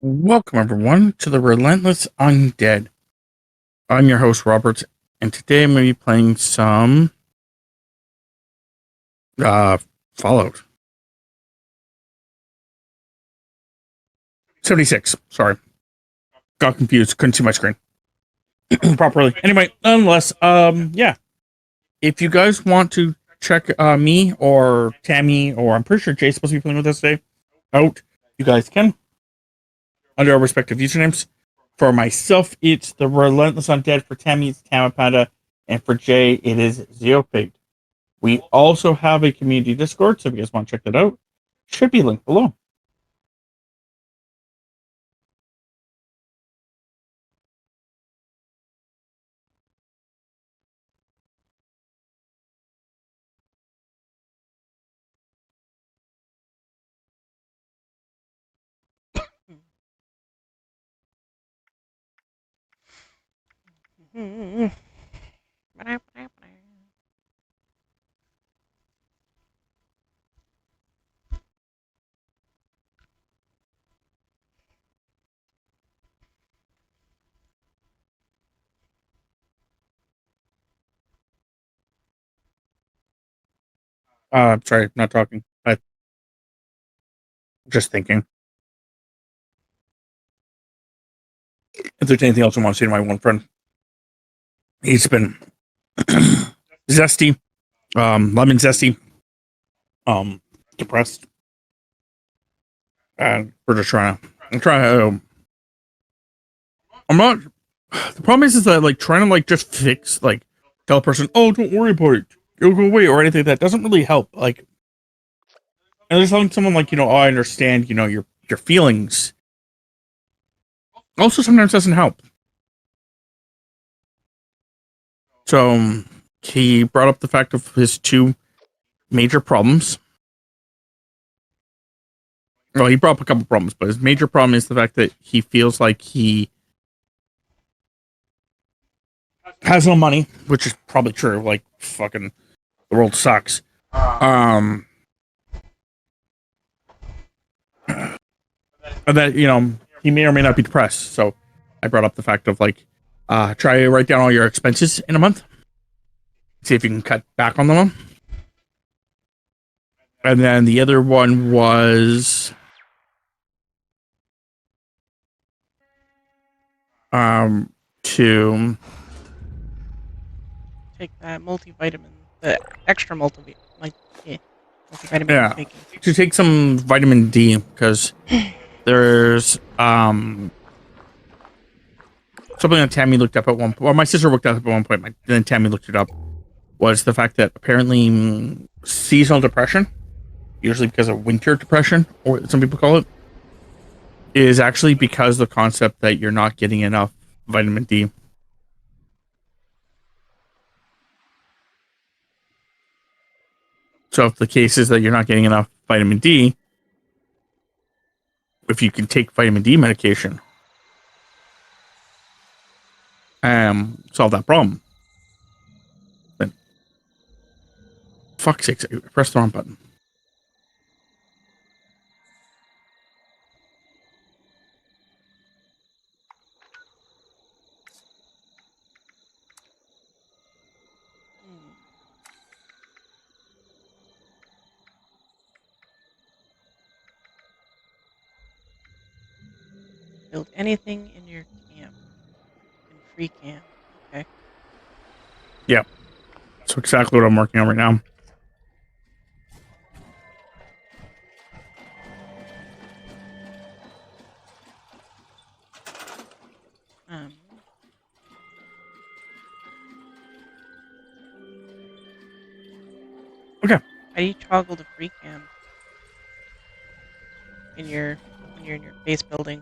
Welcome, everyone, to the Relentless Undead. I'm your host, Robert, and today I'm going to be playing some Fallout 76. Sorry, got confused. Couldn't see my screen properly. Anyway, nonetheless, yeah. If you guys want to check me or Tammy, or I'm pretty sure Jay's supposed to be playing with us today, out, you guys can under our respective usernames. For myself, it's the Relentless Undead. For Tammy, it's Tamapanda. And for Jay, it is Zeopig. We also have a community Discord, so if you guys want to check that out, should be linked below. Sorry, not talking. I'm just thinking. If there's anything else I want to say to my one friend, he's been zesty, lemon zesty, depressed, and we're just trying to. I'm not. The problem is that trying to just fix tell a person, oh, don't worry about it, it'll go away or anything like that doesn't really help. And there's telling someone oh, I understand, your feelings. Also, sometimes doesn't help. So he brought up the fact of his two major problems. Well, he brought up a couple problems, but his major problem is the fact that he feels like he has no money, which is probably true. Like, fucking, the world sucks. And that, he may or may not be depressed. So I brought up the fact of try to write down all your expenses in a month. See if you can cut back on them. And then the other one was to take that multivitamin, the extra multivitamin. Multivitamin. Yeah, to take some vitamin D because there's something that Tammy looked up at one point. Well, my sister looked up at one point. Then Tammy looked it up. Was the fact that apparently seasonal depression, usually because of winter depression, or some people call it, is actually because of the concept that you're not getting enough vitamin D. So if the case is that you're not getting enough vitamin D, if you can take vitamin D medication, solve that problem. Then, fuck's sake, I pressed the wrong button. Build anything in your camp. In free camp. Okay. Yeah. That's exactly what I'm working on right now. Okay. How do you toggle to free camp in your base building?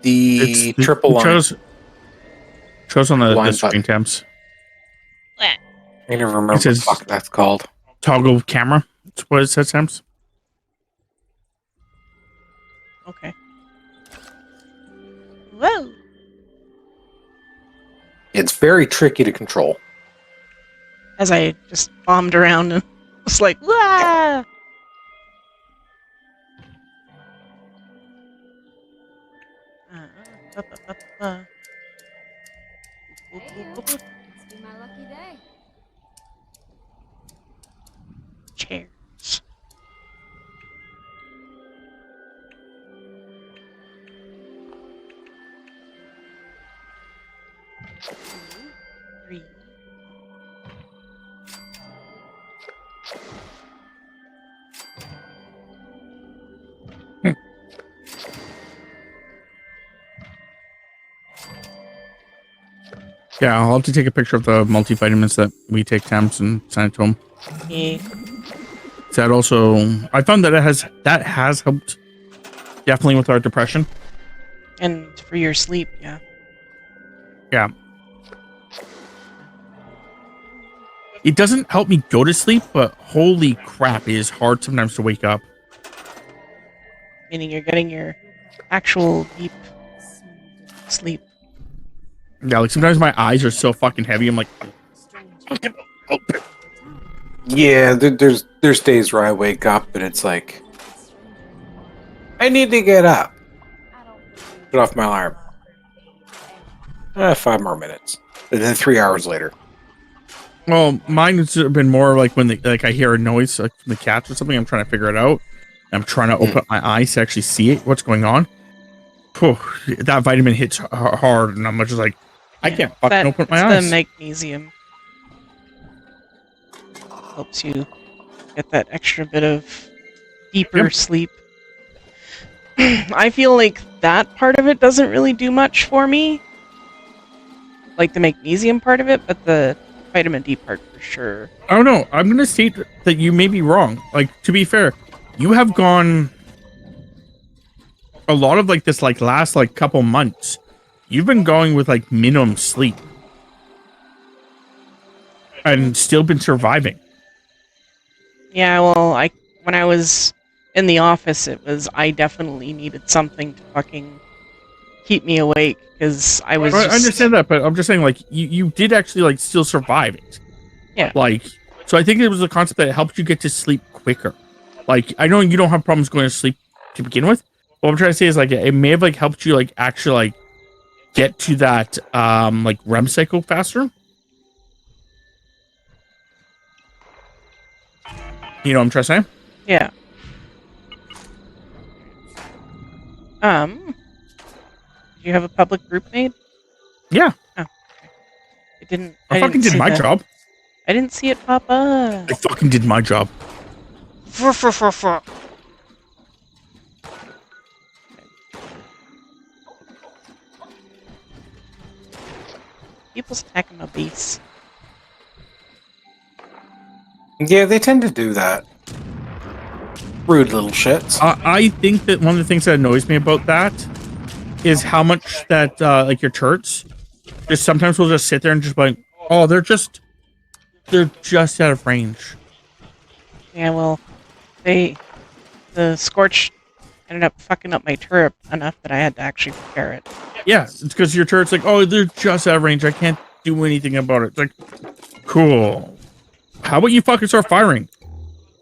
The triple line. Shows on the screen tabs. I never remember what the fuck that's called. Toggle camera. That's what it says, Tams. Okay. Whoa. It's very tricky to control. As I just bombed around and was like, wah! Ba, ba, ba, ba. Boop, boop, boop, boop. Must be my lucky day. Chairs. Two, three. Yeah, I'll have to take a picture of the multivitamins that we take, Tams, and send it to him. Yeah. That also, I found that that has helped definitely with our depression. And for your sleep, yeah. Yeah. It doesn't help me go to sleep, but holy crap, it is hard sometimes to wake up. Meaning you're getting your actual deep sleep. Yeah, like sometimes my eyes are so fucking heavy. I'm like, Yeah, there's days where I wake up and it's like, I need to get up. Put off my alarm. 5 more minutes, and then 3 hours later. well, mine has been more like when I hear a noise like from the cats or something. I'm trying to figure it out. I'm trying to open up my eyes to actually see it, what's going on. Whew, that vitamin hits hard, and I'm just like, I can't fucking open my eyes. The magnesium helps you get that extra bit of deeper sleep. I feel like that part of it doesn't really do much for me. Like the magnesium part of it, but the vitamin D part for sure. I don't know. I'm going to state that you may be wrong. Like, to be fair, you have gone a lot of like this, like last like couple months. You've been going with like minimum sleep and still been surviving. Yeah, well, when I was in the office, I definitely needed something to fucking keep me awake because I was. I understand that, but I'm just saying, like, you did actually like still survive it. Yeah. Like, so I think it was a concept that helped you get to sleep quicker. Like, I know you don't have problems going to sleep to begin with. What I'm trying to say is like it may have like helped you like actually like get to that like REM cycle faster. You know what I'm trying to say? Yeah. Did you have a public group made? Yeah. Oh. It didn't. I fucking did my job. I didn't see it pop up. I fucking did my job. People's attacking my base. Yeah, they tend to do that. Rude little shits. I think that one of the things that annoys me about that is how much that like your turrets just sometimes will just sit there and just be like, oh, they're just out of range. Yeah, well, the Scorch ended up fucking up my turret enough that I had to actually repair it. Yeah, it's because your turret's like, oh, they're just out of range. I can't do anything about it. It's like, cool. How about you fucking start firing?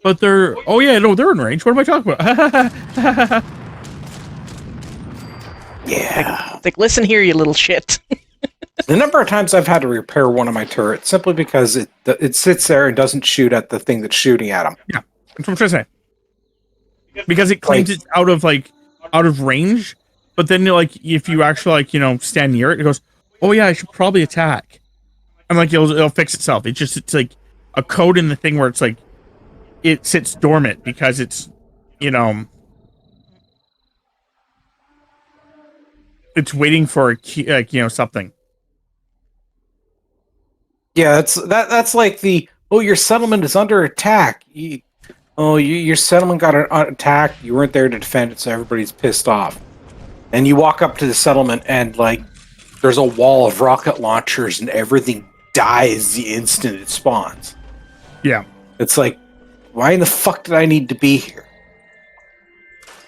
But they're, oh yeah, no, they're in range. What am I talking about? Yeah. It's like, listen here, you little shit. The number of times I've had to repair one of my turrets simply because it sits there and doesn't shoot at the thing that's shooting at them. Yeah, that's what I'm trying to say. Because it claims it's out of range, but then like if you actually like stand near it, it goes, oh yeah, I should probably attack. And like it'll fix itself. It's like a code in the thing where it's like it sits dormant because it's it's waiting for a key, like something. Yeah, that's like your settlement is under attack. Your settlement got attacked. You weren't there to defend it, so everybody's pissed off. And you walk up to the settlement, and like there's a wall of rocket launchers, and everything dies the instant it spawns. Yeah, it's like, why in the fuck did I need to be here?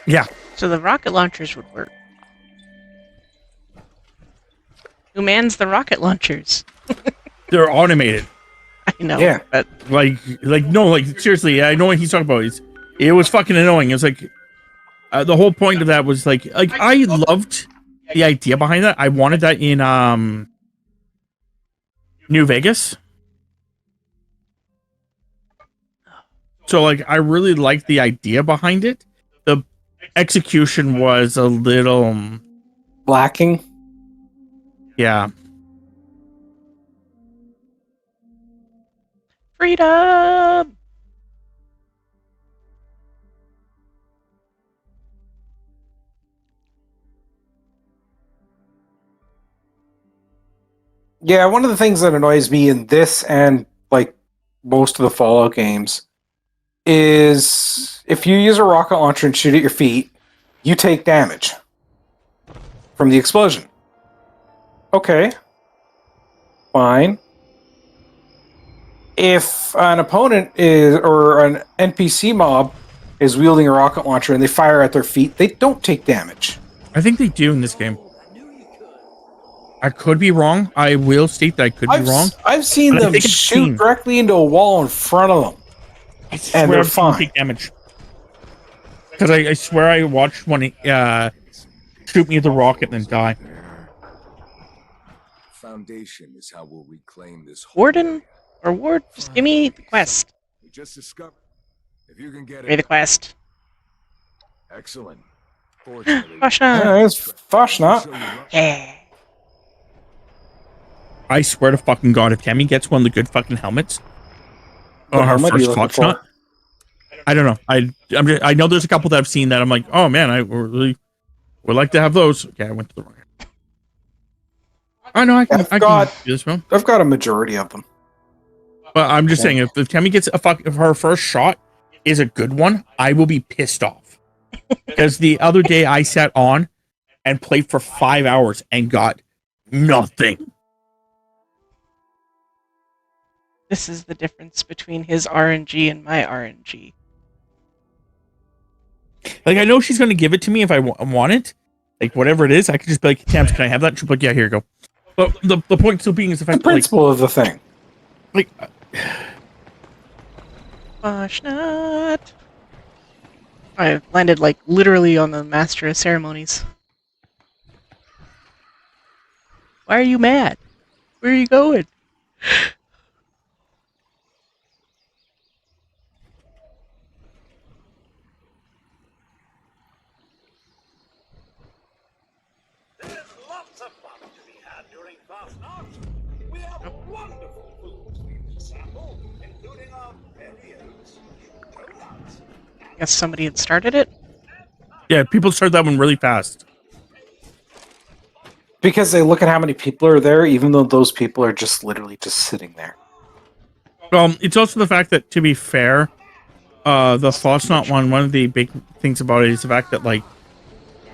Yeah. So the rocket launchers would work. Who mans the rocket launchers? They're automated. I know. Yeah. But like no, like seriously, I know what he's talking about. It was fucking annoying. It was like the whole point of that was like I loved the idea behind that. I wanted that in New Vegas. So like I really liked the idea behind it. The execution was a little Lacking. yeah. Freedom! Yeah, one of the things that annoys me in this and like most of the Fallout games is if you use a rocket launcher and shoot at your feet, you take damage from the explosion. Okay. Fine. If an opponent is or an NPC mob is wielding a rocket launcher and they fire at their feet, they don't take damage. I think they do in this game. I could be wrong. I will state that I could be wrong. I've seen but I them think it's shoot seen. directly into a wall in front of them. I swear they're I've seen them fine. take damage. Because I swear I watched one shoot me with a rocket and then die. Foundation is how we'll reclaim this whole Warden? area. Or Ward, just give me the quest. We just discovered. If you can get Give me the it, quest. excellent. Fortunately, Vashna! It's Fashnot. show you luck. Yeah. I swear to fucking God, if Tammy gets one of the good fucking helmets What on her helmet are you first looking hot for? shot, I don't know. I know there's a couple that I've seen that I'm like, oh man, I really would like to have those. Okay, I went to the wrong. I know I can do this one, I've got a majority of them. but I'm just saying if Tammy gets if her first shot is a good one, I will be pissed off because the other day I sat on and played for 5 hours and got nothing. This is the difference between his RNG and my RNG. Like I know she's going to give it to me if I want it, like whatever it is. I could just be like, Tams, can I have that? And she'll be like, yeah, here you go. But the point still being is the The fact that like, principle of the thing. Fashnot! I landed like literally on the Master of Ceremonies. Why are you mad? Where are you going? There's lots of fun to be had during Fastnacht. We have wonderful foods we can sample, including our very own donuts. Guess somebody had started it? yeah, people start that one really fast. Because they look at how many people are there, even though those people are just literally just sitting there. It's also the fact that, to be fair, the False Not one of the big things about it is the fact that, like,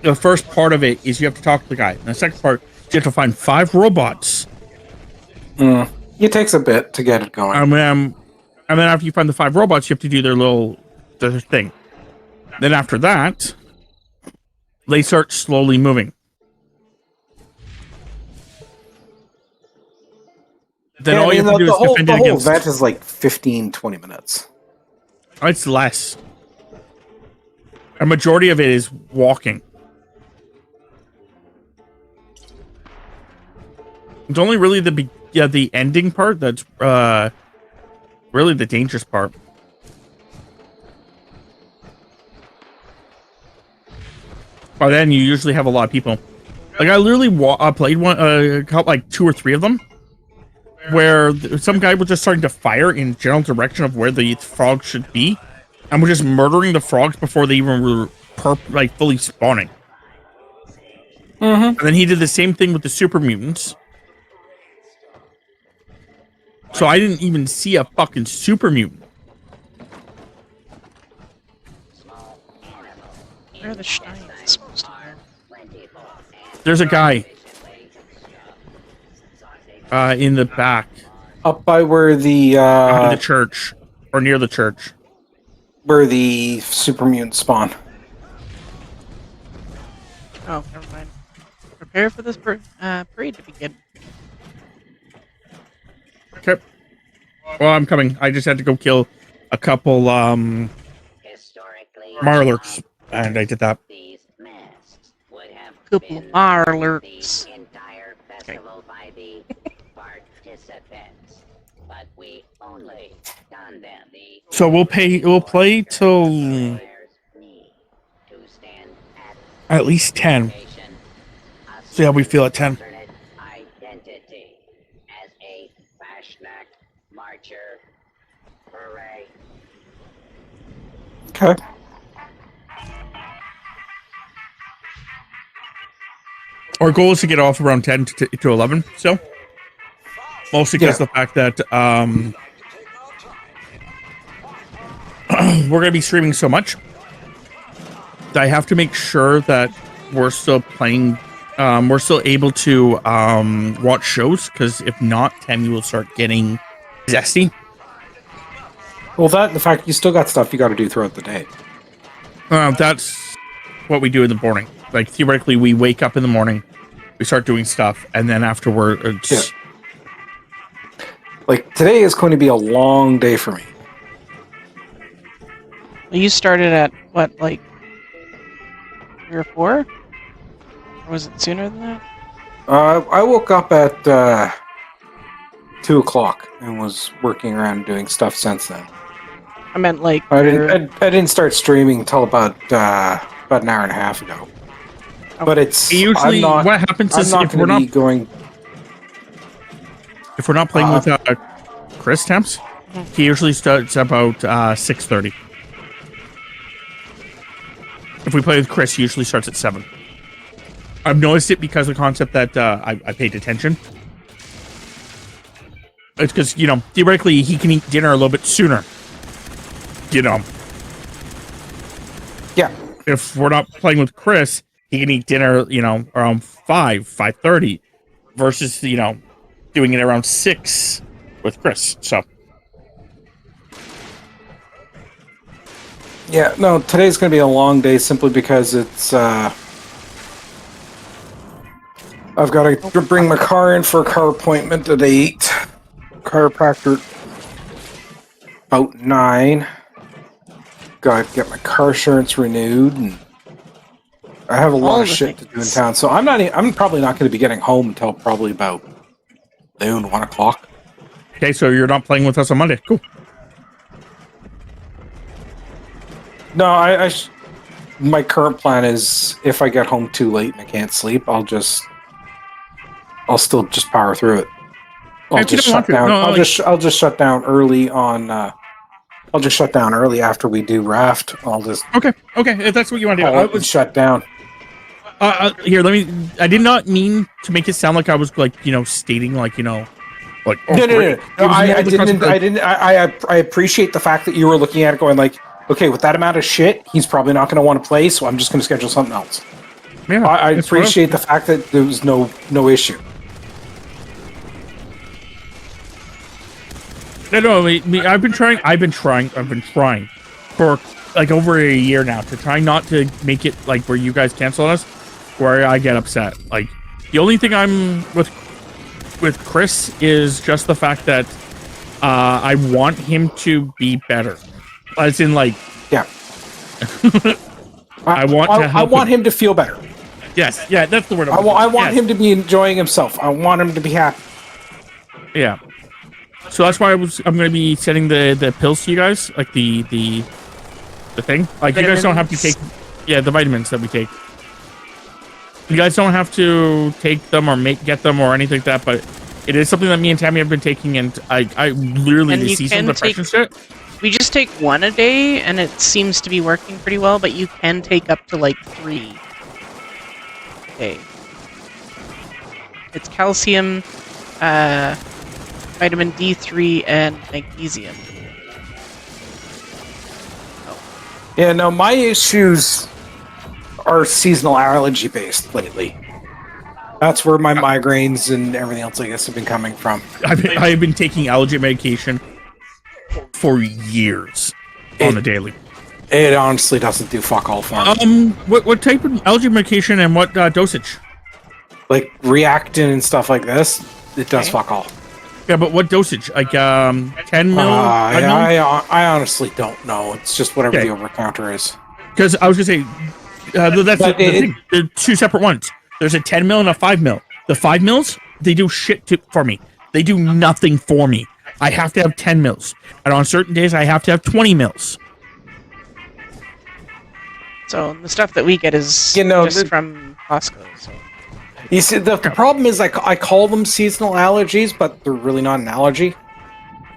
the first part of it is you have to talk to the guy. And the second part, you have to find 5 robots. It takes a bit to get it going. And then after you find the 5 robots, you have to do their thing. Then after that, they start slowly moving. Then all you have to do is defend the it whole against. event is like 15, 20 minutes. It's less. A majority of it is walking. It's only really the ending part that's really the dangerous part. By then, you usually have a lot of people. Like I literally played one, like 2 or 3 of them, where some guy was just starting to fire in general direction of where the frogs should be, and was just murdering the frogs before they even were fully spawning. And then he did the same thing with the super mutants. So I didn't even see a fucking super mutant. Where are the Steins supposed to go? There's a guy in the back Up by where behind the church, or near the church. where the super mutants spawn. Oh, never mind. Prepare for this parade to begin. Okay. Well, I'm coming. I just had to go kill a couple Historically, Marlers, and I did that. these masks would have couple of Marlurks. The entire festival by the participants, but we only done them the So we'll play till players need to stand at least 10. station. See how we feel at 10. Alternate identity as a Fashnak marcher. Hooray. Okay. Our goal is to get off around 10 to 11 still. Mostly because the fact that we're going to be streaming so much. I have to make sure that we're still playing, we're still able to watch shows, because if not, Tammy will start getting zesty. Well, that and the fact you still got stuff you got to do throughout the day. That's what we do in the morning. Like, theoretically, we wake up in the morning, we start doing stuff, and then afterwards... Yeah. Like, today is going to be a long day for me. You started at what, like 3 or 4? Or was it sooner than that? I woke up at 2 o'clock and was working around doing stuff since then. I meant like I didn't start streaming until about an hour and a half ago. But it's Usually, I'm not, what happens I'm is not if we're going to not be going. if we're not playing with Chris Temps, he usually starts about 6:30. If we play with Chris, he usually starts at 7. I've noticed it because of the concept that I paid attention. It's because, you know, theoretically, he can eat dinner a little bit sooner. You know. Yeah. If we're not playing with Chris, he can eat dinner, you know, around 5:30, versus, you know, doing it around 6 with Chris. So. Yeah, no, today's going to be a long day simply because it's, I've got to bring my car in for a car appointment at 8. Chiropractor about 9. Got to get my car insurance renewed, and I have a lot of shit to do in town. So I'm probably not going to be getting home until probably about noon, 1 o'clock. Okay, so you're not playing with us on Monday. Cool. No, my current plan is if I get home too late and I can't sleep, I'll still just power through it. I'll just shut down. I'll just shut down early on. I'll just shut down early after we do raft. I'll just okay. If that's what you want to do, I would shut down. Here, let me. I did not mean to make it sound like I was like, you know, stating like, you know, like. Oh, No. I didn't. I appreciate the fact that you were looking at it going like, okay, with that amount of shit, he's probably not going to want to play, so I'm just going to schedule something else. Yeah, I appreciate the fact that there was no issue. No, I've been trying for like over a year now to try not to make it like where you guys cancel us, where I get upset. Like, the only thing I'm with Chris is just the fact that I want him to be better. As in, like, yeah. I want him to feel better. Yes, yeah, that's the word. I want him to be enjoying himself. I want him to be happy. Yeah. So that's why I'm going to be sending the pills to you guys, like the thing. Like, vitamins. You guys don't have to take, the vitamins that we take. You guys don't have to take them or get them or anything like that, but it is something that me and Tammy have been taking, and I literally the seasonal depression shit. We just take 1 a day, and it seems to be working pretty well, but you can take up to, like, 3 a day. It's calcium, vitamin D3, and magnesium. Yeah, no, my issues are seasonal allergy-based lately. That's where my migraines and everything else, I guess, have been coming from. I've been taking allergy medication for years on the daily. It honestly doesn't do fuck all for me. What type of allergy medication and what dosage? Like Reactin and stuff like this, it does fuck all. Yeah, but what dosage? Like 10 mil? I honestly don't know. It's just whatever the over-counter is. Because I was gonna say that's the thing. They're 2 separate ones. There's a 10 mil and a 5 mil. The 5 mils, they do shit for me. They do nothing for me. I have to have 10 mils. And on certain days, I have to have 20 mils. So the stuff that we get is just from Costco. So You see, the problem is I call them seasonal allergies, but they're really not an allergy.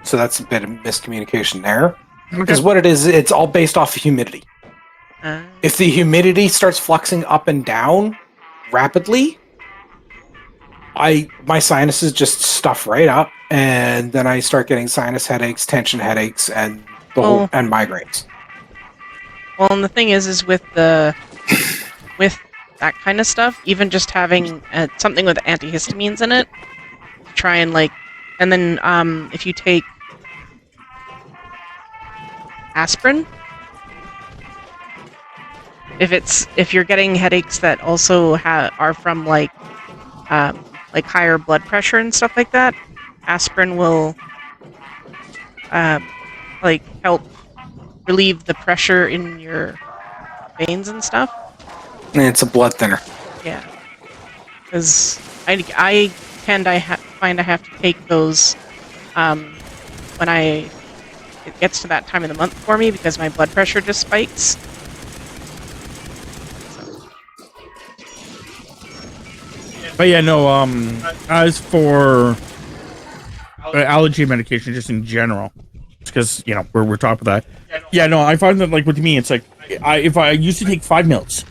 So that's a bit of miscommunication there. Because what it is, it's all based off of humidity. If the humidity starts fluxing up and down rapidly, my sinuses just stuff right up, and then I start getting sinus headaches, tension headaches, and and migraines. Well, and the thing is with with that kind of stuff, even just having something with antihistamines in it, to try and and then if you take aspirin, if you're getting headaches that also are from higher blood pressure and stuff like that, aspirin will help relieve the pressure in your veins and stuff. And it's a blood thinner. Yeah, because I find I have to take those when it gets to that time of the month for me because my blood pressure just spikes. But yeah, no, as for allergy medication, just in general, because, you know, we're talking about that. Yeah, no, I find that, like, with me, it's like, if I used to take 5 mils,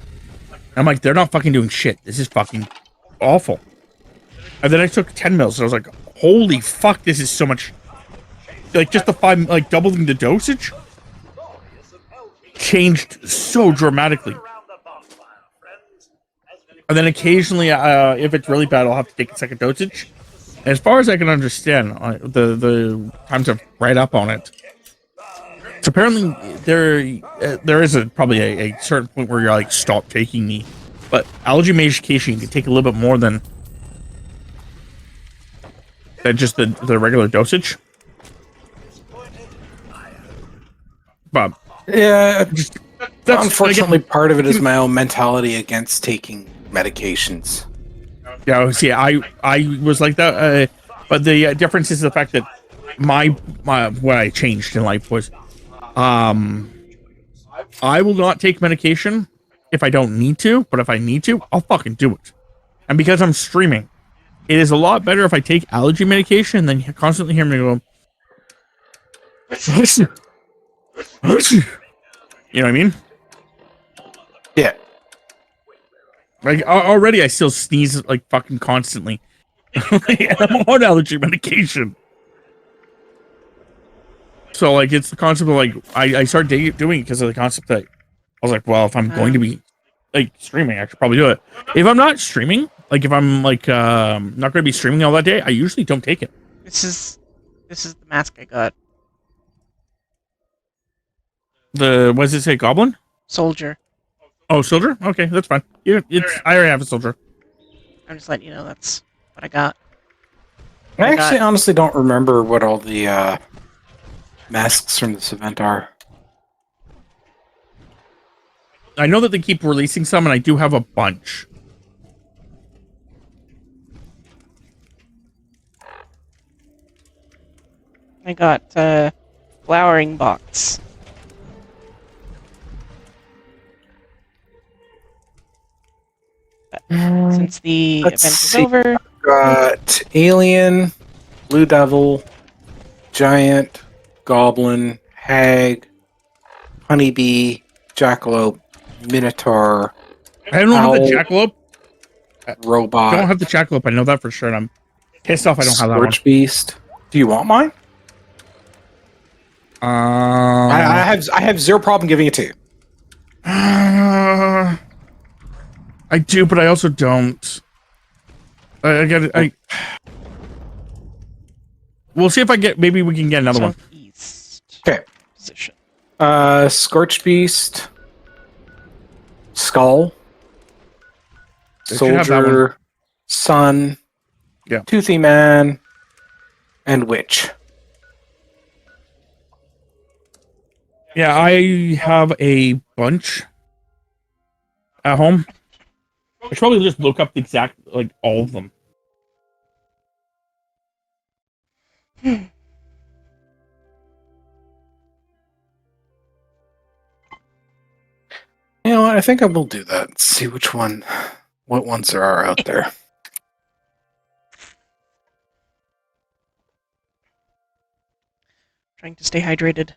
I'm like, they're not fucking doing shit. This is fucking awful. And then I took 10 mils, and I was like, holy fuck, this is so much. Like, just the 5, like, doubling the dosage changed so dramatically. And then occasionally, if it's really bad, I'll have to take a second dosage. And as far as I can understand, the times I've read up on it, so apparently there is probably a certain point where you're like, stop taking me. But allergy medication can take a little bit more than just the regular dosage. But yeah, that's unfortunately part of it is my own mentality against taking medications. Yeah, see, I was like that, but the difference is the fact that my what I changed in life was, I will not take medication if I don't need to, but if I need to, I'll fucking do it. And because I'm streaming, it is a lot better if I take allergy medication than constantly hear me go, you know what I mean? Yeah. Like, already I still sneeze, like, fucking constantly. And I'm on allergy medication. So, like, it's the concept of, like, I started doing it because of the concept that I was like, well, if I'm going to be, like, streaming, I should probably do it. If I'm not streaming, like, if I'm, like, not going to be streaming all that day, I usually don't take it. This is the mask I got. What does it say, Goblin? Soldier. Oh, soldier? Okay, that's fine. Yeah, I already have a soldier. I'm just letting you know that's what I got. I actually honestly don't remember what all the masks from this event are. I know that they keep releasing some, and I do have a bunch. I got flowering box. Since the event is over. Got Alien, Blue Devil, Giant, Goblin, Hag, Honeybee, Jackalope, Minotaur. I don't have the Jackalope. Robot. I don't have the Jackalope. I know that for sure, and I'm pissed off I don't have that one. Scorch Beast. Do you want mine? I have zero problem giving it to you. I do, but I also don't. I got it. We'll see if I get. Maybe we can get another one. Okay. Position. Scorch Beast, Skull, Soldier, Sun, yeah, Toothy Man, and Witch. Yeah, I have a bunch at home. I should probably just look up the exact, like, all of them. You know what? I think I will do that. See what ones there are out there. Trying to stay hydrated.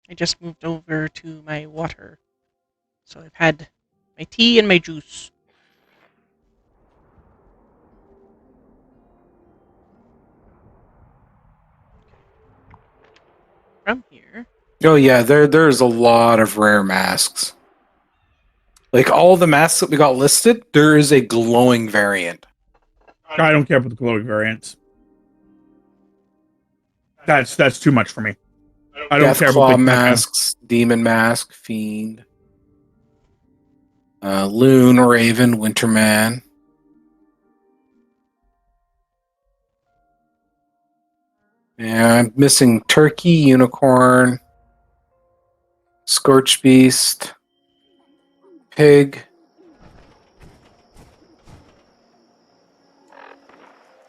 I just moved over to my water. So I've had my tea and my juice. From here. Oh yeah, there's a lot of rare masks. Like all the masks that we got listed, there is a glowing variant. I don't care about the glowing variants. That's too much for me. I don't care Deathclaw about the masks, demon mask, fiend, loon, raven, winterman. Yeah, I'm missing turkey, unicorn, scorch beast, pig,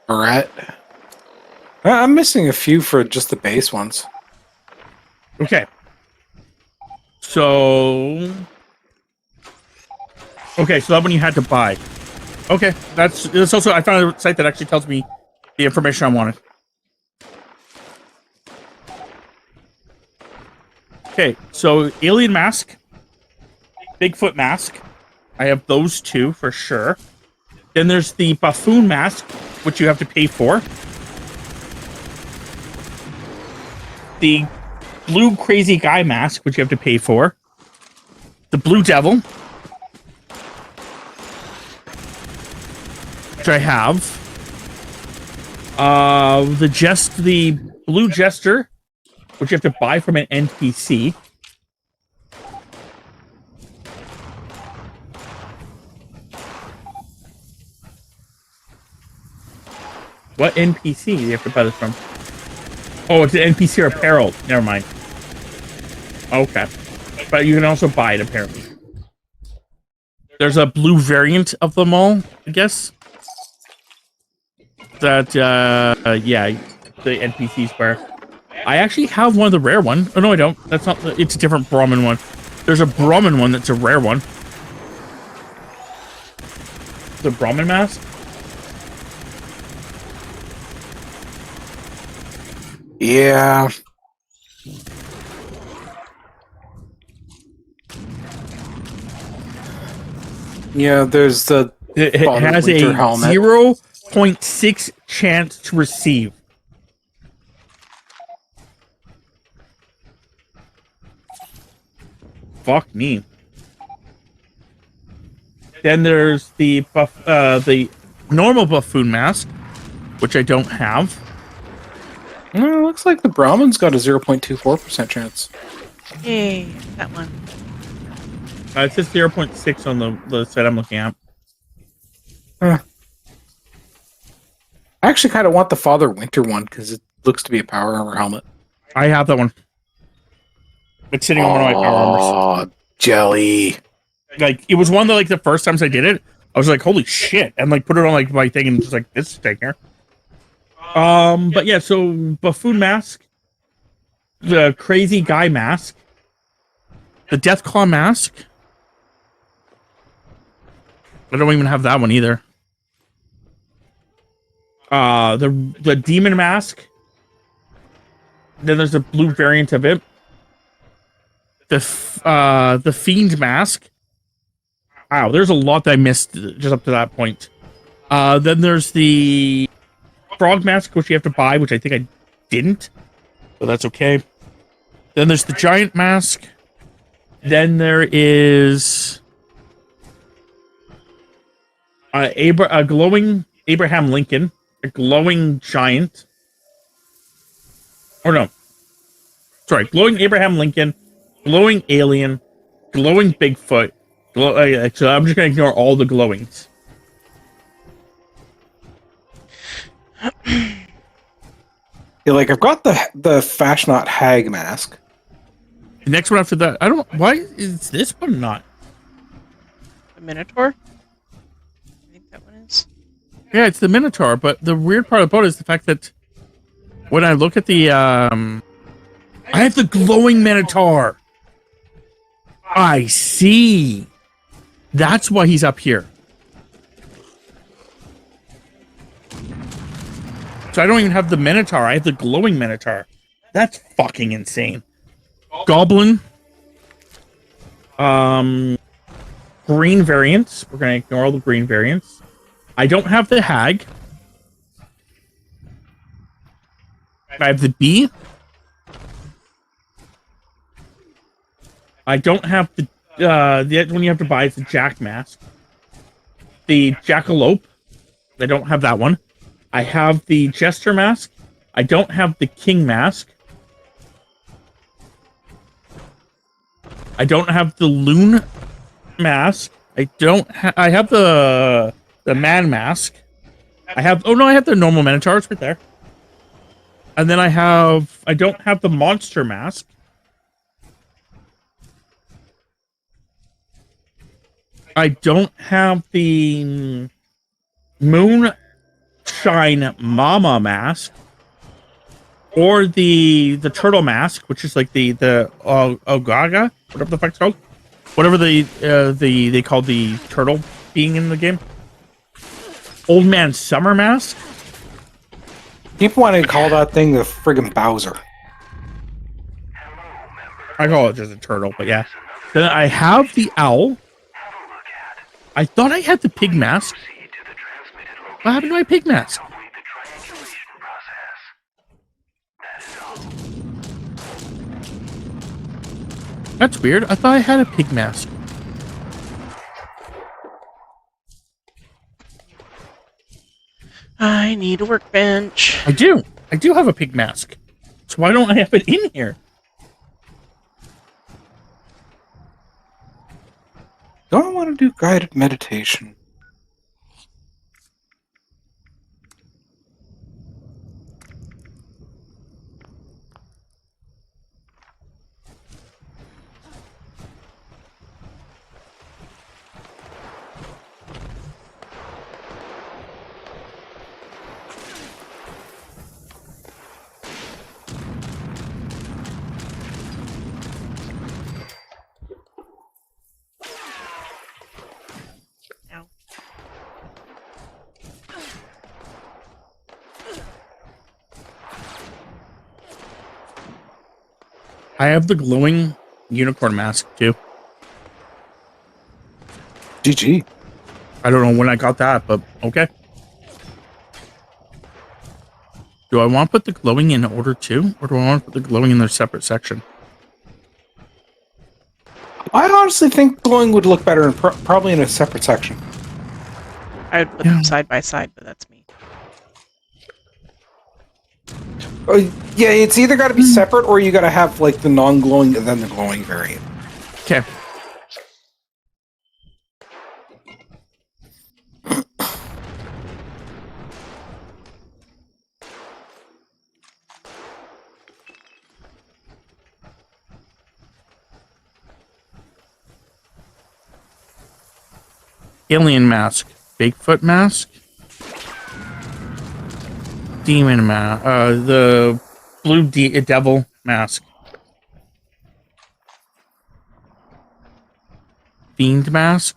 barrette. I'm missing a few for just the base ones. Okay. So that one you had to buy. Okay, that's also, I found a site that actually tells me the information I wanted. Okay, so alien mask, Bigfoot mask. I have those two for sure. Then there's the buffoon mask, which you have to pay for. The blue crazy guy mask, which you have to pay for. The blue devil, which I have. The blue jester, which you have to buy from an NPC. What NPC do you have to buy this from? Oh, it's an NPC or apparel. Never mind. Okay. But you can also buy it, apparently. There's a blue variant of them all, I guess. That, yeah, the NPCs wear. I actually have one of the rare one. Oh, no, I don't. That's not, it's a different Brahmin one. There's a Brahmin one that's a rare one. The Brahmin mask? Yeah. Yeah, there's the It has a 0.6 chance to receive. Fuck me. Then there's the normal buffoon mask, which I don't have. No, it looks like the Brahmin's got a 0.24% chance. Yay, that one. It says 0.6 on the set I'm looking at. Huh. I actually kind of want the Father Winter one because it looks to be a power armor helmet. I have that one. It's sitting on one of my power armors. Oh, jelly. Like, it was one that, like, the first times I did it, I was like, holy shit. And, like, put it on, like, my thing and just like, this stinger. But yeah, so buffoon mask, the crazy guy mask, the Deathclaw mask. I don't even have that one either. The demon mask. Then there's a blue variant of it. The fiend mask. Wow, there's a lot that I missed just up to that point. Then there's the frog mask, which you have to buy, which I think I didn't, so that's okay. Then there's the giant mask. Then there is a glowing Abraham Lincoln, a glowing giant. Or no, sorry, glowing Abraham Lincoln, glowing alien, glowing Bigfoot. So I'm just gonna ignore all the glowings. Yeah, like I've got the Fashionot Hag mask. The next one after that, I don't. Why is this one not? The Minotaur? I think that one is. Yeah, it's the Minotaur. But the weird part about it is the fact that when I look at the, I have the glowing Minotaur. I see. That's why he's up here. So I don't even have the Minotaur. I have the glowing Minotaur. That's fucking insane. Goblin. Green variants. We're gonna ignore all the green variants. I don't have the hag. I have the bee. I don't have the one you have to buy is the jack mask. The jackalope. I don't have that one. I have the jester mask. I don't have the king mask. I don't have the loon mask. I have the man mask. I have I have the normal Minotaur. It's right there. And then I don't have the monster mask. I don't have the moonshine mama mask. Or the turtle mask, which is like the Ogaga, whatever the fuck it's called. Whatever they call the turtle being in the game. Old man summer mask. People want to call that thing the friggin' Bowser. I call it just a turtle, but yeah. Then I have the owl. I thought I had the pig mask. What happened to my pig mask? That's weird. I thought I had a pig mask. I need a workbench. I do. I do have a pig mask. So why don't I have it in here? Don't I want to do guided meditation? Ow. I have the glowing unicorn mask too. GG. I don't know when I got that, but okay. Do I want to put the glowing in order too? Or do I want to put the glowing in their separate section? I honestly think glowing would look better in probably in a separate section. I would put them side by side, but that's me. Yeah, it's either got to be separate or you got to have like the non-glowing and then the glowing variant. Okay. Alien mask. Bigfoot mask. Demon mask. The blue devil mask. Fiend mask.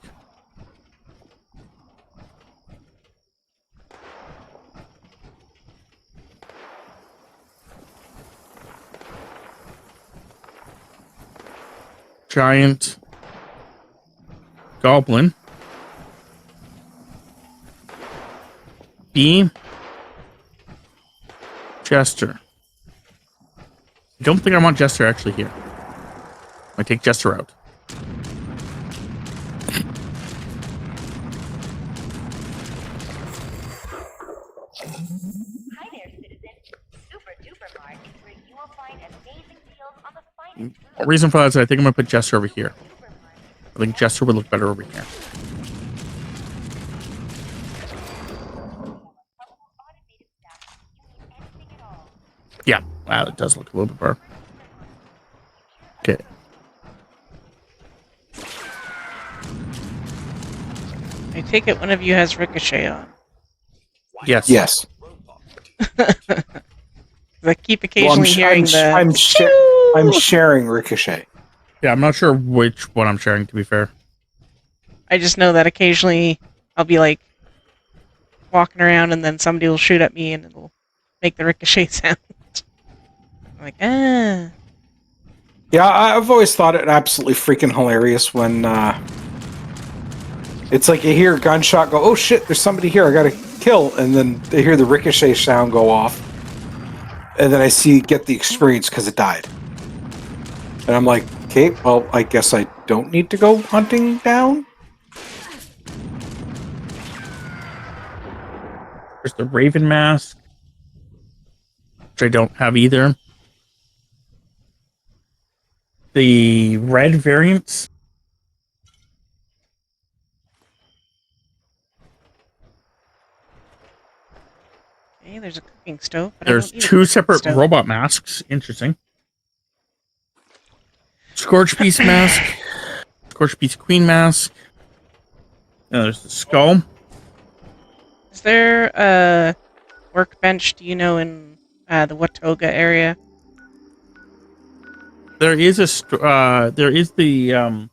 Giant goblin. Bee. Jester. I don't think I want Jester actually here. I take Jester out. Hi there, citizen. Super Duper Mart is where you will find amazing deals on the finest food. Reason for that is I think I'm gonna put Jester over here. Super Mart. I think Jester would look better over here. Automated staff. You need anything at all. Yeah, wow, it does look a little bit better. Okay, I take it one of you has Ricochet on. Yes. Yes. I keep Well, occasionally hearing the. I'm sharing Ricochet. Yeah, I'm not sure which one I'm sharing, to be fair. I just know that occasionally I'll be like walking around and then somebody will shoot at me and it'll make the ricochet sound. I'm like, ah. Yeah, I've always thought it absolutely freaking hilarious when it's like you hear a gunshot go, oh shit, there's somebody here, I gotta kill, and then they hear the ricochet sound go off, and then I get the experience because it died. And I'm like, okay, well, I guess I don't need to go hunting down? There's the Raven mask, which I don't have either. The red variants. Okay, there's a cooking stove, but There's I don't need a two cooking separate stove. robot masks. Interesting. Scorch Beast mask. Scorch Beast Queen mask. And there's the skull. Is there a workbench, do you know, in the Watoga area? There is there is the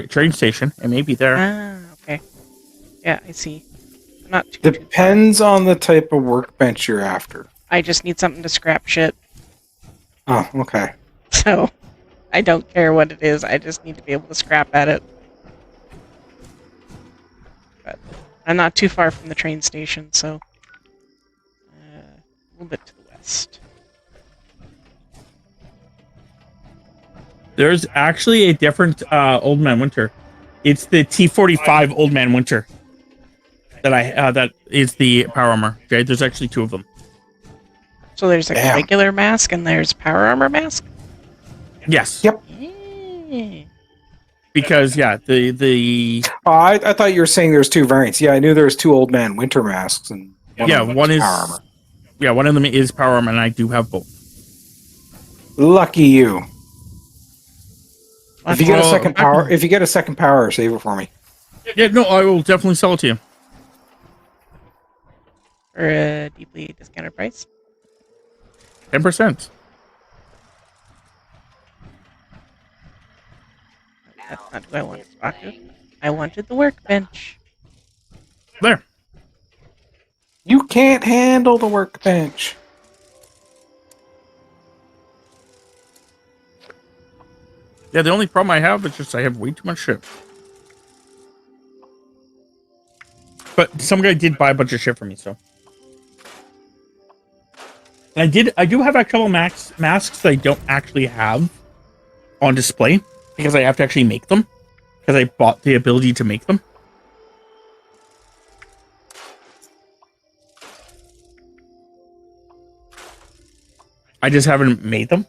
train station. It may be there. Ah, okay. Yeah, I see. Not too far. Depends on the type of workbench you're after. I just need something to scrap shit. Oh, okay. So, I don't care what it is. I just need to be able to scrap at it. But I'm not too far from the train station, so a little bit to the west. There's actually a different Old Man Winter. It's the T-45 Old Man Winter that that is the power armor. Okay, there's actually two of them. So there's a Damn. regular mask and there's power armor mask? Yes. Yep. Yeah. Because yeah, the Oh, I thought you were saying there's two variants. Yeah, I knew there was two Old Man Winter masks, and one of them is power armor. Yeah, one of them is power armor, and I do have both. Lucky you. If you get a Well, second power, save it for me. Yeah, no, I will definitely sell it to you. For a deeply discounted price? 10%. That's not who I wanted to talk to. I wanted the workbench. There. You can't handle the workbench. Yeah, the only problem I have is just I have way too much shit. But some guy did buy a bunch of shit for me, so. And I do have a couple masks that I don't actually have on display because I have to actually make them. Because I bought the ability to make them. I just haven't made them.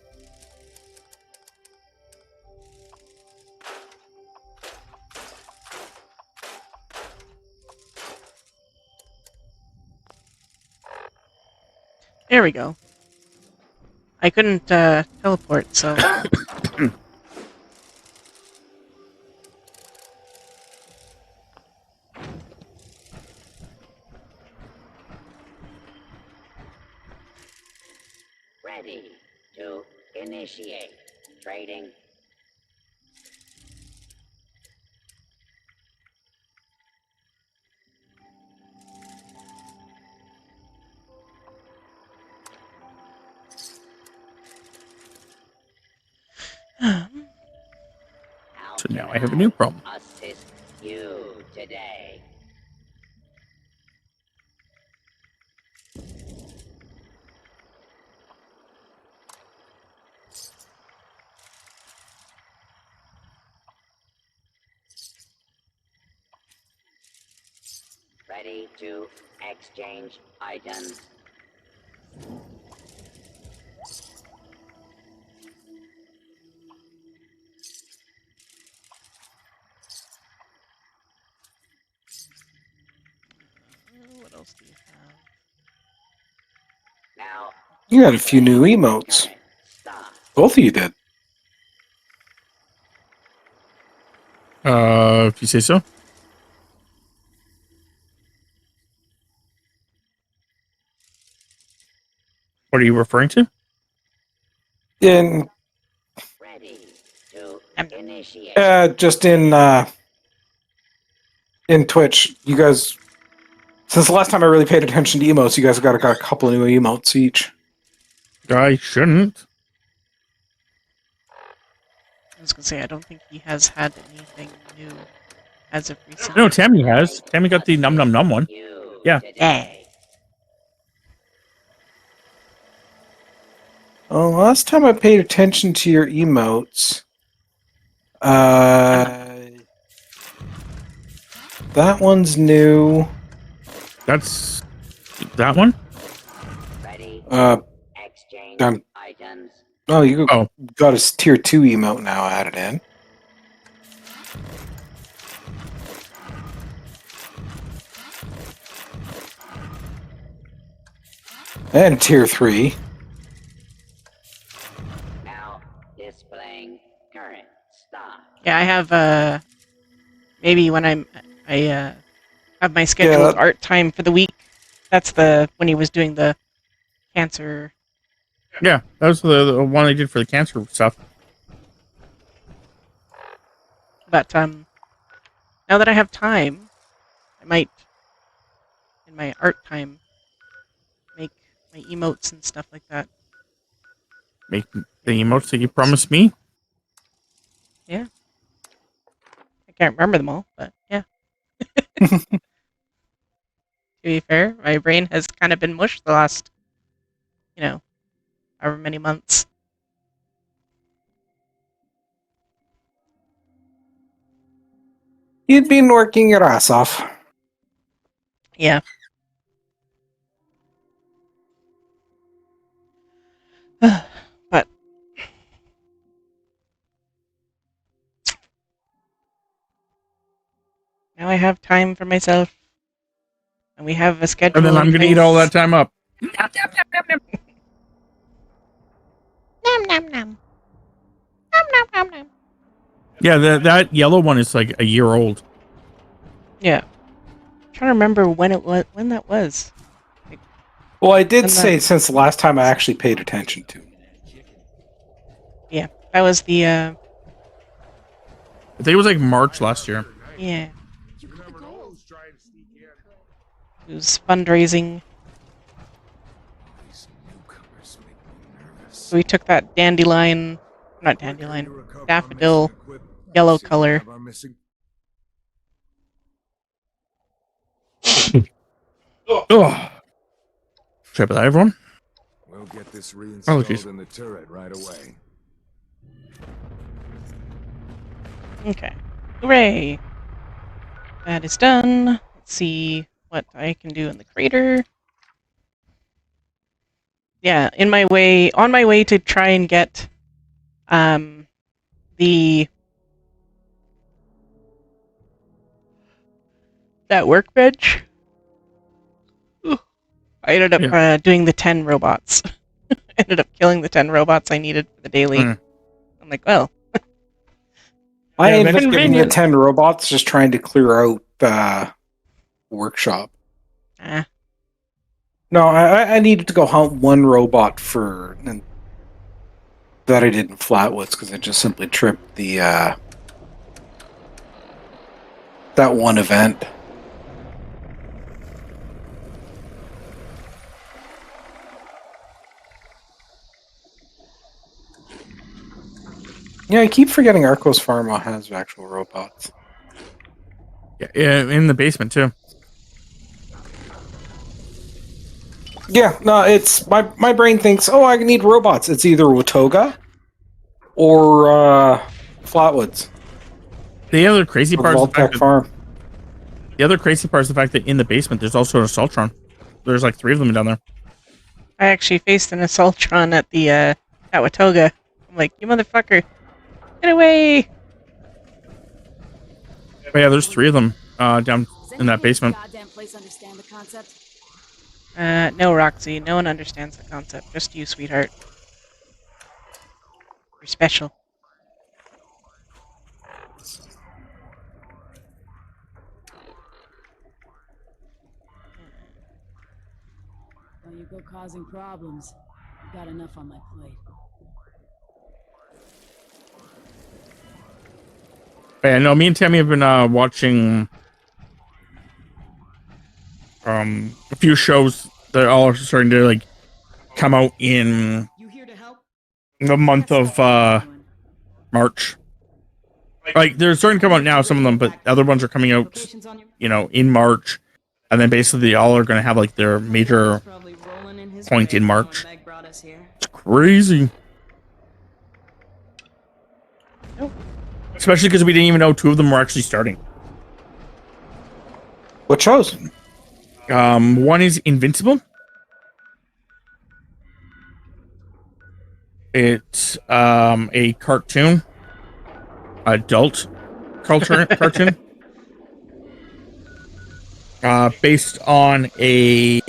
There we go. I couldn't teleport, so... Ready to initiate trading. How So now can I have a new problem. assist you today? Ready to exchange items. What else do you have? Now, You got a few new emotes. stop. Both of you did. If you say so. What are you referring to? In Ready to initiate. just in Twitch, you guys. Since the last time I really paid attention to emotes, you guys have got a couple of new emotes each. I shouldn't. I was gonna say, I don't think he has had anything new as of recent. No, Tammy has. Tammy got the num num num one. You Yeah. Hey. Oh, last time I paid attention to your emotes, that one's new. That's that one. ready. Exchange Um, items. oh, you Oh. got a tier 2 emote now added in. And tier 3. Now displaying current stock. Yeah, I have maybe when I have my scheduled Yeah. art time for the week. That's the when he was doing the cancer. Yeah, that was the one I did for the cancer stuff. But now that I have time, I might in my art time make my emotes and stuff like that. Make the emotes that you promised me. Yeah. I can't remember them all, but yeah. To be fair, my brain has kind of been mush the last, however many months. You'd been working your ass off. Yeah. But now I have time for myself, and we have a schedule. And then I'm in going to eat all place. that time up. Nom nom nom. Nom nom nom nom. Yeah, that yellow one is like a year old. Yeah. I'm trying to remember when that was. Well, I did And say then- since the last time I actually paid attention to. Yeah, that was the I think it was like March last year. yeah. It was fundraising. These newcomers make me nervous. So we took that dandelion, not dandelion, daffodil, yellow color. Oh. Should I put that, everyone? We'll get this Oh, reinstalled jeez. in the turret right away. Okay. Hooray! That is done. Let's see what I can do in the crater. Yeah, on my way to try and get that workbench. I ended up doing the 10 robots. Ended up killing the 10 robots I needed for the daily. Mm. I'm like, well, I Yeah, ended that's up getting the convenient. 10 robots just trying to clear out workshop. No, I needed to go hunt one robot that I did in Flatwoods because I just simply tripped the that one event. Yeah, I keep forgetting Arcos Pharma has actual robots. Yeah, in the basement too. Yeah, no, it's my brain thinks, oh, I need robots. It's either Watoga or Flatwoods The other crazy or part is the fact Vault-Tec that Farm. in the basement there's also an Assaultron. There's like 3 of them down there. I actually faced an Assaultron at the at Watoga. I'm like, you motherfucker, get away! But yeah, there's 3 of them down in that basement. Goddamn place understand the concept? No, Roxy, no one understands the concept. Just you, sweetheart. You're special. Well, you go causing problems. Got enough on my plate. Yeah, no, me and Tammy have been watching a few shows that all are starting to like come out in You here to help? the month of March. Like they're starting to come out now, some of them, but other ones are coming out, Locations on your you know, in March, and then basically all are going to have like their major probably rolling in his point in grave knowing March. Meg brought us here. It's crazy. Nope. Especially because we didn't even know two of them were actually starting. What shows? One is Invincible. It's a cartoon, adult cartoon, based on a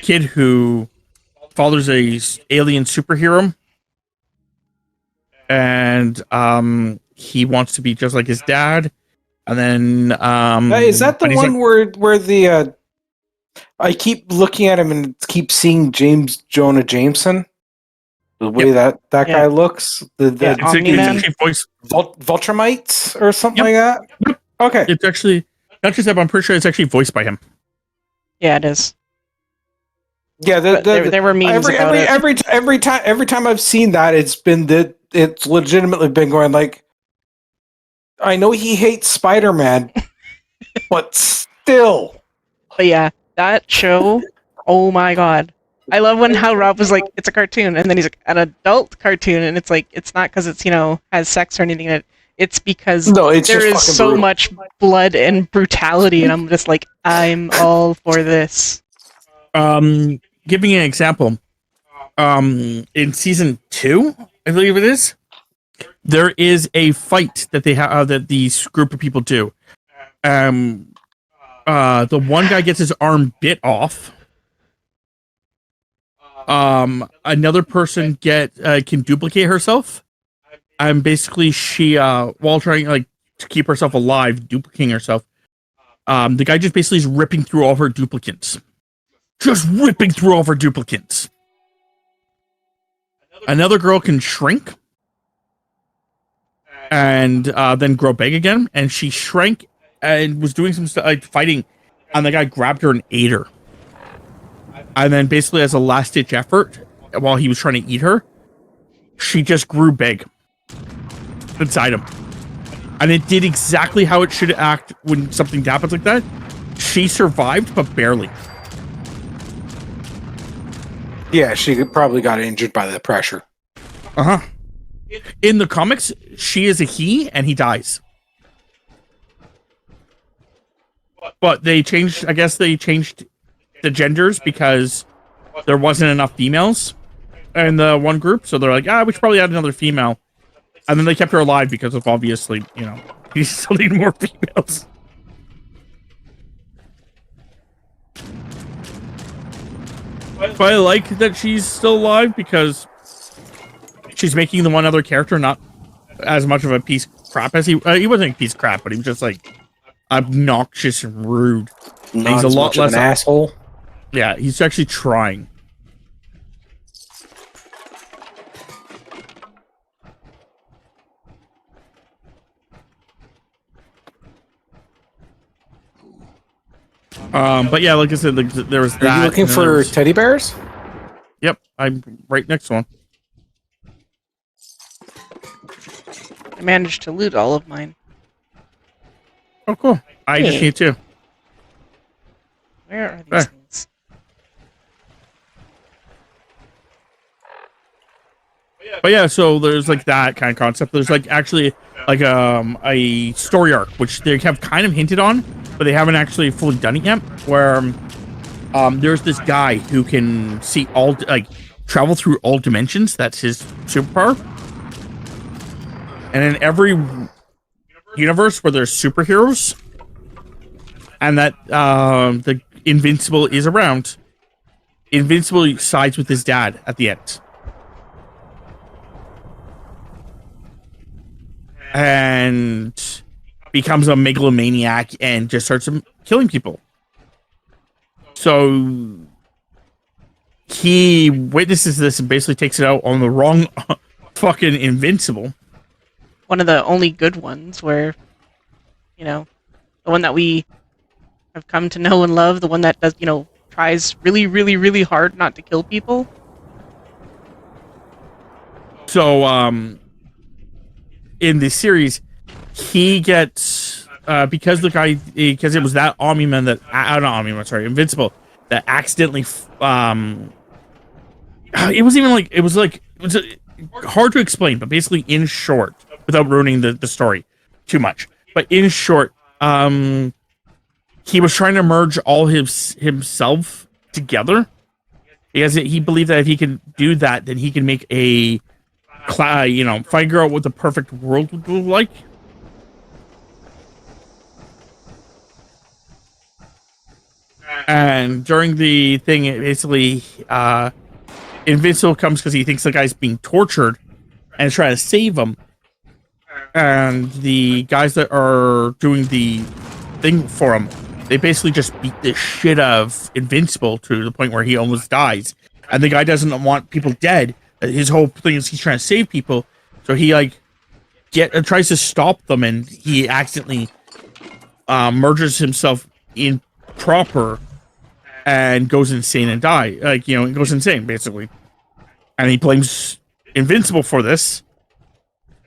kid who fathers a alien superhero, and he wants to be just like his dad. And then Is that the but he's one where the I keep looking at him and keep seeing James Jonah Jameson? The way that Yeah. guy looks, Yeah, it's Omni-Man? actually voiced. Vultramites or something Yep. like that. Yep. Okay, It's actually not just that, but I'm pretty sure it's actually voiced by him. Yeah, it is. yeah. But there were memes about it. Every time I've seen that, it's legitimately been going like, I know he hates Spider-Man, but still. But yeah, that show, oh my god. I love when how Rob was like, it's a cartoon, and then he's like, an adult cartoon, and it's like, it's not because it's, you know, has sex or anything in it. It's because No, it's there just is fucking so brutal. much blood and brutality, and I'm just like, I'm all for this. Giving an example, in season 2, I believe it is, there is a fight that they have that these group of people do. The one guy gets his arm bit off. Another person can duplicate herself, and basically she while trying like to keep herself alive, duplicating herself. The guy just basically is ripping through all of her duplicates. Just ripping through all of her duplicates. Another girl can shrink and then grow big again. And she shrank and was doing some stuff like fighting, and the guy grabbed her and ate her. And then basically as a last ditch effort, while he was trying to eat her, she just grew big inside him. And it did exactly how it should act when something happens like that. She survived, but barely. Yeah, she probably got injured by the pressure. Uh-huh. In the comics, she is a he, and he dies. But they changed the genders because there wasn't enough females in the one group. So they're like, we should probably add another female. And then they kept her alive because of, obviously, you know, you still need more females. But I like that she's still alive because she's making the one other character not as much of a piece of crap as he wasn't a piece of crap, but he was just like obnoxious and rude. Not He's a as lot much of less an asshole. Yeah, he's actually trying. But yeah, like I said, there was that. Are you looking and then for there's- teddy bears? Yep, I'm right next to one. I managed to loot all of mine. Oh, cool. I just Hey. need to. Where are these There. things? But yeah, so there's like that kind of concept. There's like actually like a story arc, which they have kind of hinted on, but they haven't actually fully done it yet. Where there's this guy who can see travel through all dimensions. That's his superpower. And in every universe where there's superheroes, and that the Invincible is around, Invincible sides with his dad at the end. And becomes a megalomaniac and just starts killing people. So he witnesses this and basically takes it out on the wrong fucking Invincible. One of the only good ones where, the one that we have come to know and love, the one that does, tries really, really, really hard not to kill people. So, in the series, he gets because it was that Omni-Man that not Omni-Man, sorry, Invincible that accidentally it was hard to explain, but basically in short, without ruining the story too much, but in short, he was trying to merge all himself together because he believed that if he can do that, then he can make a figure out what the perfect world would look like. And during the thing, it basically, Invincible comes because he thinks the guy's being tortured and is trying to save him. And the guys that are doing the thing for him, they basically just beat the shit out of Invincible to the point where he almost dies. And the guy doesn't want people dead. His whole thing is he's trying to save people. So he tries to stop them, and he accidentally merges himself in proper and goes insane and it goes insane basically. And he blames Invincible for this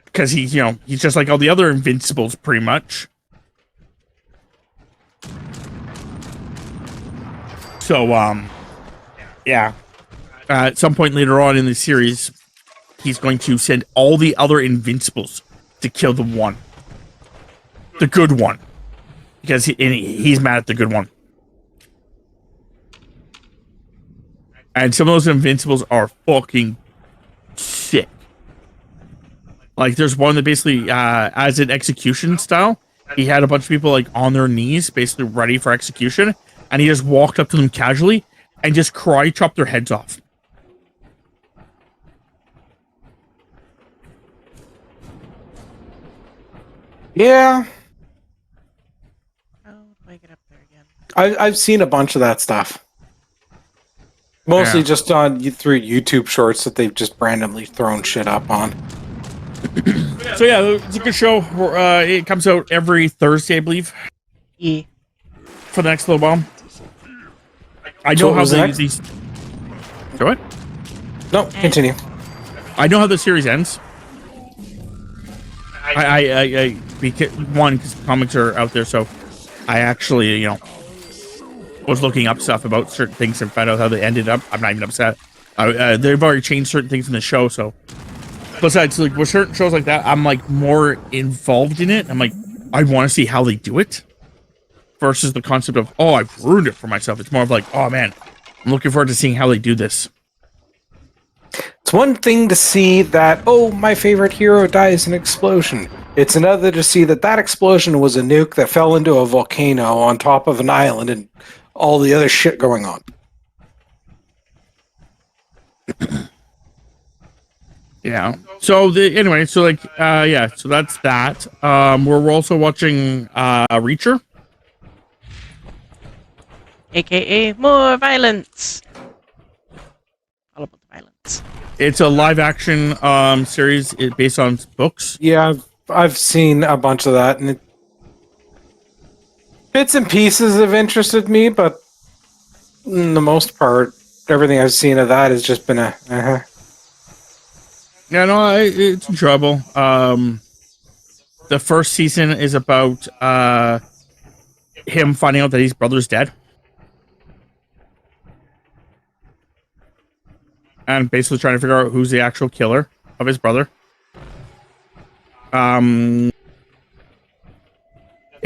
because he's just like all the other Invincibles pretty much. So yeah, at some point later on in the series, he's going to send all the other Invincibles to kill the good one, because he's mad at the good one. And some of those Invincibles are fucking sick. Like, there's one that basically, as an execution style, he had a bunch of people, on their knees, basically ready for execution, and he just walked up to them casually and just karate chopped their heads off. Yeah. How do I get up there again? I've seen a bunch of that stuff. Mostly just through YouTube shorts that they've just randomly thrown shit up on. So yeah, it's a good show. It comes out every Thursday, I believe. Yeah. For the next little while. I know how these. Go ahead. No, continue. I know how the series ends. Because comics are out there, so I actually, was looking up stuff about certain things and found out how they ended up. I'm not even upset. They've already changed certain things in the show, so. Besides, with certain shows like that, I'm more involved in it. I'm I want to see how they do it. Versus the concept of, oh, I've ruined it for myself. It's more of oh man, I'm looking forward to seeing how they do this. It's one thing to see that, oh, my favorite hero dies in an explosion. It's another to see that explosion was a nuke that fell into a volcano on top of an island and all the other shit going on. Yeah. So so that's that. We're also watching Reacher. AKA more violence. All about the violence. It's a live action series based on books. Yeah, I've seen a bunch of that, and bits and pieces have interested me, but in the most part, everything I've seen of that has just been a. Yeah, no, it's enjoyable. The first season is about him finding out that his brother's dead. And basically trying to figure out who's the actual killer of his brother. It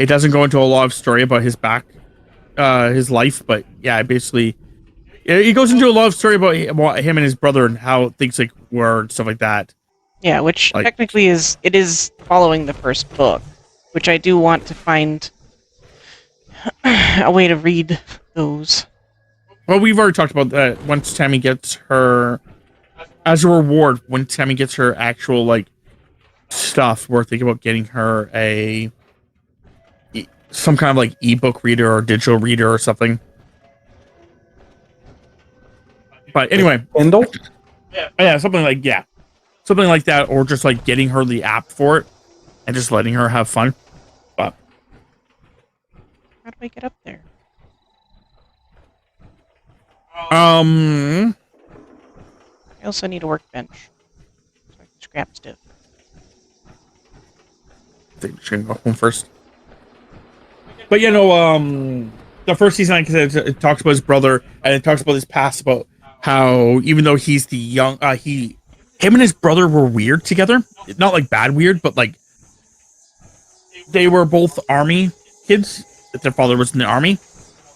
doesn't go into a lot of story about his his life, but yeah, basically, it goes into a lot of story about him and his brother and how things were and stuff like that. Yeah, which technically is following the first book, which I do want to find a way to read those. Well, we've already talked about that. Once Tammy gets her, as a reward, when Tammy gets her actual stuff, we're thinking about getting her some kind of ebook reader or digital reader or something. But anyway, Kindle? yeah, something like that, or just like getting her the app for it and just letting her have fun. But How do I get up there? I I also need a workbench. So I can scrap stuff. think we should go home first. But the first season, like I said, it talks about his brother and it talks about his past, about how even though he's the young, him and his brother were weird together. Not like bad weird, but like they were both army kids. That their father was in the army,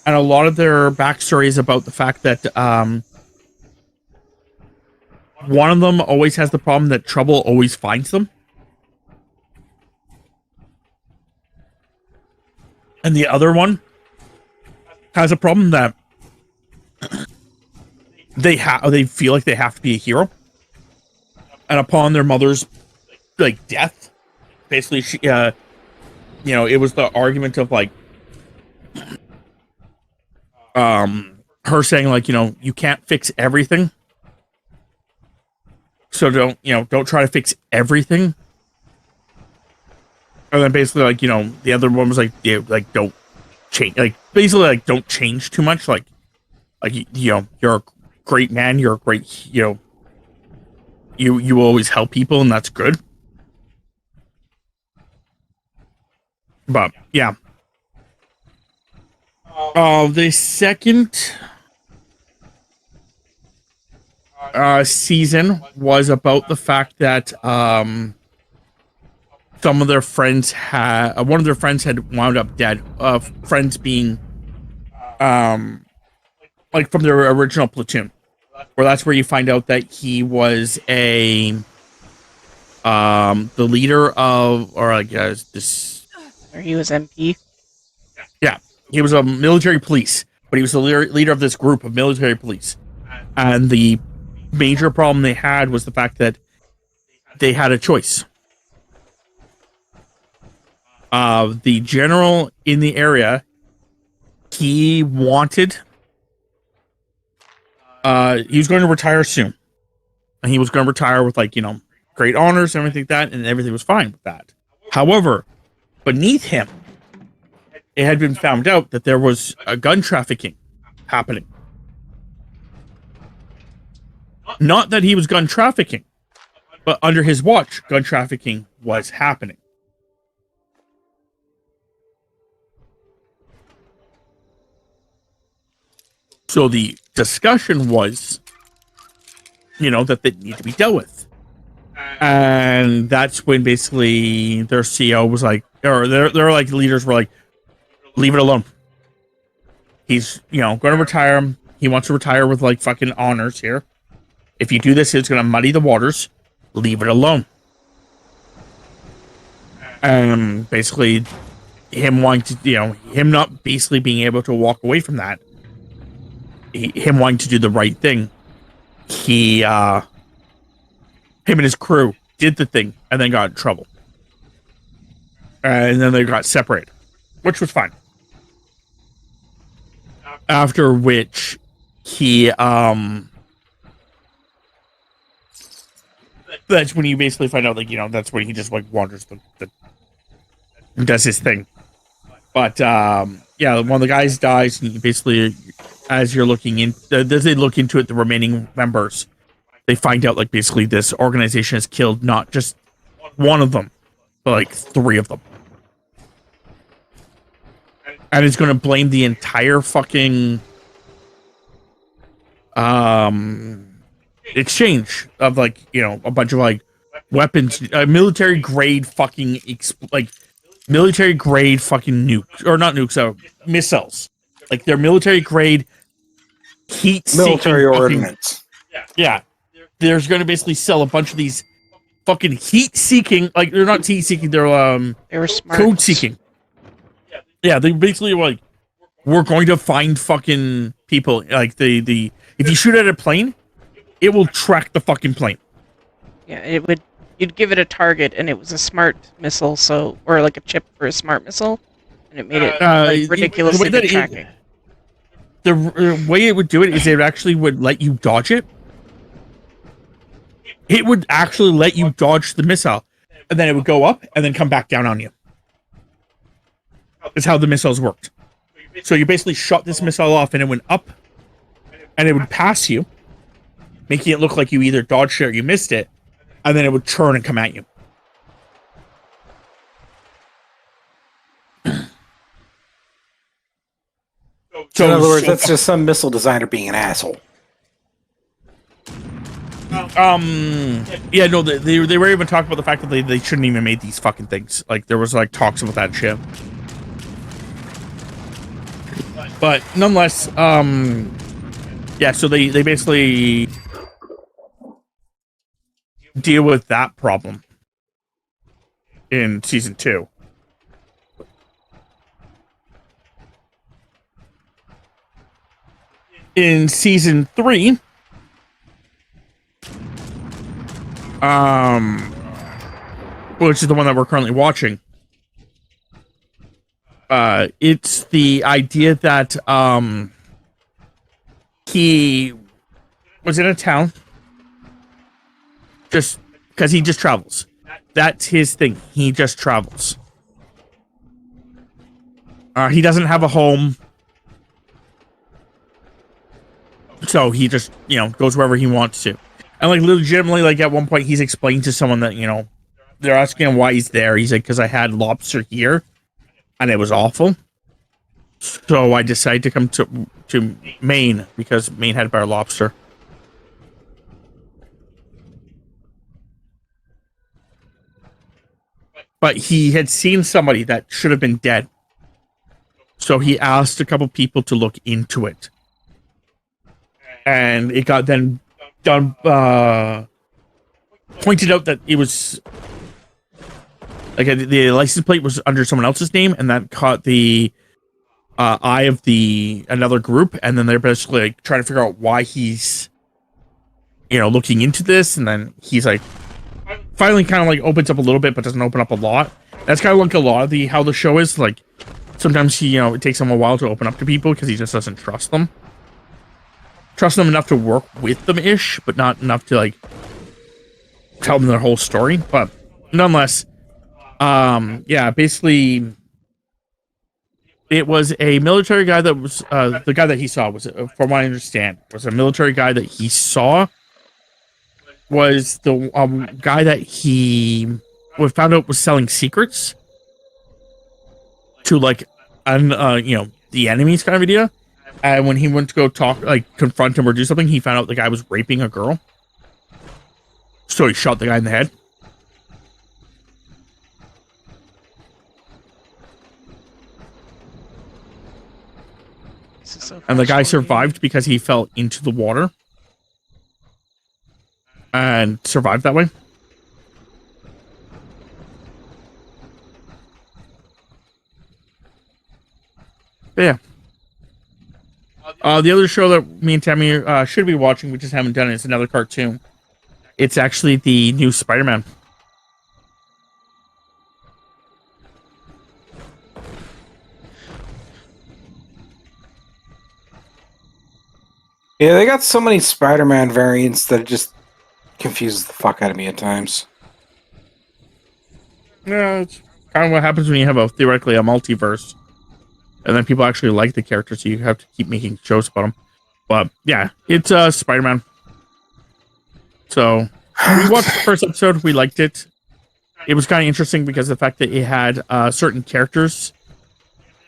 and a lot of their backstory is about the fact that one of them always has the problem that trouble always finds them, and the other one has a problem that they feel like they have to be a hero, and upon their mother's like death, basically she it was the argument of like her saying like, you can't fix everything, so don't try to fix everything. And then basically like, the other one was like, yeah, like don't change, like basically like don't change too much, like you're a great man, you're a great, you will always help people, and that's good. But yeah, the second season was about the fact that some of their friends had one of their friends had wound up dead. Friends being like from their original platoon, where that's where you find out that he was the leader of, or I guess this, Or he was MP. yeah, he was a military police, but he was the leader of this group of military police. And the major problem they had was the fact that they had a choice. The general in the area, he wanted, he was going to retire soon. And he was going to retire with like, great honors and everything like that, and everything was fine with that. However, beneath him, it had been found out that there was a gun trafficking happening. Not that he was gun trafficking, but under his watch, gun trafficking was happening. So the discussion was, that they need to be dealt with. And that's when basically their CEO was like, or their like leaders were like, leave it alone. He's, going to retire. He wants to retire with like fucking honors here. If you do this, it's going to muddy the waters. Leave it alone. And basically him wanting to, him not basically being able to walk away from that, him wanting to do the right thing, him and his crew did the thing and then got in trouble. And then they got separated, which was fine. After which he, that's when you basically find out, like, that's when he just, like, wanders does his thing. But, yeah, one of the guys dies, and you basically, as you're looking in, as they look into it, the remaining members, they find out, like, basically this organization has killed not just one of them, but, like, 3 of them. And it's going to blame the entire fucking, exchange of, like, a bunch of, like, weapons, military grade fucking, military grade fucking nukes, or not nukes, missiles. Like, they're military grade heat Military ordnance. Yeah. There's going to basically sell a bunch of these fucking heat seeking, like, they're not heat seeking, they're They were smart. code seeking. Yeah, they basically were like, we're going to find fucking people, like, if you shoot at a plane, it will track the fucking plane. Yeah, you'd give it a target, and it was a smart missile, or like a chip for a smart missile, and it made it like, ridiculously good tracking. The way it would do it is it actually would let you dodge it. It would actually let you dodge the missile, and then it would go up and then come back down on you. That's how the missiles worked. So you basically shot this missile off, and it went up, and it would pass you, making it look like you either dodged it or you missed it, and then it would turn and come at you. So in other words, that's just some missile designer being an asshole. Yeah, no, they were even talking about the fact that they shouldn't even made these fucking things. Like, there was, like, talks about that shit. But, nonetheless, yeah, so they basically deal with that problem in Season 2. In Season 3... which is the one that we're currently watching. It's the idea that he was in a town just because he just travels. That's his thing. He just travels. He doesn't have a home. So he just, goes wherever he wants to. And, like, legitimately, like, at one point, he's explained to someone that, they're asking him why he's there. He's like, because I had lobster here, and it was awful. So I decided to come to Maine, because Maine had better lobster. But he had seen somebody that should have been dead. So he asked a couple people to look into it. And it got then done, pointed out that it was like the license plate was under someone else's name, and that caught the eye of another group, and then they're basically like trying to figure out why he's looking into this, and then he's like finally kind of like opens up a little bit, but doesn't open up a lot. That's kind of like a lot of how the show is. Like sometimes it takes him a while to open up to people because he just doesn't trust them. Trust them enough to work with them ish, but not enough to like tell them their whole story. But nonetheless, yeah, basically it was a military guy that was the guy that he saw was, from what I understand, was a military guy that he saw was the guy that he found out was selling secrets to like the enemies kind of idea. And when he went to go talk, like confront him or do something, he found out the guy was raping a girl. So he shot the guy in the head. And the guy survived because he fell into the water. And survived that way. But yeah. The other show that me and Tammy should be watching, we just haven't done it, is another cartoon. It's actually the new Spider-Man. Yeah, they got so many Spider-Man variants that it just confuses the fuck out of me at times. Yeah, it's kind of what happens when you have theoretically a multiverse. And then people actually like the character, so you have to keep making shows about them. But yeah, it's Spider-Man. So we watched the first episode. We liked it. It was kind of interesting because of the fact that it had certain characters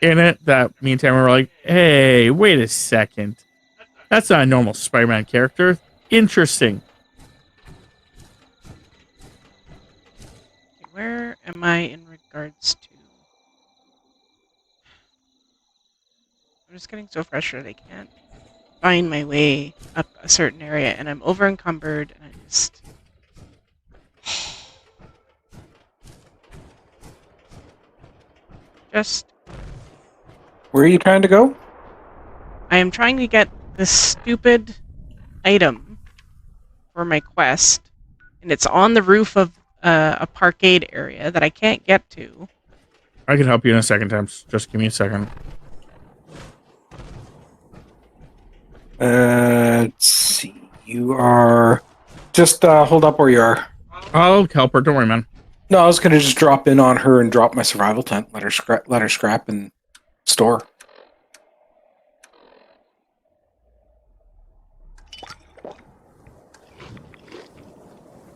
in it that me and Tammy were like, hey, wait a second. That's not a normal Spider-Man character. Interesting. Where am I in regards to... I'm just getting so frustrated I can't find my way up a certain area, and I'm over encumbered, and I just... Where are you trying to go? I am trying to get this stupid item for my quest, and it's on the roof of a parkade area that I can't get to. I can help you in a second, Tams. Just give me a second. Let's see. You are just hold up where you are. I'll help her. Don't worry, man. No, I was gonna just drop in on her and drop my survival tent. Let her scrap and store.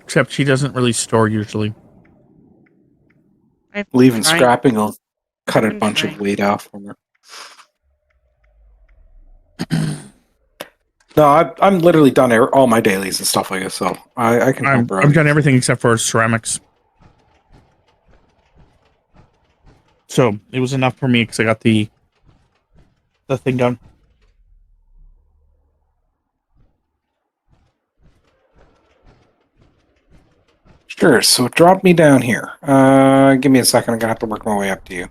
Except she doesn't really store usually. I've Leaving tried. scrapping will cut a Been bunch trying. of weight off from her. No, I'm literally done all my dailies and stuff like this, so I can help her out. I've done everything except for ceramics. So it was enough for me because I got the thing done. Sure, so drop me down here. Give me a second. I'm gonna have to work my way up to you.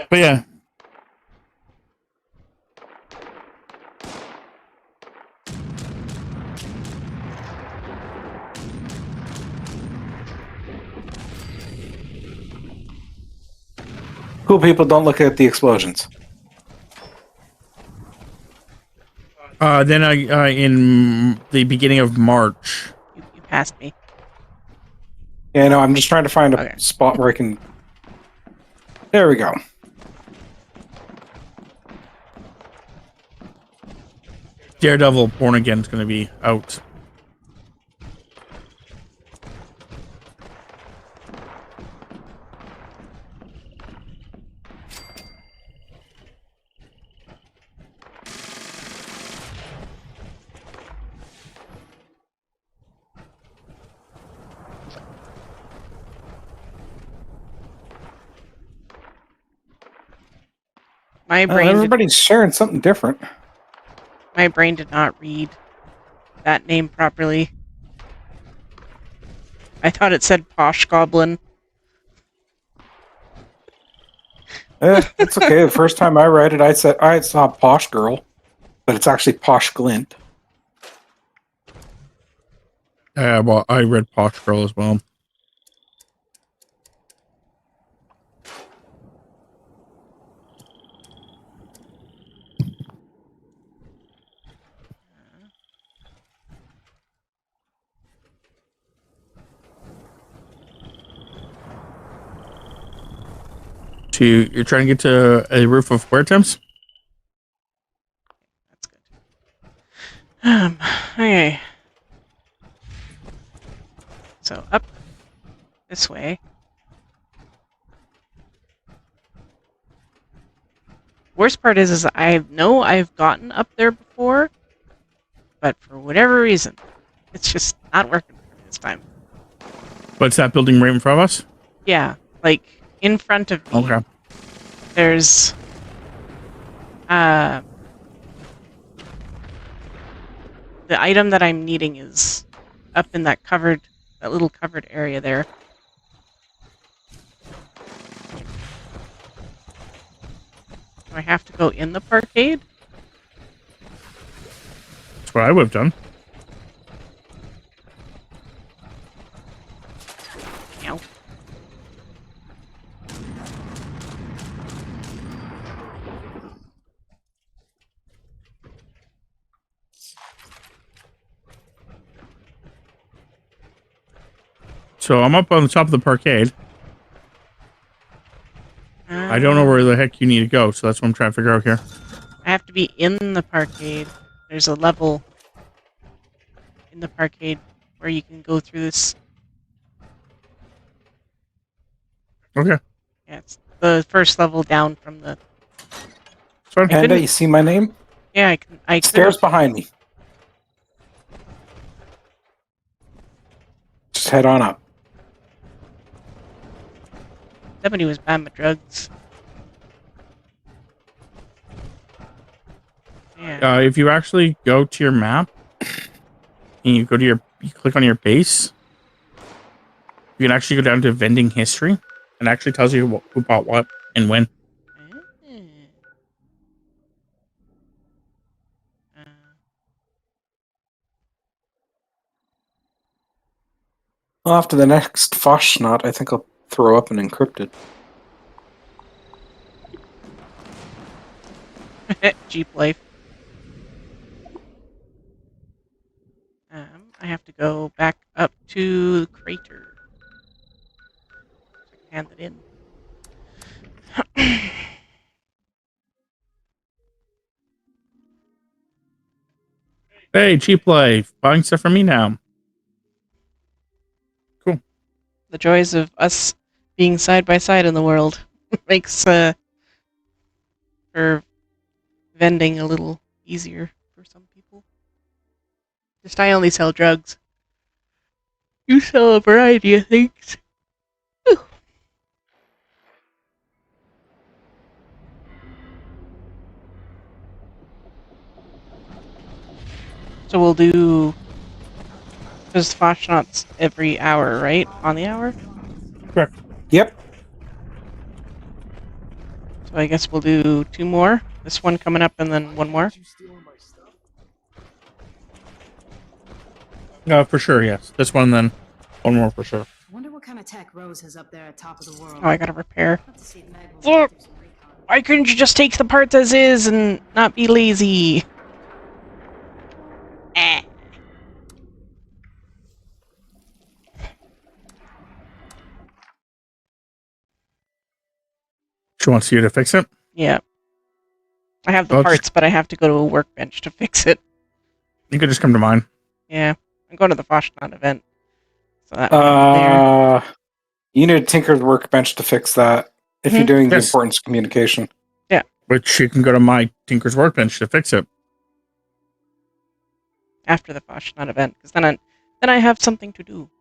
But yeah. Cool people, don't look at the explosions. Then in the beginning of March. You passed me. Yeah, no, I'm just trying to find a Okay. spot where I can. There we go. Daredevil Born Again is going to be out. My brain did, Everybody's sharing something different. my brain did not read that name properly. I thought it said Posh Goblin. It's okay. The first time I read it, I saw Posh Girl, but it's actually Posh Glint. Well, I read Posh Girl as well. You're trying to get to a roof of where, Temps? That's good. Okay. So up this way. Worst part is I know I've gotten up there before, but for whatever reason, it's just not working for me this time. What's that building right in front of us? Yeah, like in front of me. Okay. There's the item that I'm needing is up in that little covered area there. Do I have to go in the parkade? That's what I would have done. Ow. So I'm up on the top of the parkade. I don't know where the heck you need to go, so that's what I'm trying to figure out here. I have to be in the parkade. There's a level in the parkade where you can go through this. Okay. Yeah, it's the first level down from the. It's fine. Panda, you see my name? Yeah, I Stairs couldn't. behind me. Just head on up. Somebody was buying my drugs. Yeah. If you actually go to your map and you click on your base, you can actually go down to vending history and it actually tells you who bought what and when. Well, after the next Foschnot, I think I'll throw up an encrypted. Jeep life. I have to go back up to the crater. So I can hand it in. Hey, cheap life, buying stuff for me now. Cool. The joys of us being side by side in the world makes for vending a little easier for some people. Just I only sell drugs. You sell a variety of things. Whew. So we'll do just flash shots every hour, right? On the hour? Correct. Yep. So I guess we'll do 2 more. This one coming up and then 1 more. For sure, yes. This one, then one more for sure. I wonder what kind of tech Rose has up there at top of the world. Oh, I gotta repair. Have to see if Meg will Look! do some recon. Why couldn't you just take the parts as is and not be lazy? Eh. She wants you to fix it. Yeah. I have the Well, parts, but I have to go to a workbench to fix it. You could just come to mine. Yeah. I'm going to the Foshcon event. So that would be there. You need a Tinker's Workbench to fix that if you're Mhm. doing the Yes. importance communication. But she can go to my Tinker's Workbench to fix it. After the Foshcon event, because then I have something to do.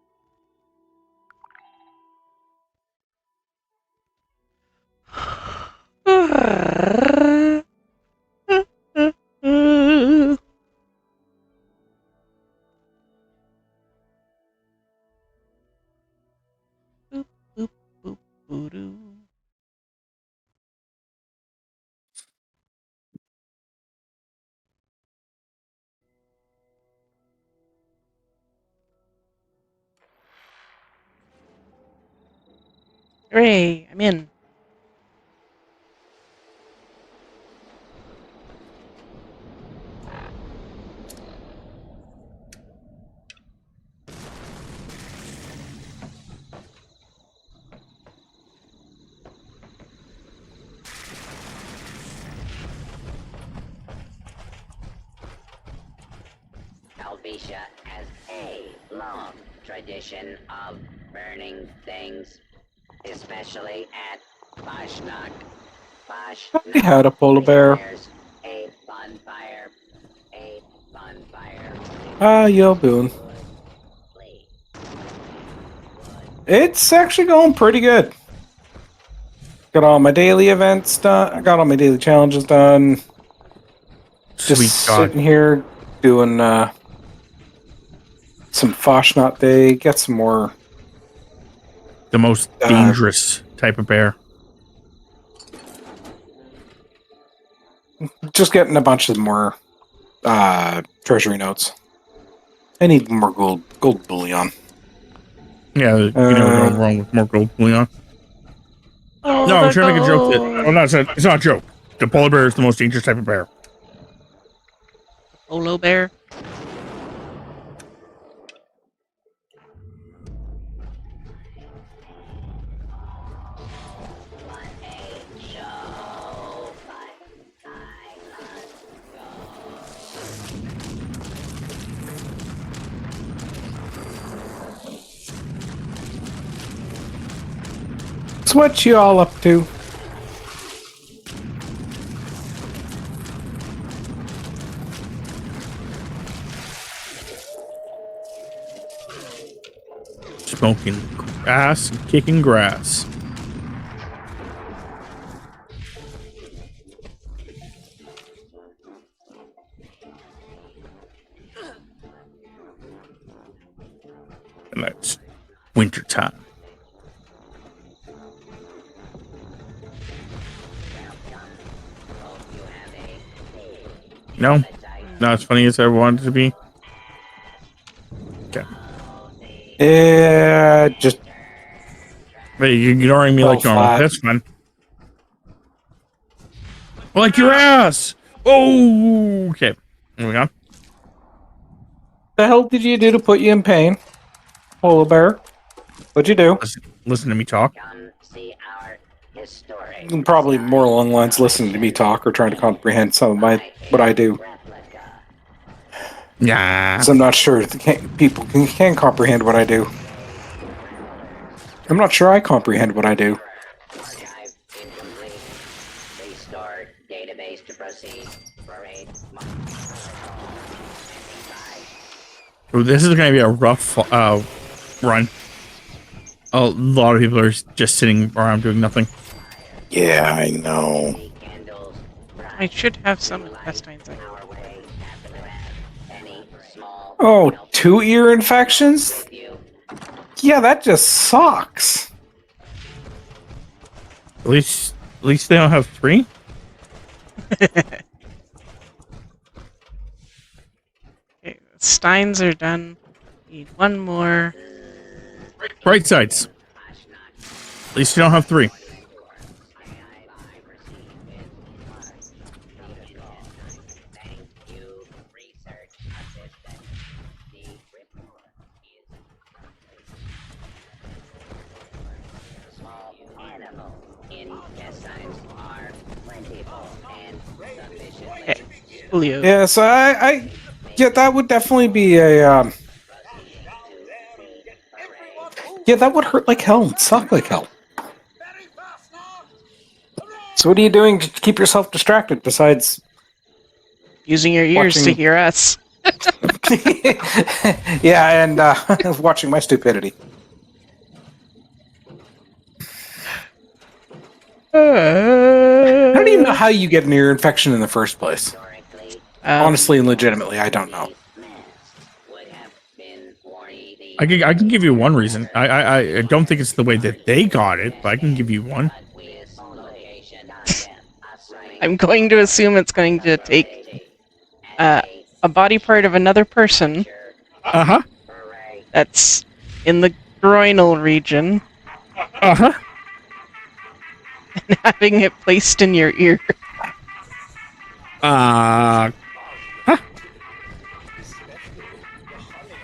Boop, boop, boop, boo-doo. Hooray, I'm in. Helvetia has a long tradition of burning things, especially at Fashnak. I had a polar bear. There's a bonfire. A bonfire. Yo, Boone. Please. It's actually going pretty good. Got all my daily events done. I got all my daily challenges done. Sweet Just God. sitting here doing some Foschnot Day. Get some more. The most dangerous type of bear. Just getting a bunch of more treasury notes. I need more gold bullion. Yeah, you never go wrong with more gold bullion. Oh, No, I'm the trying to make a joke that. gold. Oh, no, it's not a joke. The polar bear is the most dangerous type of bear. Polo bear. So what you all up to? Smoking grass and kicking grass. And that's winter time. No, not as funny as I wanted it to be. Okay. Just Wait, you're ignoring me like Fell normal. flat. That's fine. Like your ass. Oh, okay. Moving on. the hell did you do to put you in pain, polar bear? What'd you do? Listen to me talk. Come see our historic Probably more along the lines listening to me talk or trying to comprehend some of what I do. replica. Yeah. So I'm not sure if people can comprehend what I do. I'm not sure I comprehend what I do. Archive incomplete. Restore database to proceed. Parade. Ooh, this is going to be a rough run. A lot of people are just sitting around doing nothing. Yeah, I know. Candles. I should have some intestines. Our way after the rest. Any small Oh, 2 ear infections? view. Yeah, that just sucks. At least they don't have 3. Okay, Steins are done. Need one more. Bright sides. At least you don't have 3. Thank you, research assistant. The report is small animal intestines are plentiful and sufficiently Okay, Julio. Yeah, so yeah, that would definitely be a, yeah, that would hurt like hell and suck like hell. Very fast now. So what are you doing to keep yourself distracted besides Using your ears to Watching- hear us. yeah, and watching my stupidity. I don't even know how you get an ear infection in the first place. historically Honestly and legitimately, I don't know. would have been worry the I can give you one reason. I don't think it's the way that they got it, but I can give you one. we location content assuming I'm going to assume it's going to take a body part of another person Uh-huh. that's in the groinal region Uh-huh. and having it placed in your ear.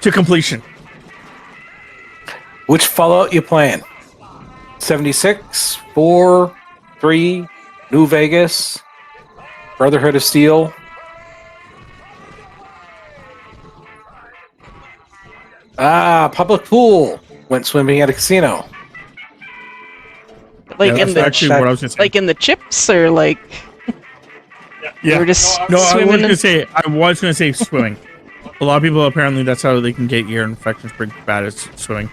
To completion. Which Fallout you playing? 76, 4, 3, New Vegas, Brotherhood of Steel. Public pool. Went swimming at a casino. Like Yeah, in that's the actually what I was going to say. like in the chips or like Yeah. we're just No, I swimming was going to say swimming. A lot of people, apparently, that's how they can get ear infections pretty bad, is swimming.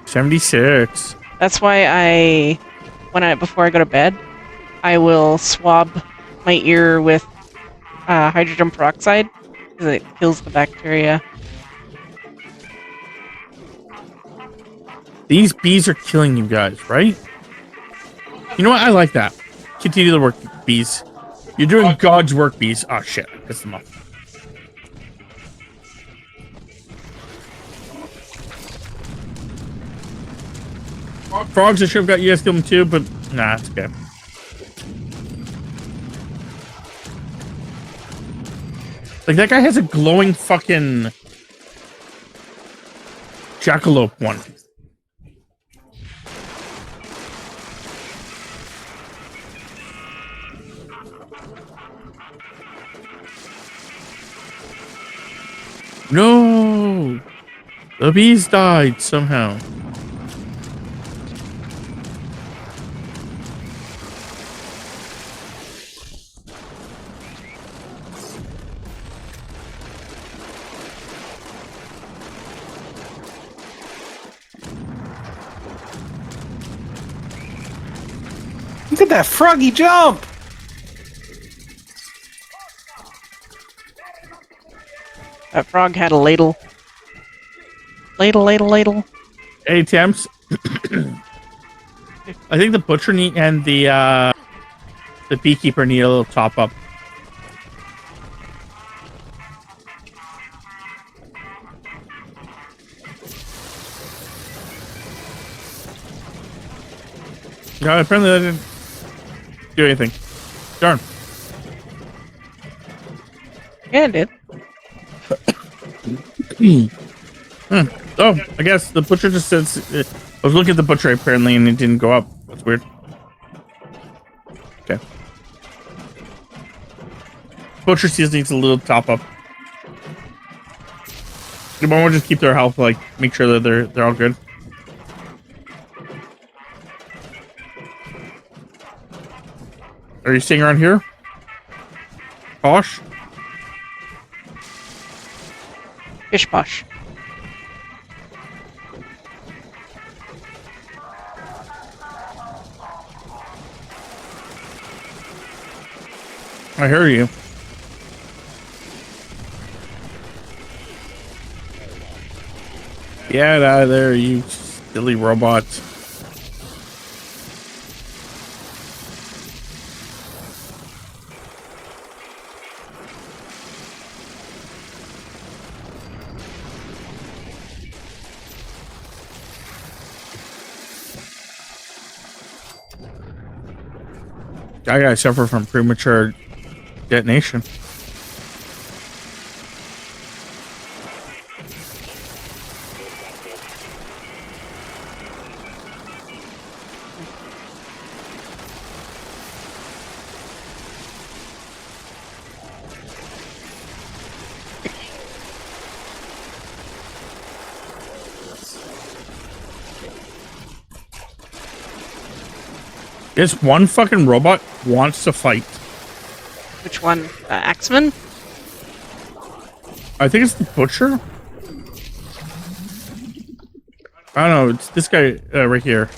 $76. That's why before I go to bed, I will swab my ear with hydrogen peroxide because it kills the bacteria. These bees are killing you guys, right? You know what? I like that. Continue the work, bees. You're doing God's work, bees. Oh, shit. I pissed them off. Frogs, I should have got you guys to kill them too, but nah, it's okay. Like, that guy has a glowing fucking jackalope one. No! The bees died somehow. Look at that froggy jump! That frog had a ladle. Ladle. Hey, Temps. I think the butcher and the beekeeper need a little top up. No, apparently that didn't do anything. Darn. Yeah, it did. Oh, I guess the butcher just says. I was looking at the butcher apparently, and it didn't go up. That's weird. Okay. Butcher season needs a little top up. But we'll just keep their health, like make sure that they're all good. Are you staying around here? Posh? Pish posh. I hear you. Get out of there, you silly robot. I gotta suffer from premature detonation. This one fucking robot wants to fight. Which one? Axeman? I think it's the butcher. I don't know. It's this guy right here.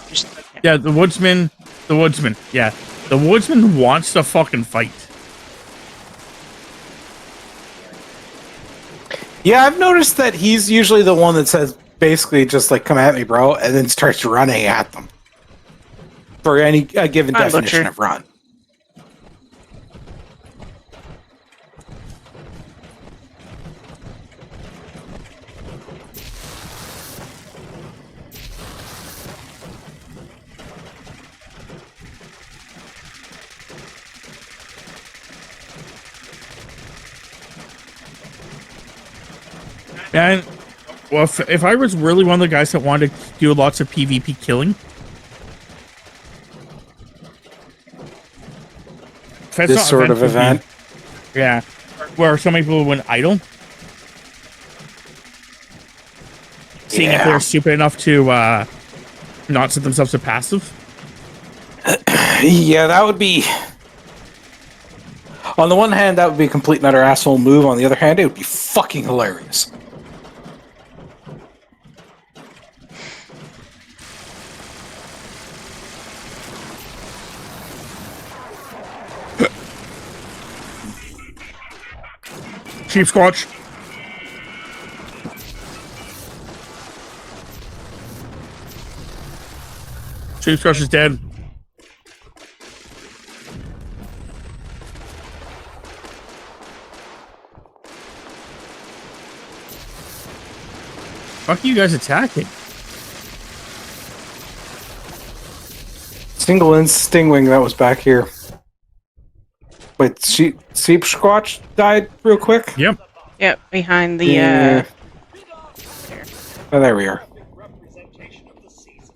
Just, Yeah, the woodsman. The woodsman. Yeah, the woodsman wants to fucking fight. Yeah, I've noticed that he's usually the one that says basically just like, come at me, bro, and then starts running at them. For any given Fine, definition butcher. of run. And well, if I was really one of the guys that wanted to do lots of PvP killing, if it's This not sort of PvP, event. yeah, where so many people went idle, seeing if Yeah. they're stupid enough to not set themselves to passive. Yeah, that would be. On the one hand, that would be a complete and utter asshole move. On the other hand, it would be fucking hilarious. Chief Squatch. Chief Squatch is dead. Fuck you guys attacking. Single in Stingwing that was back here. Wait, Sheep Squatch died real quick? Yep. yeah, behind the, Yeah. Oh, there we are. Representation of the season.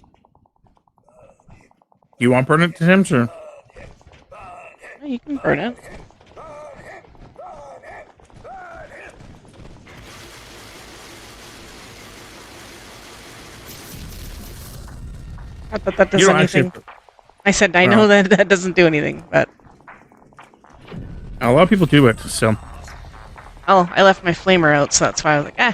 You want permanent to him, sir? oh, you can burn it. Not that that does You don't anything. actually. I said I know that that doesn't do anything, but A lot of people do it, so. oh, I left my flamer out, so that's why I was like, ah.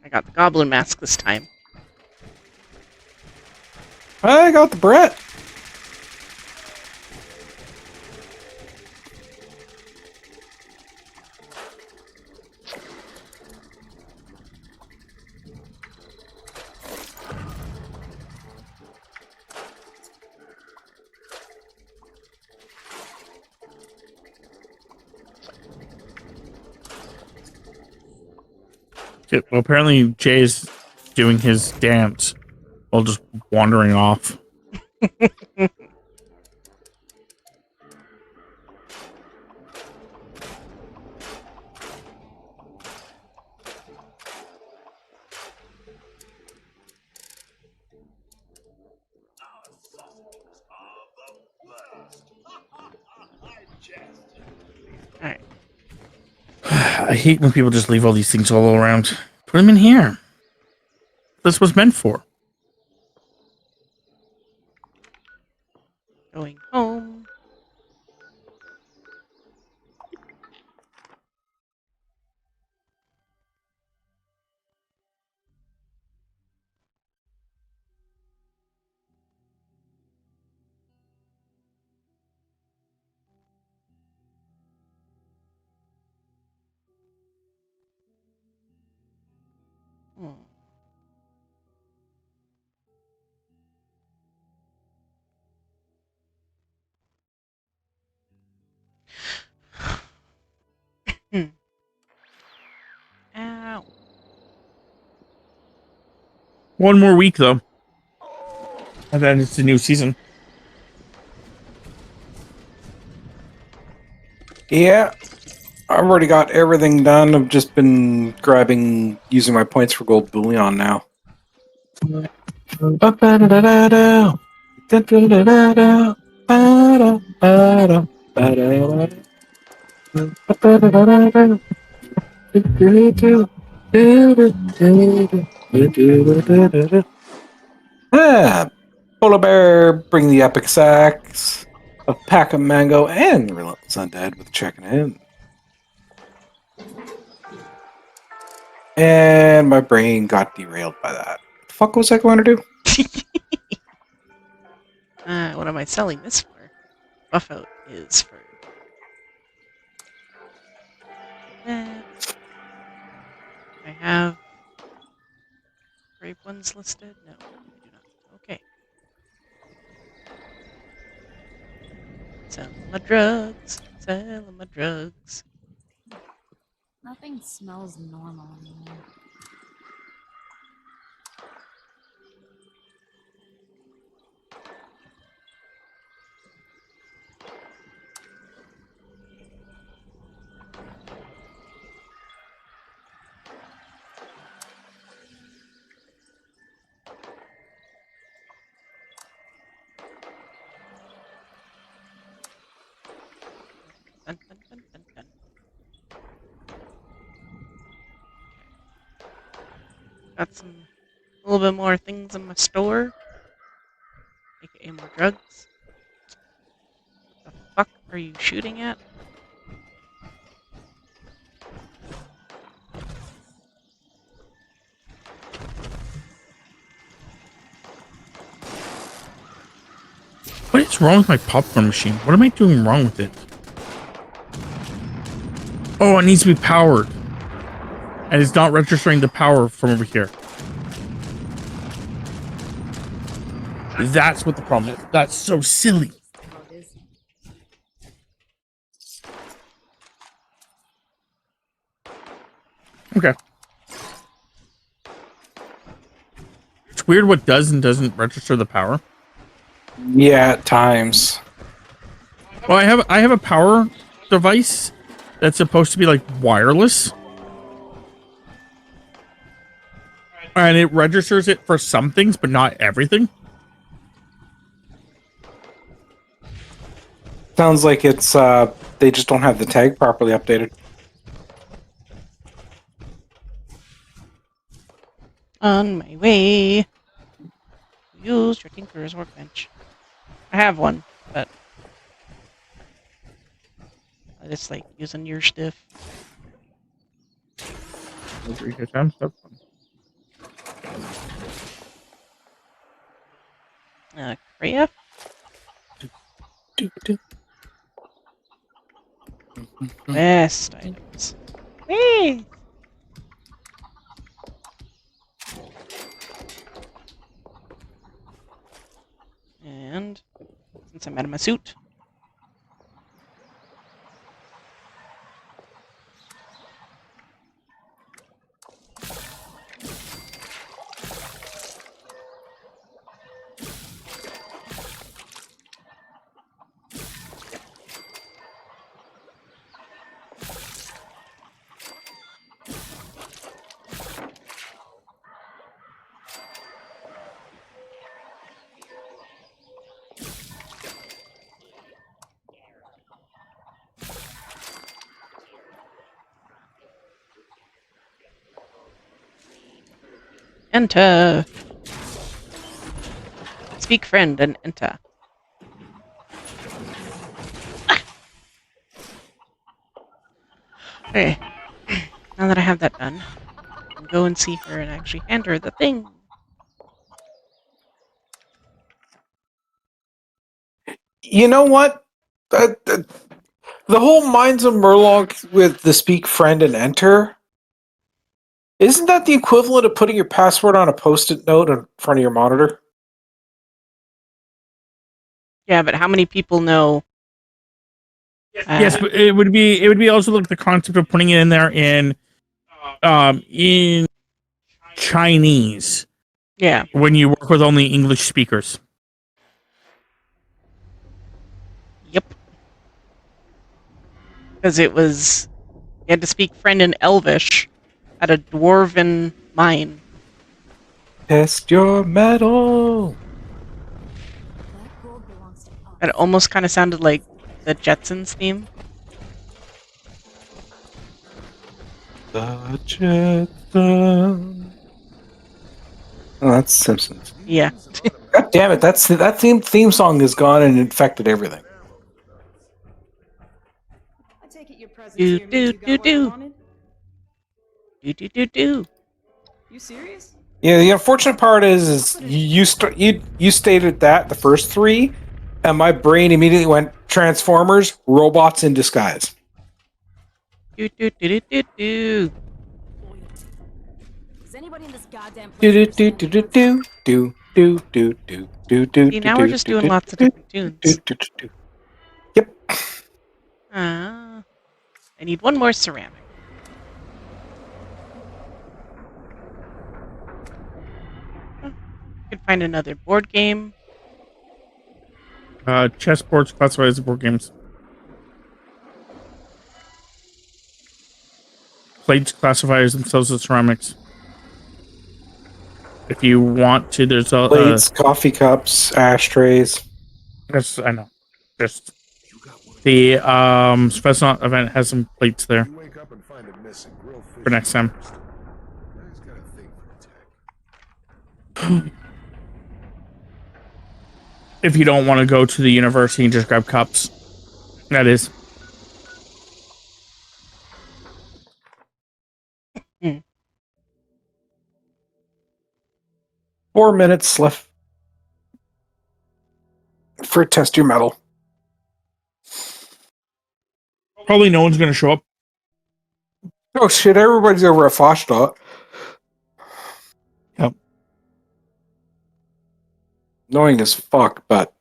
I got the goblin mask this time. I got the Brett. Okay, well, apparently Jay's doing his dance while just wandering off. Our songs are the worst. I jest. Alright. I hate when people just leave all these things all around. Put them in here. This was meant for. Going home. Hmm. Hmm. Ow. One more week, though. And then it's a new season. Yeah, I've already got everything done. I've just been using my points for gold bullion now. Ah, Polar Bear, bring the epic sacks, a pack of mango, and the Relentless Undead with checking in. And my brain got derailed by that. What the fuck was I going to do? What am I selling this for? Buff out is for that. I have grape ones listed? No, I do not. Okay. Selling my drugs. Selling my drugs. Nothing smells normal anymore. Dun, dun, dun, dun, dun. Okay. Got a little bit more things in my store. AKA more drugs. What the fuck are you shooting at? What is wrong with my popcorn machine? What am I doing wrong with it? Oh, it needs to be powered. And it's not registering the power from over here. That's what the problem is. That's so silly. Okay. It's weird what does and doesn't register the power. Yeah, at times. Well, I have a power device that's supposed to be like wireless. And it registers it for some things, but not everything. Sounds like it's they just don't have the tag properly updated. On my way. Use your Tinker's workbench. I have one, but I just like using your stuff. Craft? Best items. Hey! And since I'm out of my suit, Enter. Speak friend and enter. Okay. Now that I have that done, I can go and see her and actually hand her the thing. You know what? The whole Minds of Murloc with the speak friend and enter, isn't that the equivalent of putting your password on a post-it note in front of your monitor? Yeah, but how many people know? Yes, but it would be also like the concept of putting it in there in Chinese Yeah. when you work with only English speakers. Yep. Because it was you had to speak friend in Elvish at a dwarven mine. Test your metal. That gold belongs to us. It almost kind of sounded like the Jetsons theme. The Jetsons. Oh, that's Simpsons. Yeah. God damn it! That theme song is gone and infected everything. I take it your presence Do here means do you got do what I do wanted? do do do do. You serious? Yeah, the unfortunate part is you stated that the first three, and my brain immediately went Transformers, robots in disguise. Do do do do do do. Does anybody in this goddamn Do place do do understand do do do do do do do do See, do now we're do just do doing do lots of do different do tunes. do do. Yep. Ah, I need one more ceramic. Oh, could find another board game. Chessboards classified as board games. Plates classified as themselves as ceramics. If you want to, there's a Plates, coffee cups, ashtrays. yes, I know. Just the Spetsnaz event has some plates there You wake up and find it missing. Grilled fish. for next time. Guy's got a thing for tech. If you don't want to go to the university and just grab cups, that is. 4 minutes left for test your metal. Probably no one's going to show up. Oh shit! Everybody's over at Foshtot. Yep. Annoying as fuck, but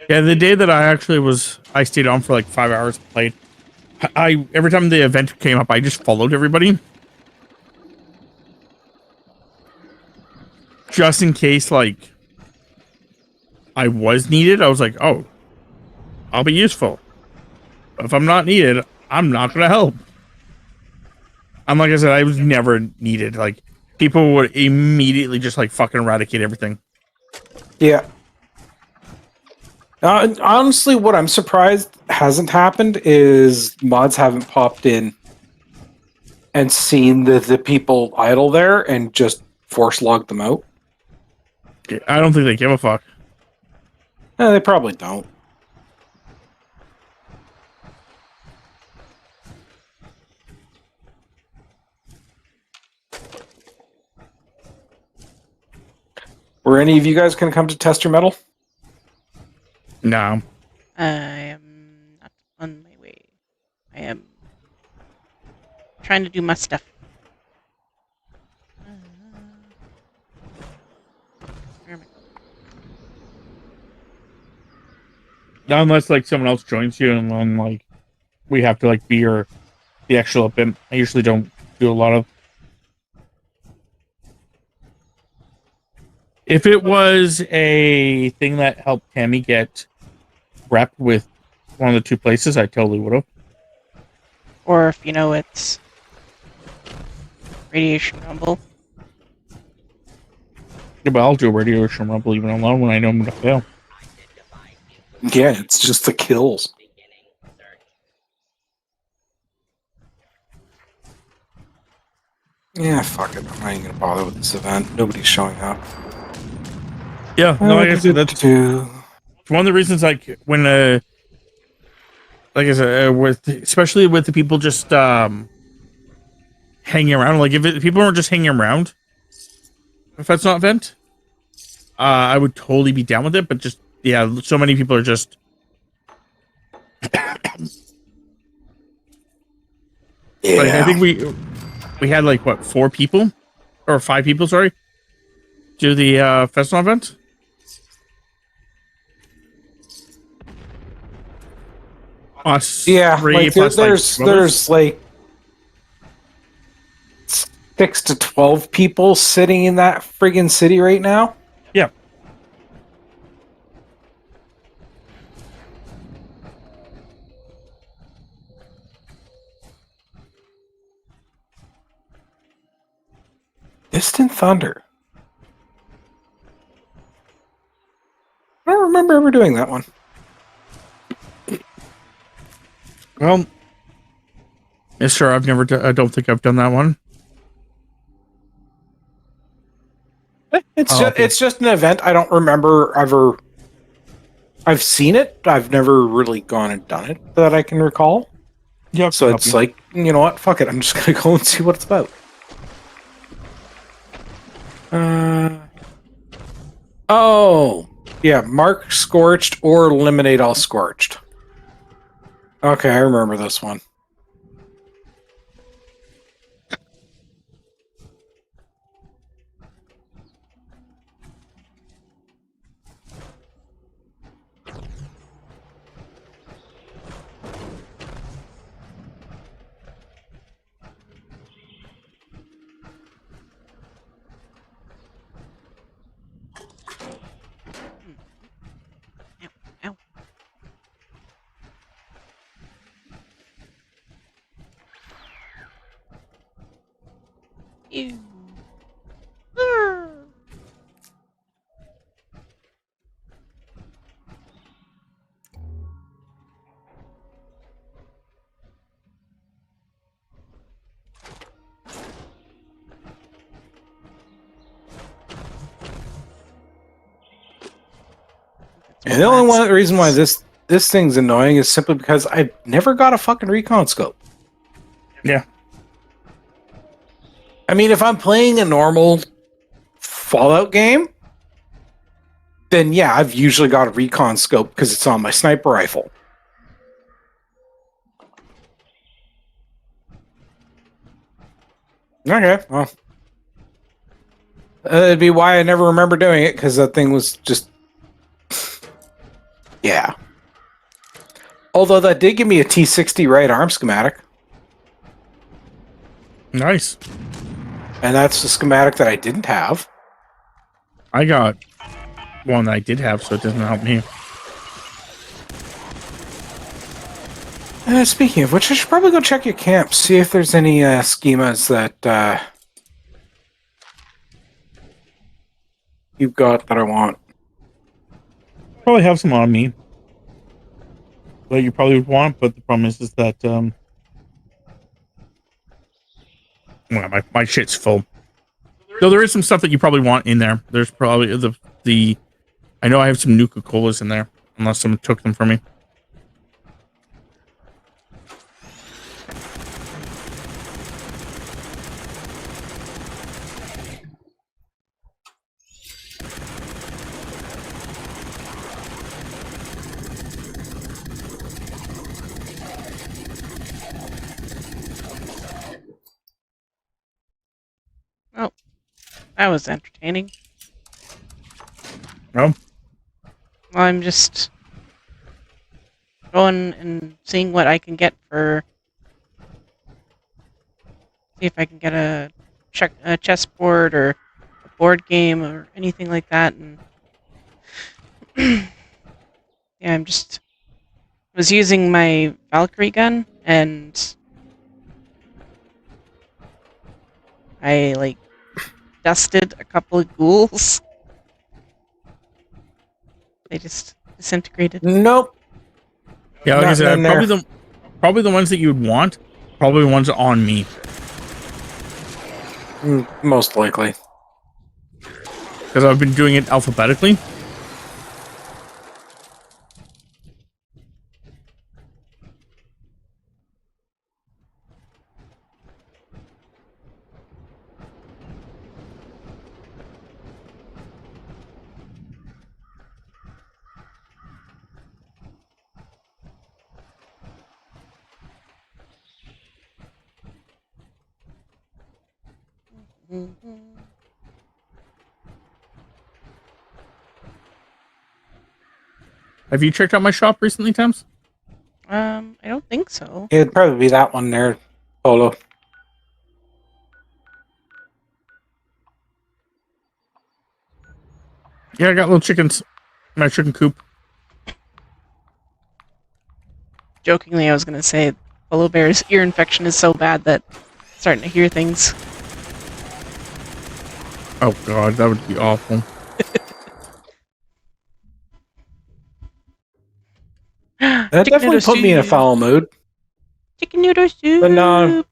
Yeah, the day that I stayed on for like 5 hours and played. I every time the event came up, I just followed everybody. Just in case, like, I was needed, I was like, oh, I'll be useful. But if I'm not needed, I'm not going to help. And like I said, I was never needed. Like, people would immediately just, like, fucking eradicate everything. yeah. Honestly, what I'm surprised hasn't happened is mods haven't popped in and seen the people idle there and just force logged them out. I don't think they give a fuck. They probably don't. Were any of you guys going to come to test your metal? No. I am not on my way. I am trying to do my stuff. Where am I? Not unless, like, someone else joins you and then, like, we have to, like, be the actual imp. I usually don't do a lot of. If it was a thing that helped Tammy get rep with one of the two places, I totally would have. Or if you know it's Radiation Rumble. Yeah, but I'll do a radiation rumble even alone when I know I'm gonna fail. Yeah, it's just the kills. Yeah, fuck it. I'm not even gonna bother with this event. Nobody's showing up. Yeah, no, like I said, that's Do. one of the reasons. Like when, like I said, with especially with the people just hanging around. Like if people are just hanging around, if that's not vent, I would totally be down with it. But just yeah, so many people are just. Yeah. Like I think we had like what 4 people or 5 people, sorry, do the festival event. Us Yeah, 3 like plus like there's two others. there's like 6 to 12 people sitting in that friggin' city right now. Yeah. Distant Thunder. I don't remember ever doing that one. Well, yeah, sure. I've never. I don't think I've done that one. It's just an event I don't remember ever. I've seen it. I've never really gone and done it that I can recall. Yeah. So it's like, you know what? Fuck it. I'm just gonna go and see what it's about. Oh, yeah. Mark Scorched or eliminate all Scorched. Okay, I remember this one. Ow. Ew. And the only reason why this thing's annoying is simply because I've never got a fucking recon scope. Yeah. I mean, if I'm playing a normal Fallout game, then yeah, I've usually got a recon scope because it's on my sniper rifle. Okay, well, it'd be why I never remember doing it because that thing was just, yeah. Although that did give me a T60 right arm schematic, Nice. and that's the schematic that I didn't have. I got one that I did have, so it doesn't help me. Speaking of which, I should probably go check your camp, see if there's any schemas that you've got that I want. Probably have some on me that you probably would want, but the problem is that well, my shit's full. So there is some stuff that you probably want in there. There's probably the I know I have some Nuka Colas in there, unless someone took them from me. Oh, that was entertaining. No. Well, I'm just going and seeing what I can get for. See if I can get a chessboard or a board game or anything like that. And yeah, I'm just was using my Valkyrie gun, and I like dusted a couple of ghouls. They just disintegrated. Nope. Yeah, like I Nothing said, in there. probably the ones that you would want, probably the ones on me. Most likely. Because I've been doing it alphabetically. Have you checked out my shop recently, Thames? I don't think so. It'd probably be that one there, Polo. Yeah, I got little chickens. My chicken coop. Jokingly, I was gonna say, Polo Bear's ear infection is so bad that I'm starting to hear things. Oh god, that would be awful. That Chicken definitely noodle put me in a soup. foul mood. Chicken noodle soup. But no.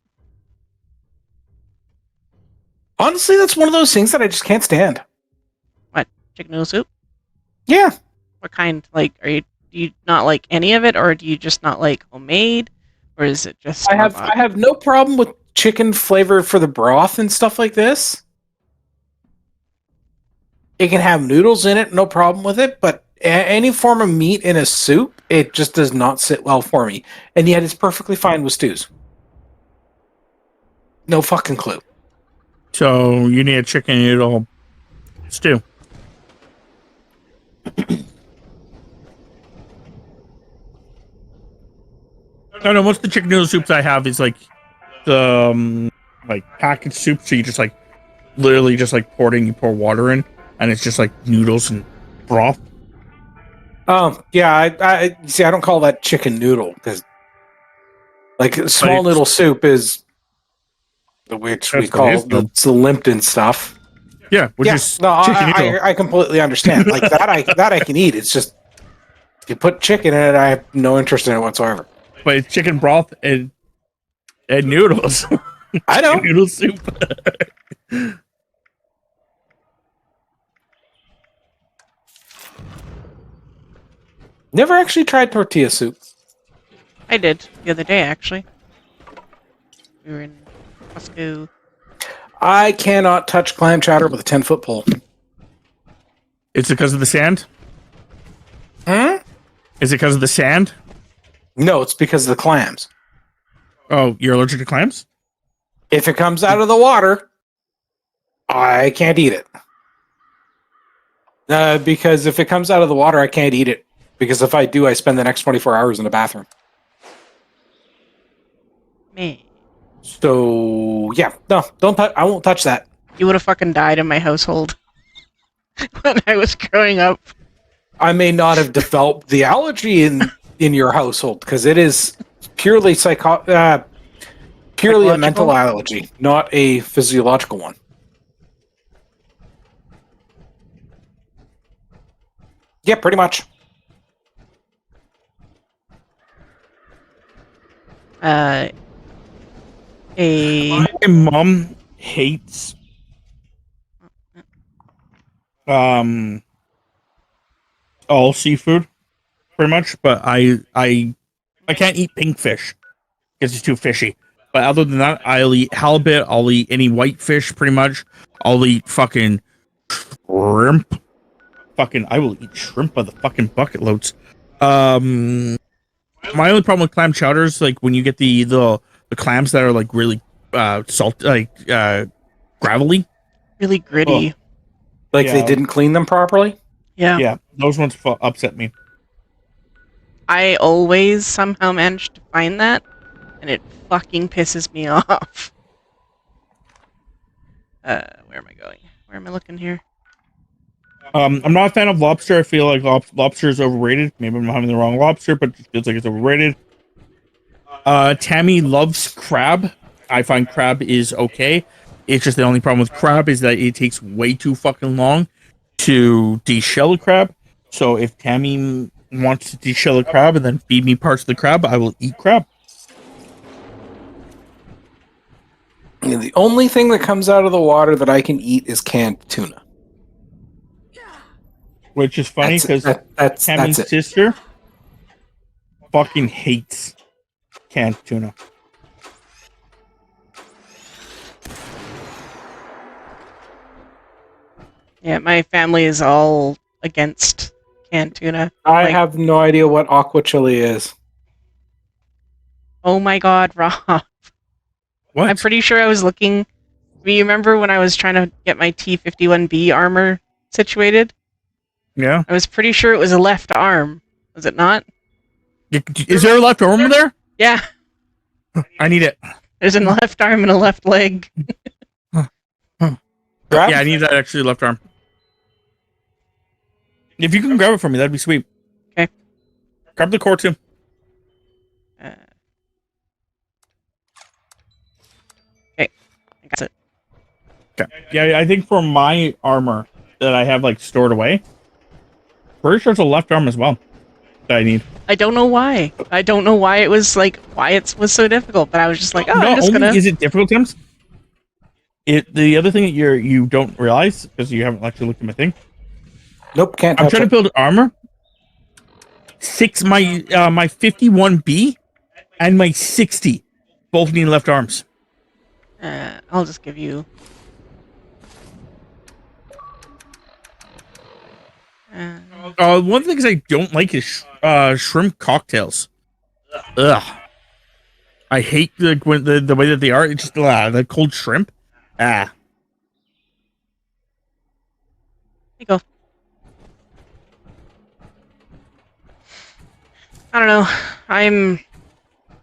Honestly, that's one of those things that I just can't stand. What? Chicken noodle soup? Yeah. What kind? Like, do you not like any of it, or do you just not like homemade, or is it just? I have no problem with chicken flavor for the broth and stuff like this. It can have noodles in it, no problem with it, but any form of meat in a soup, it just does not sit well for me. And yet it's perfectly fine with stews. No fucking clue. So you need a chicken noodle stew. No, most of the chicken noodle soups I have is like the like packaged soup. So you just like literally just like pour it in, you pour water in, and it's just like noodles and broth. Yeah, I see. I don't call that chicken noodle because, like, small But noodle soup is which we That's what it call is, though. the Limpton stuff. Yeah, which Yeah, is no, chicken noodle. I completely understand. Like that, I can eat. It's just if you put chicken in it, I have no interest in it whatsoever. But it's chicken broth and noodles. I know. Chicken noodle soup. Never actually tried tortilla soup. I did the other day, actually. We were in Costco. I cannot touch clam chowder with a 10-foot pole. Is it because of the sand? Hmm? Is it because of the sand? No, it's because of the clams. Oh, you're allergic to clams? If it comes out of the water, I can't eat it. Because if it comes out of the water, I can't eat it. Because if I do, I spend the next 24 hours in the bathroom. Man, So, yeah. No, don't touch. I won't touch that. you would have fucking died in my household when I was growing up. I may not have developed the allergy in your household because it is purely purely a mental allergy, not a physiological one. Yeah, pretty much. A My mom hates all seafood pretty much, but I can't eat pink fish because it's too fishy. But other than that, I'll eat halibut, I'll eat any white fish pretty much. I'll eat fucking shrimp. I will eat shrimp by the fucking bucket loads. My only problem with clam chowder is like when you get the clams that are like really salt, like gravelly. really gritty. Like Yeah. they didn't clean them properly. Yeah. Yeah, those ones upset me. I always somehow manage to find that, and it fucking pisses me off. Where am I going? Where am I looking here? I'm not a fan of lobster. I feel like lobster is overrated. Maybe I'm having the wrong lobster, but it feels like it's overrated. Tammy loves crab. I find crab is okay. It's just the only problem with crab is that it takes way too fucking long to deshell a crab. So if Tammy wants to deshell a crab and then feed me parts of the crab, I will eat crab. And the only thing that comes out of the water that I can eat is canned tuna. Which is funny because That's Tammy's it. sister fucking hates canned tuna. Yeah, my family is all against canned tuna. I Like, have no idea what aqua chili is. oh my god, Rob. What? I'm pretty sure I was looking. You remember when I was trying to get my T-51B armor situated? Yeah. I was pretty sure it was a left arm. Was it not? Is there a left arm there? Yeah, I need it. there's a left arm and a left leg. Grab? Yeah, I need that actually left arm. If you can grab it for me, that'd be sweet. Okay. Grab the core too. Okay, I got it. Okay. Yeah, I think for my armor that I have like stored away, pretty sure it's a left arm as well that I need. I don't know why. I don't know why it was like why it was so difficult, but I was just like, oh, I'm Not just only gonna. is it difficult, Tim's, the other thing that you don't realize because you haven't actually looked at my thing. Nope, can't I'm touch trying to it. build armor. My 51B and my 60 both need left arms. I'll just give you. One of the things I don't like is shrimp cocktails. Ugh. I hate the way that they are. It's just the cold shrimp. There you go. I don't know.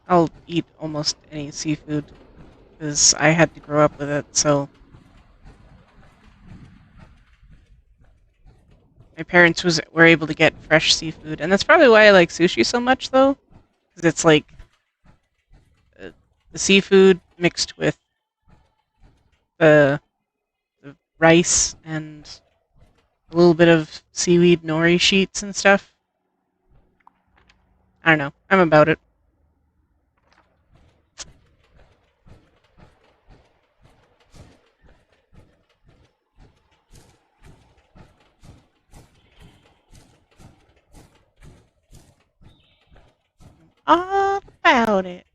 I'll eat almost any seafood because I had to grow up with it. So my parents were able to get fresh seafood, and that's probably why I like sushi so much, though, because it's like the seafood mixed with the rice and a little bit of seaweed nori sheets and stuff. I don't know. I'm about it. All about it.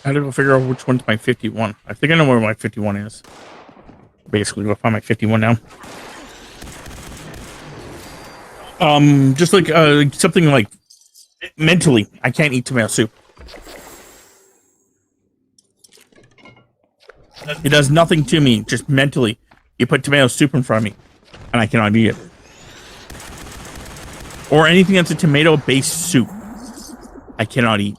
I gotta go figure out which one's my 51. I think I know where my 51 is. Basically, go find my 51 now. Just like something like mentally, I can't eat tomato soup. It does nothing to me, just mentally. You put tomato soup in front of me, and I cannot eat it. Or anything that's a tomato-based soup, I cannot eat.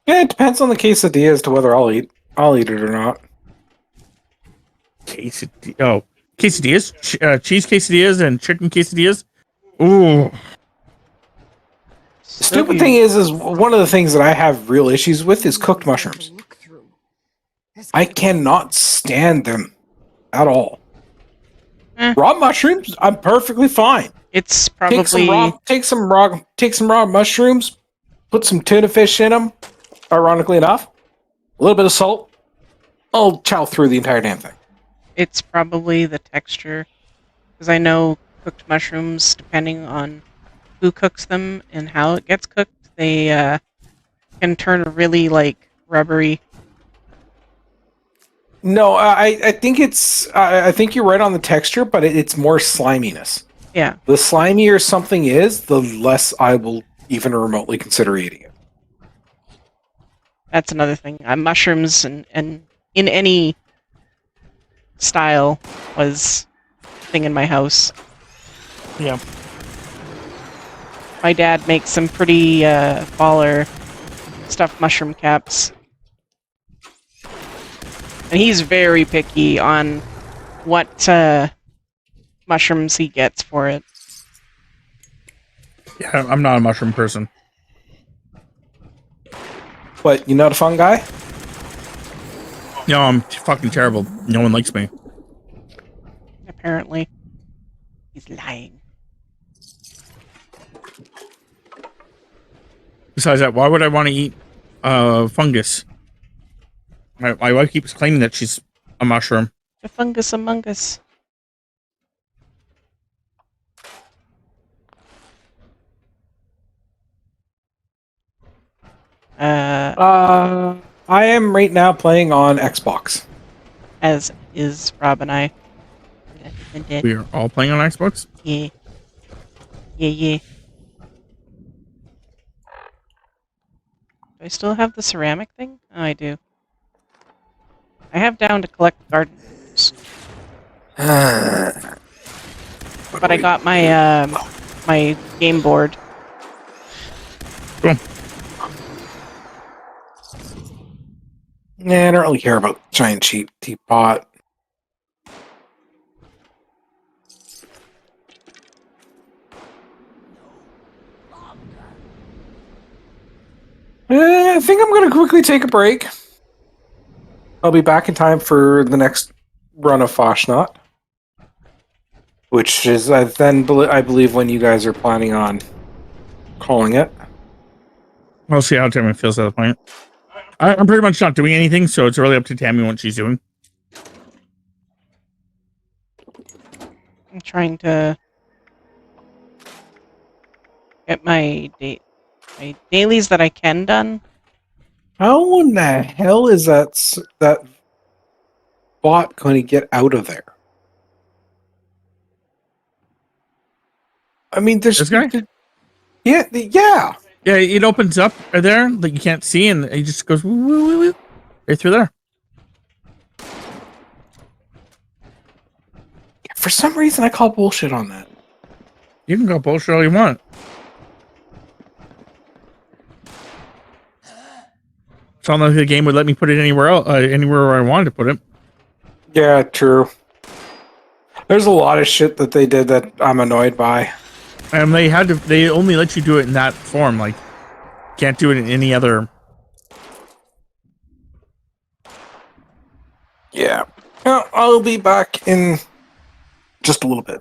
Yeah, it depends on the quesadilla as to whether I'll eat it or not. Quesadillas, cheese quesadillas and chicken quesadillas. Ooh, The stupid thing is one of the things that I have real issues with is cooked mushrooms. I cannot stand them at all. Raw mushrooms, I'm perfectly fine. It's probably Take some raw mushrooms, put some tuna fish in them. Ironically enough, a little bit of salt. I'll chow through the entire damn thing. it's probably the texture, because I know cooked mushrooms, depending on who cooks them and how it gets cooked, they can turn really like rubbery. No, I think I think you're right on the texture, but it's more sliminess. Yeah, The slimier something is, the less I will even remotely consider eating it. that's another thing. Mushrooms and in any style was a thing in my house. yeah. My dad makes some pretty baller stuffed mushroom caps. And he's very picky on what mushrooms he gets for it. Yeah, I'm not a mushroom person. What, you're not a fun guy? No, I'm fucking terrible. No one likes me. Apparently. He's lying. Besides that, why would I want to eat fungus? My wife keeps claiming that she's a mushroom. The fungus among us. I am right now playing on Xbox. As is Rob and I. Undead. We are all playing on Xbox. Yeah. Yeah. Do I still have the ceramic thing? Oh, I do. I have down to collect garden gnomes. But I got my my game board. Cool. Nah, I don't really care about giant cheap teapot. I think I'm going to quickly take a break. I'll be back in time for the next run of Foshnot, which is I believe when you guys are planning on calling it. We'll see how Tammy feels at the point. I'm pretty much not doing anything, so it's really up to Tammy what she's doing. I'm trying to get my dailies that I can done. How in the hell is that bot going to get out of there? I mean, there's This guy? Yeah. Yeah, it opens up there that you can't see, and it just goes woo, woo, woo, woo, right through there. For some reason, I call bullshit on that. You can go bullshit all you want. It's not like the game would let me put it anywhere else, anywhere where I wanted to put it. Yeah, true. There's a lot of shit that they did that I'm annoyed by. And they only let you do it in that form. Like, can't do it in any other. Yeah. Well, I'll be back in just a little bit.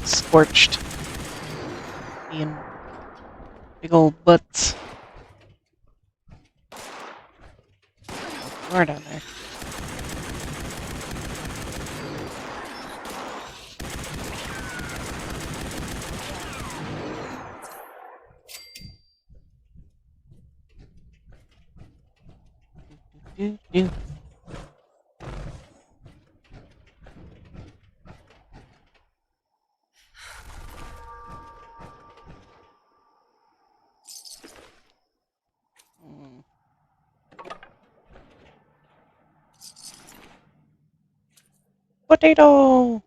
Scorched. Being big old butts. You are down there. Do. Potato!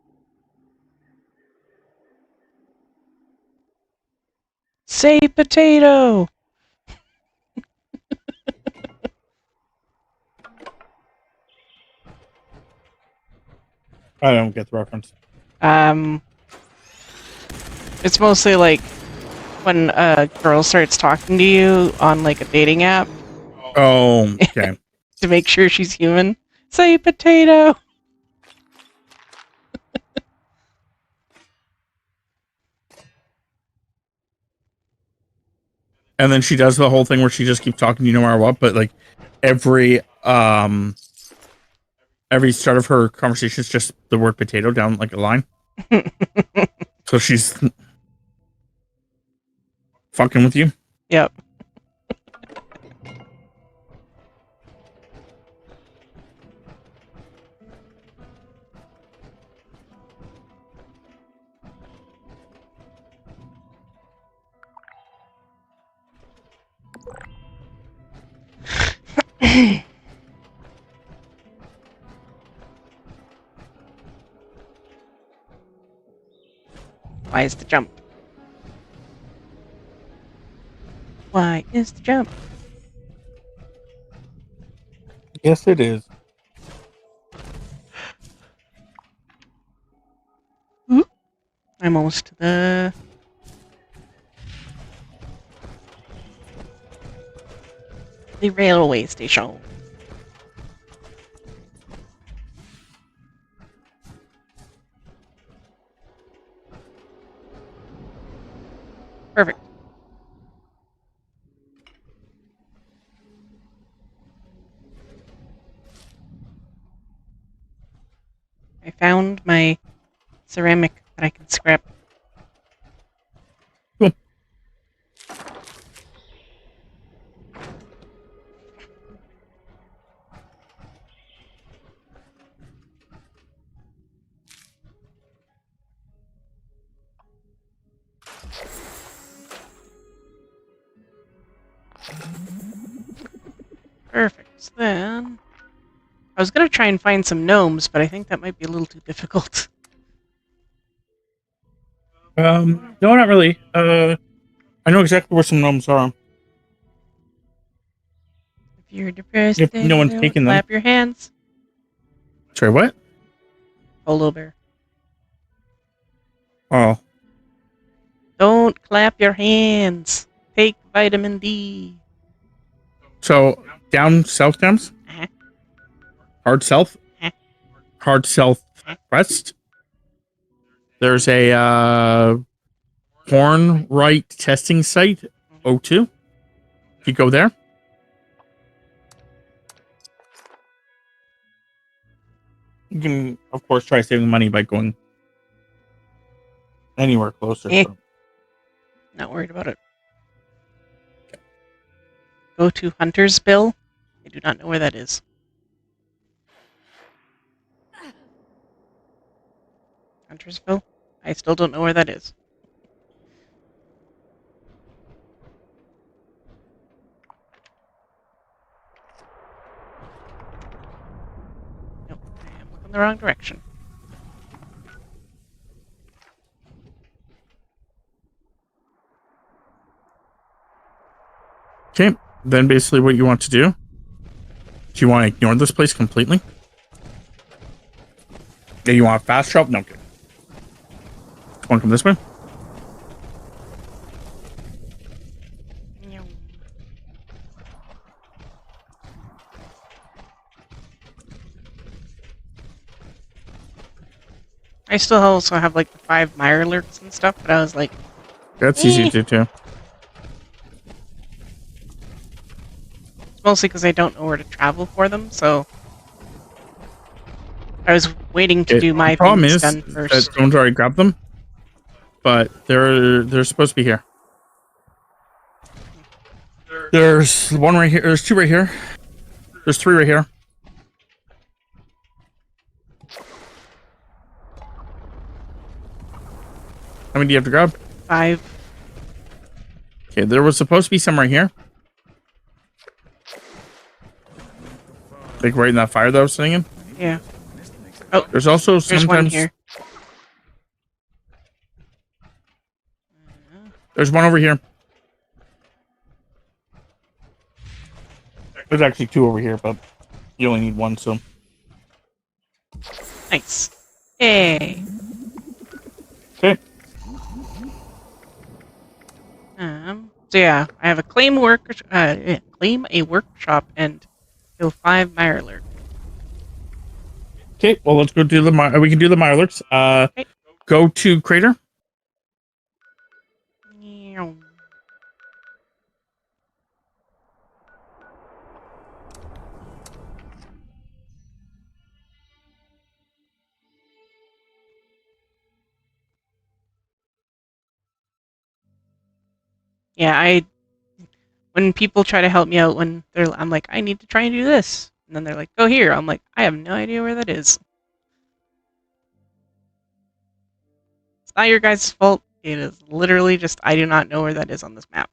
Say potato! I don't get the reference. It's mostly like when a girl starts talking to you on like a dating app Oh, okay. to make sure she's human. Say potato! And then she does the whole thing where she just keeps talking to you no matter what, but like every start of her conversation is just the word potato down like a line. So she's fucking with you. Yep. Why is the jump? Y is to jump. Yes, it is. I'm almost to the railway station. Perfect. I found my ceramic that I can scrap. Cool. Perfect. So then, I was gonna try and find some gnomes, but I think that might be a little too difficult. No, not really. I know exactly where some gnomes are. If you're depressed, If then no one's don't taking them. clap your hands. Sorry, what? Polo bear. Oh, Don't clap your hands. Take vitamin D. so down south comes Uh-huh. hard south, Huh? hard southwest. There's a porn right testing site, O2. If you go there, you can, of course, try saving money by going anywhere closer. Eh. So. Not worried about it. Go to Huntersville. I do not know where that is. Huntersville? I still don't know where that is. Nope, I am looking the wrong direction. Okay, then basically what you want to do you want to ignore this place completely? Yeah, you want a fast travel? No, okay. Want to come this way? I still also have like the 5 mire lurks and stuff, but I was like, That's easy to do too. it's mostly because I don't know where to travel for them, so I was waiting to do my the problem things is done that first. someone's already grabbed them, but they're supposed to be here. There's one right here. There's 2 right here. There's 3 right here. How many do you have to grab? 5. Okay, there was supposed to be some right here. Like right in that fire that I was sitting in. Yeah. Oh, There's also there's sometimes one here. There's one over here. There's actually 2 over here, but you only need 1, so. Nice. Hey. Okay. So yeah, I have a claim a workshop and kill 5 Mirelurk. Okay, well let's go do the we can do the Mirelurks. Okay. Go to crater. Yeah, when people try to help me out I'm like, I need to try and do this. And then they're like, go here. I'm like, I have no idea where that is. It's not your guys' fault. It is literally just I do not know where that is on this map.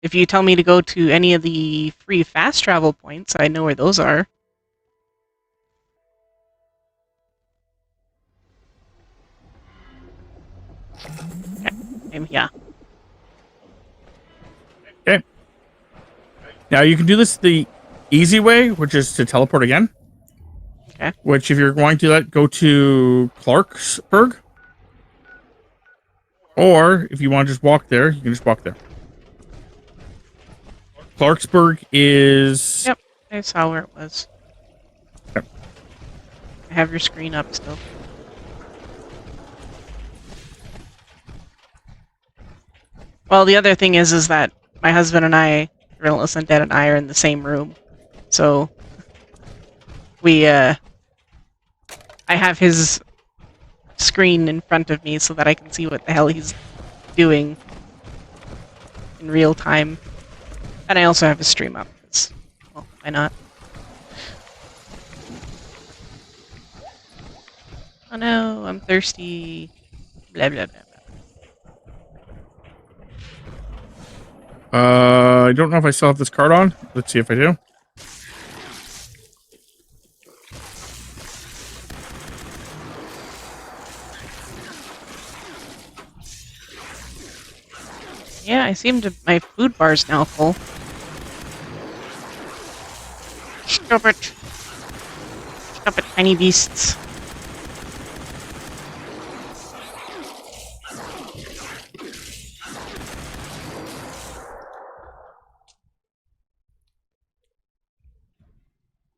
If you tell me to go to any of the free fast travel points, I know where those are. Yeah. Okay. Now you can do this the easy way, which is to teleport again. Okay. Which, if you're going to go to Clarksburg, or if you want to just walk there, you can just walk there. Clarksburg is. Yep, I saw where it was. Okay. I have your screen up still. Well, the other thing is that my husband and I, Relentless Undead and I, are in the same room. So, I have his screen in front of me so that I can see what the hell he's doing in real time. And I also have his stream up. Well, why not? Oh no, I'm thirsty. Blah, blah, blah, blah. I don't know if I still have this card on. Let's see if I do. Yeah, I seem to. My food bar's now full. Stop it! Stop it, tiny beasts.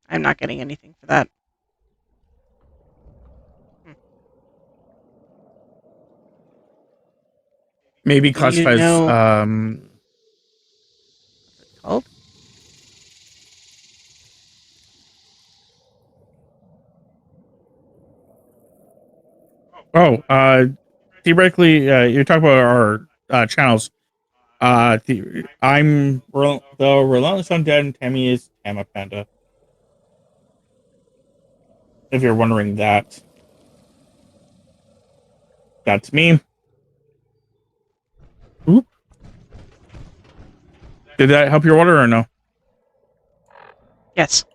I'm not getting anything for that. Maybe Do you classifies. know- Called? Theoretically, you're talking about our channels. I'm the Relentless Undead, and Tammy is Tama Panda. If you're wondering that, that's me. Oop. Did that help your water or no? Yes.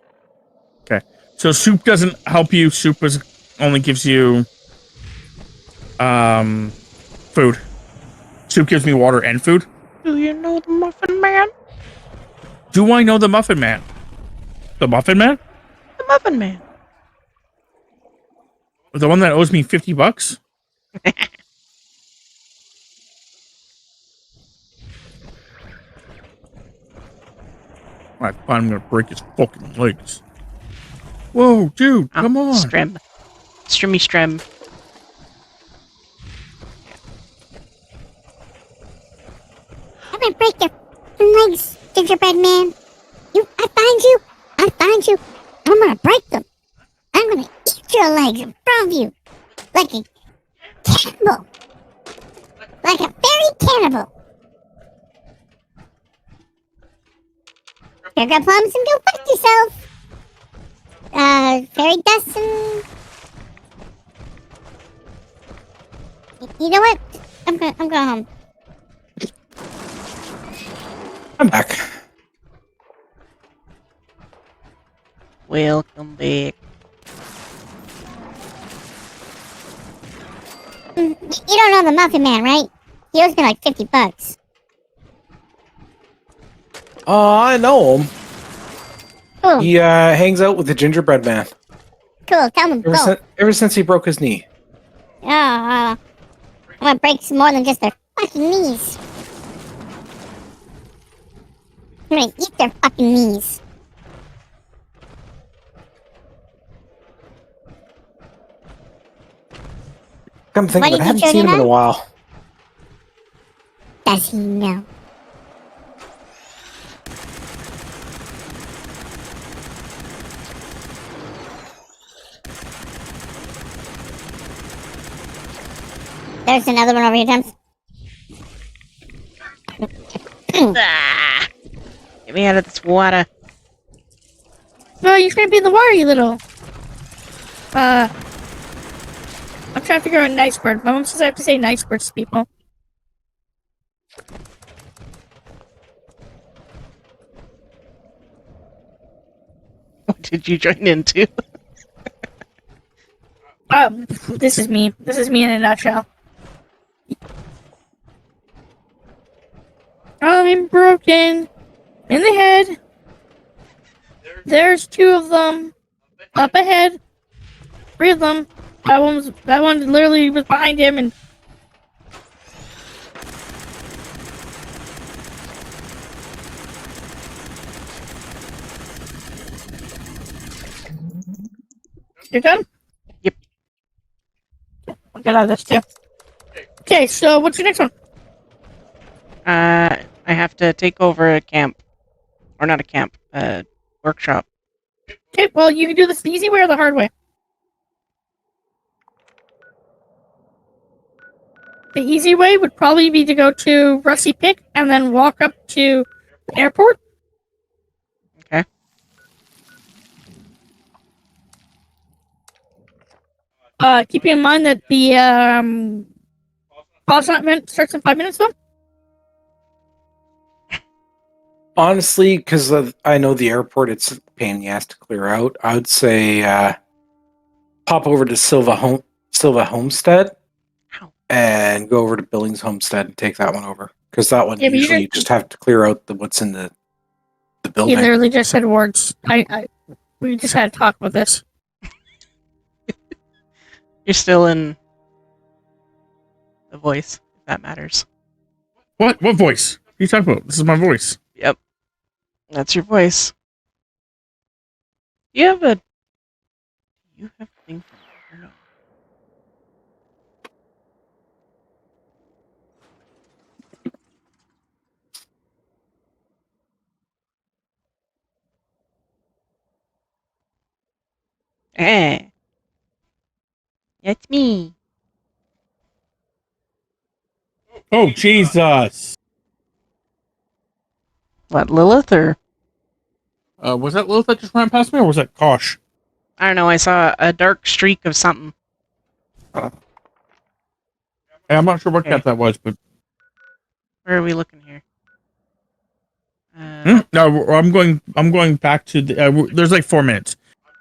Okay. So soup doesn't help you. Soup only gives you food. Soup gives me water and food. Do you know the Muffin Man? Do I know the Muffin Man? The Muffin Man? The Muffin Man. The one that owes me $50? I'm gonna break his fucking legs. Whoa, dude, come on. Strem. Strimmy Strem. I'm gonna break your legs, gingerbread man. I find you. I'm gonna break them. I'm gonna eat your legs in front of you. Like a cannibal. Like a fairy cannibal. Sugar plums and go fuck yourself. Fairy dust and... You know what? I'm going home. I'm back. Welcome back. You don't know the Muffin Man, right? He owes me like $50. I know him. Cool. He hangs out with the gingerbread man. Cool. Tell him. Go. Ever since he broke his knee. I'm gonna break some more than just their fucking knees. I'm gonna eat their fucking knees. Come think of Why it, I did haven't you show seen you him in a that? while. Does he know? There's another one over here, Thames. Ah! Get me out of this water. No, you're gonna be in the water, you little. I'm trying to figure out nice word. My mom says I have to say nice words to people. What did you join into? This is me. This is me in a nutshell. I'm broken in the head. There's 2 of them up ahead. 3 of them. That one literally was behind him and you're done? Yep. I'll get out of this too. Okay, so what's your next one? I have to take over a camp. Or not a camp, a workshop. Okay, well you can do this the easy way or the hard way. The easy way would probably be to go to Rusty Pick and then walk up to the airport. Okay. Keeping in mind that the pause event starts in 5 minutes though. Honestly, because I know the airport, it's a pain in the ass to clear out. I would say pop over to Silva Homestead and go over to Billings Homestead and take that one over. Because that one, Yeah, but usually you just have to clear out what's in the building. He literally just said words. We just had to talk about this. You're still in the voice, if that matters. What voice? What are you talking about? This is my voice. Yep. That's your voice. You have a thing for me, or no? Eh. It's me. Oh, Jesus. What, Lilith, or? Was that Lilith that just ran past me, or was that Kosh? I don't know, I saw a dark streak of something. I'm not sure what cat that was, but... Where are we looking here? No, I'm going back to the... there's like 4 minutes.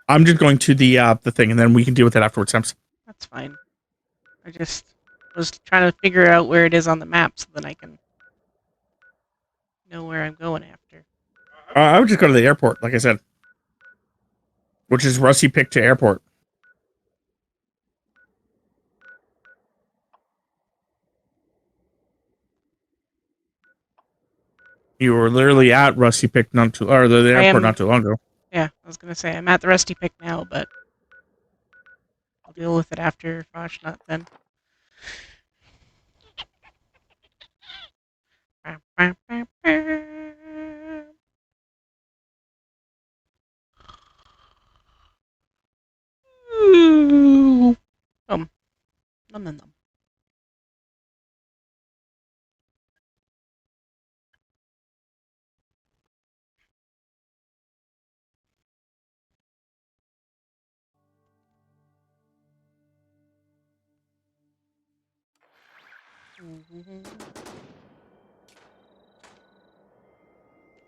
I'm just going to the thing, and then we can deal with it afterwards, Sam's. That's fine. I just was trying to figure out where it is on the map so then I can know where I'm going after. I would just go to the airport, like I said. Which is Rusty Pick to airport. You were literally at Rusty Pick or the airport not too long ago. Yeah, I was gonna say I'm at the Rusty Pick now, but I'll deal with it after Foshnut then. Ooh. Nom nom nom.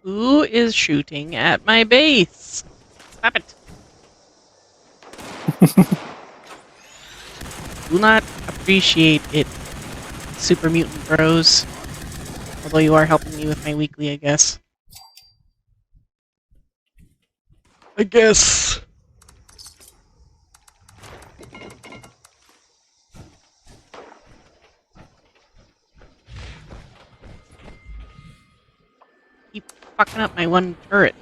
Who is shooting at my base? Stop it. Do not appreciate it, Super Mutant Bros. Although you are helping me with my weekly, I guess. I guess. Keep fucking up my one turret.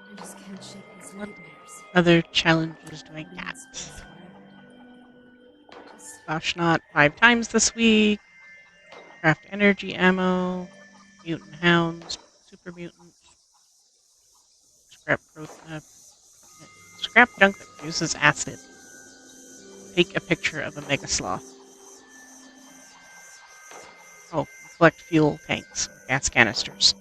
I just can't shake these What nightmares. other challenges do I got? Foshnot 5 times this week. Craft energy ammo. Mutant hounds. Super mutants. Scrap junk that produces acid. Take a picture of a mega sloth. Oh, collect fuel tanks, gas canisters.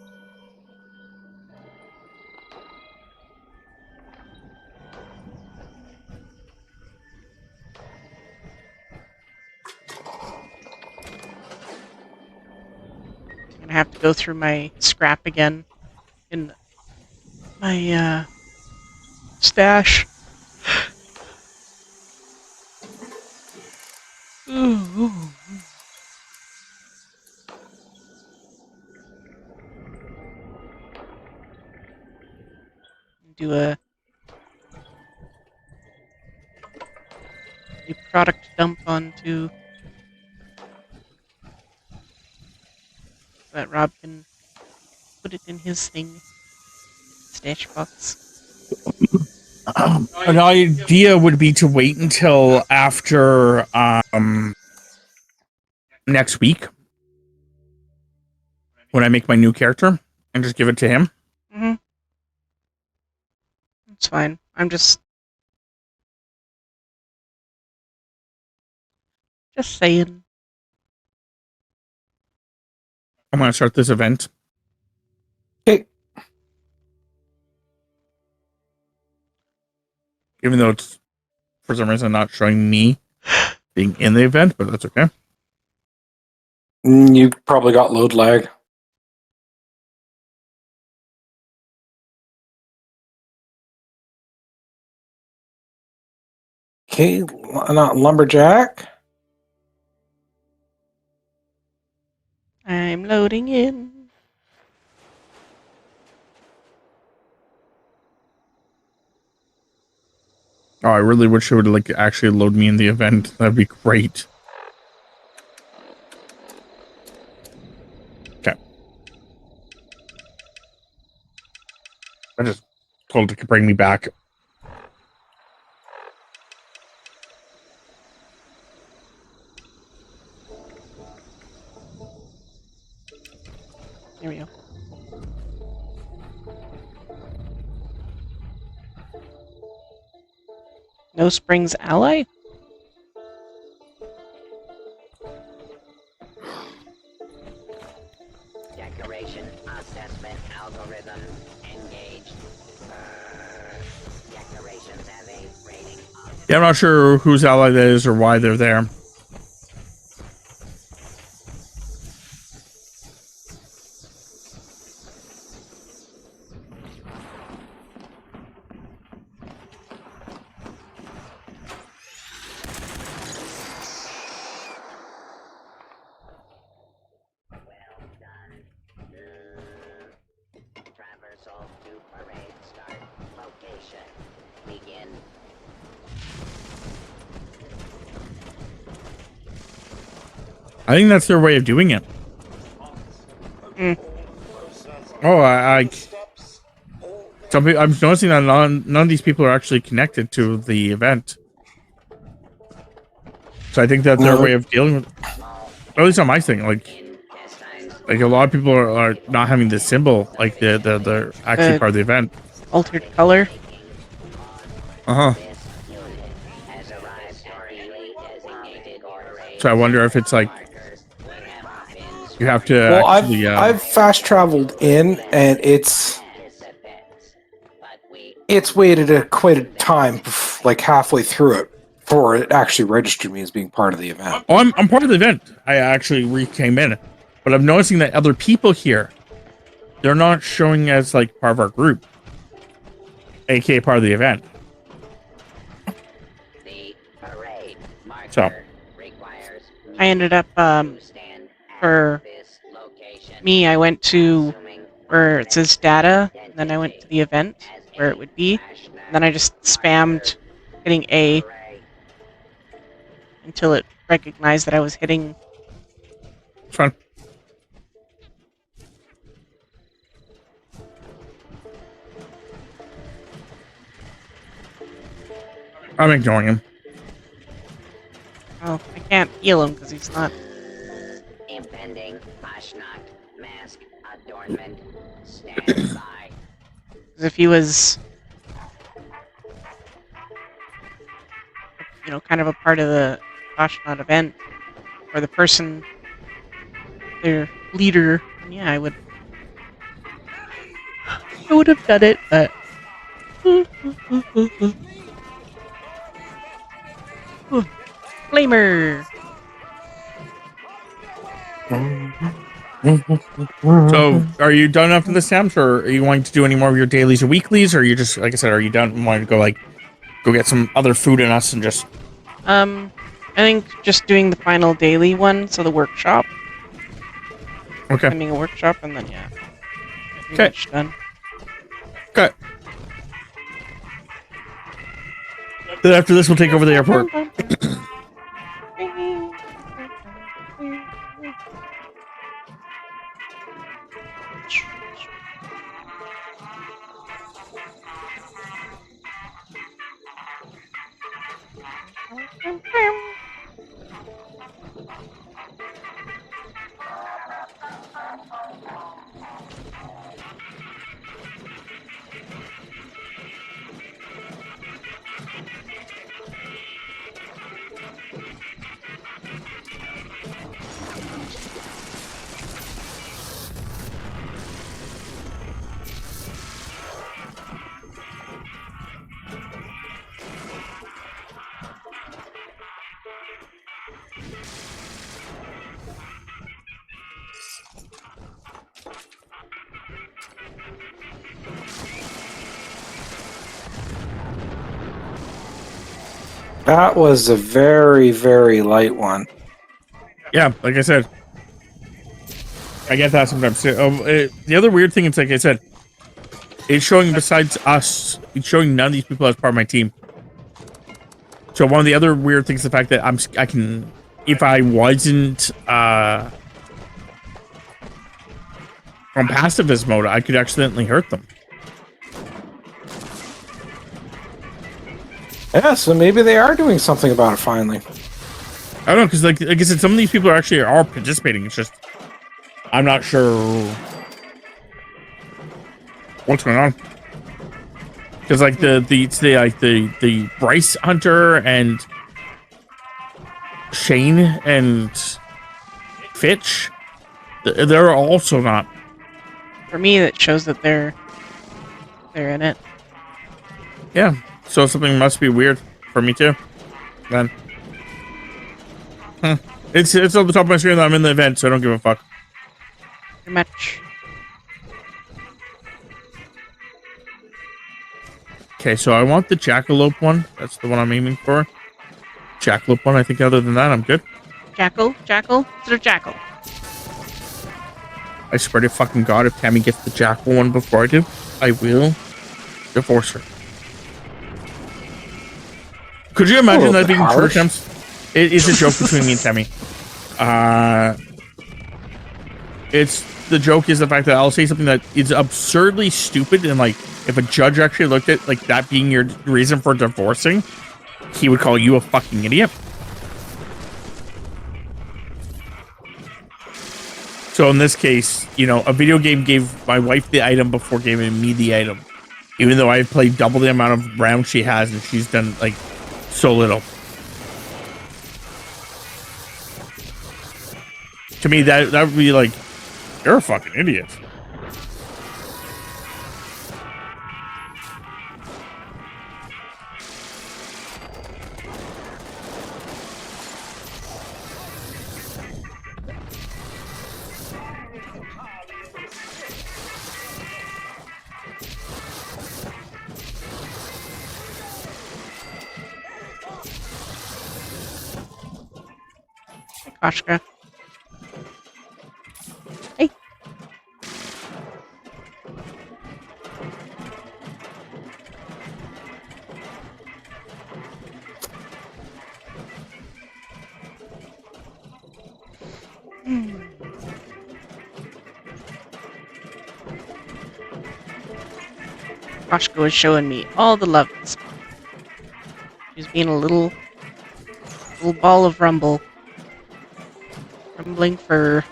go through my scrap again in my stash. Ooh. Do a product dump onto that Rob can put it in his thing. Stash box. An idea would be to wait until after next week when I make my new character and just give it to him. Mm-hmm. It's fine. I'm just saying. I'm going to start this event. Okay. Even though it's for some reason not showing me being in the event, but that's okay. You probably got load lag. Okay, not lumberjack. I'm loading in. Oh, I really wish it would like actually load me in the event. That'd be great. Okay. I just told it to bring me back. There we go. No Springs Ally? Decoration assessment algorithm engaged. Decorations have a rating of... Yeah, I'm not sure whose ally that is or why they're there. Traversal to parade start location. Begin. I think that's their way of doing it. Oh, I'm noticing that none of these people are actually connected to the event. So I think that's their way of dealing with it. Or at least on my thing, like a lot of people are not having the symbol, like they're actually part of the event. Altered color. Uh-huh. So I wonder if it's like you have to actually I've fast traveled in, and it's waited quite a time, like halfway through it, before it actually registered me as being part of the event. Oh, I'm part of the event. I actually came in, but I'm noticing that other people here, they're not showing as like part of our group, aka part of the event. So I ended up for me, I went to where it says data, and then I went to the event where it would be, and then I just spammed hitting A until it recognized that I was hitting. It's fine. I'm ignoring him. Oh, I can't heal him because he's not. Impending Ashnot mask adornment. Stand by. Because if he was, kind of a part of the Ashnot event, or the person, their leader, then yeah, I would have done it, but. Flamer! So, are you done after this, Tams, or are you wanting to do any more of your dailies or weeklies, or are you just, like I said, are you done and wanting to go get some other food in us and just... I think just doing the final daily one, so the workshop. Okay. Attending a workshop, and then, yeah. Pretty Okay. much done. Okay. Then after this, we'll take over the airport. That was a very, very light one. Yeah, like I said. I get that sometimes too. The other weird thing is, like I said, it's showing besides us, it's showing none of these people as part of my team. So one of the other weird things is the fact that I can, if I wasn't on pacifist mode, I could accidentally hurt them. Yeah, so maybe they are doing something about it finally. I don't know, because like I said, some of these people are participating. It's just I'm not sure what's going on. Because like the Bryce Hunter and Shane and Fitch, they're also not. For me, that shows that they're in it. Yeah, so something must be weird for me too. Then it's on the top of my screen that I'm in the event, so I don't give a fuck. Pretty much. Okay, so I want the jackalope one. That's the one I'm aiming for. Jackalope one. I think other than that, I'm good. Jackal? Is it a jackal? I swear to fucking God, if Tammy gets the jackal one before I do, I will divorce her. Could you imagine that being true, Tams? It is a joke between me and Tammy. The joke is the fact that I'll say something that is absurdly stupid, and like if a judge actually looked at like that being your reason for divorcing, he would call you a fucking idiot. So in this case, you know, a video game gave my wife the item before giving me the item, even though I've played double the amount of rounds she has, and she's done like so little. To me, that would be like, you're a fucking idiot. Koshka. Hey. Koshka was showing me all the love. She was being a little ball of rumble. Rumbling fur.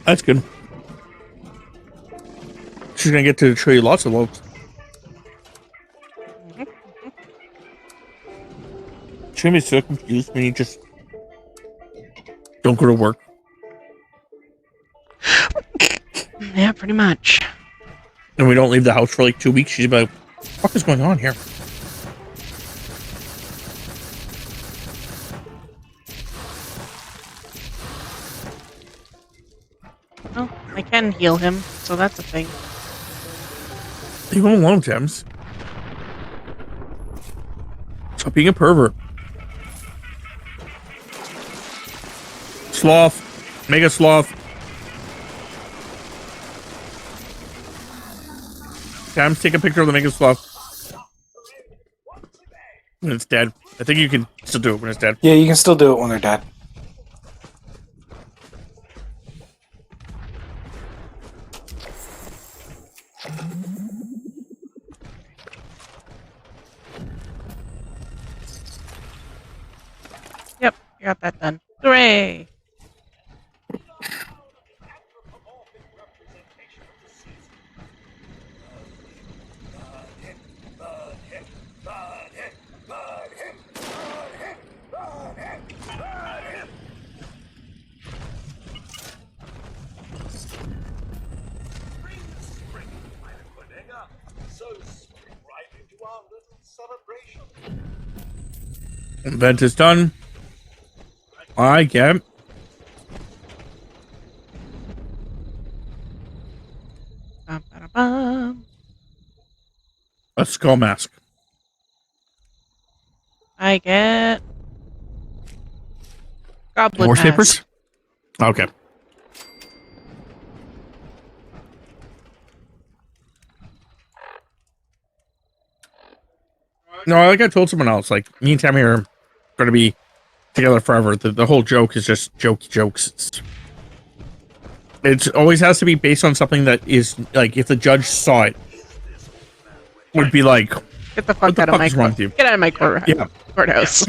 That's good. She's gonna get to show you lots of loves. She's gonna be so confused when you just don't go to work. Yeah, pretty much. And we don't leave the house for like 2 weeks. She's about, what the fuck is going on here? Oh, I can heal him, so that's a thing. Leave him alone, Thames. Stop being a pervert. Sloth. Mega sloth. Thames, take a picture of the mega sloth. When it's dead. I think you can still do it when it's dead. Yeah, you can still do it when they're dead. Yep, you got that done. Hooray! So spring right into our little celebration. Event is done. I get Bum. a skull mask. I get goblet Horse mask. papers? Okay. No, like I told someone else, like me and Tammy are going to be together forever. The whole joke is just jokes. It always has to be based on something that is like if the judge saw it, would be like, Get the what fuck the out of fuck my is wrong with you? Get out of my courthouse.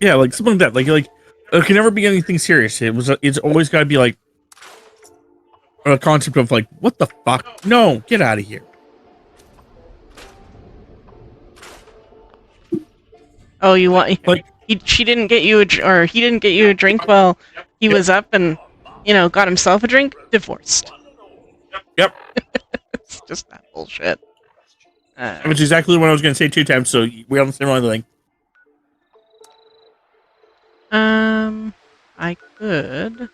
Yeah, like something like that. Like it can never be anything serious. It's always got to be like a concept of like, what the fuck? No, get out of here. Oh, you want Like she didn't get you or he didn't get you a drink while he was up and got himself a drink? Divorced. Yep. It's just that bullshit. Which is exactly what I was going to say 2 times. So we're on the same thing. I could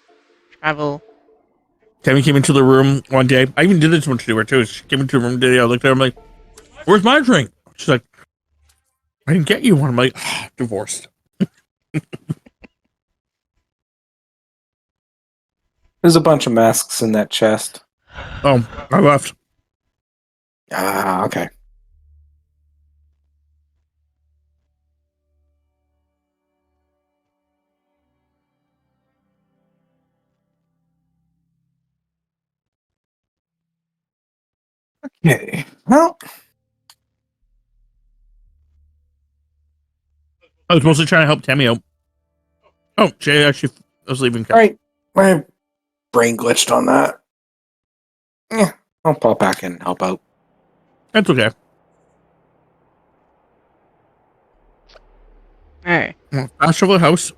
travel. Tammy came into the room one day. I even did this one to her too. She came into the room today. I looked at her. I'm like, "Where's my drink?" She's like, "I didn't get you one." I'm like, "Divorced." There's a bunch of masks in that chest. Oh, I left. Ah, okay. Okay. Well, I was mostly trying to help Tammy out. Oh, Jay actually was leaving. all right. My brain glitched on that. Yeah, I'll pop back in and help out. That's okay. Alright. I'll fast travel to the house.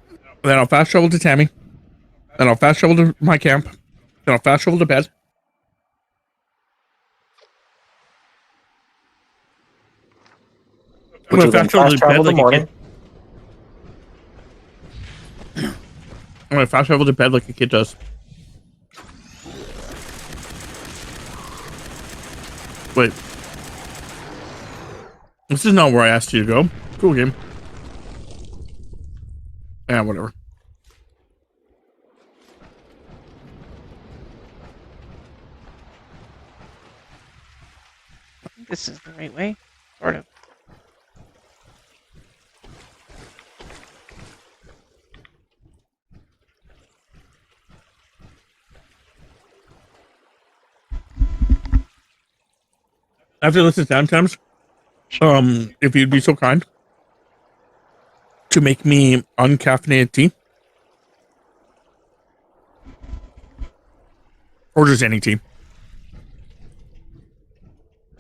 Then I'll fast travel to Tammy. Then I'll fast travel to my camp. Then I'll fast travel to bed. I'm Which gonna will then fast travel fast to bed travel the like a morning. kid. I'm gonna fast travel to bed like a kid does. Wait. This is not where I asked you to go. Cool game. Yeah, whatever. I think this is the right way. Sort of. After this is down times, if you'd be so kind to make me uncaffeinated tea. Or just any tea.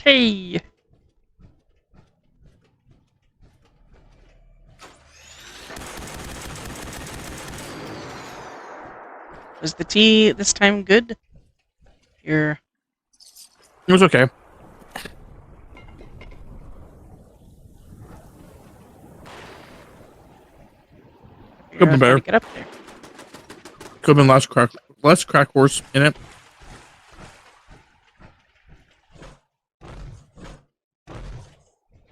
Hey! Was the tea this time good? You're... It was okay. Could have been better. Get up there. Could have been less crack horse in it.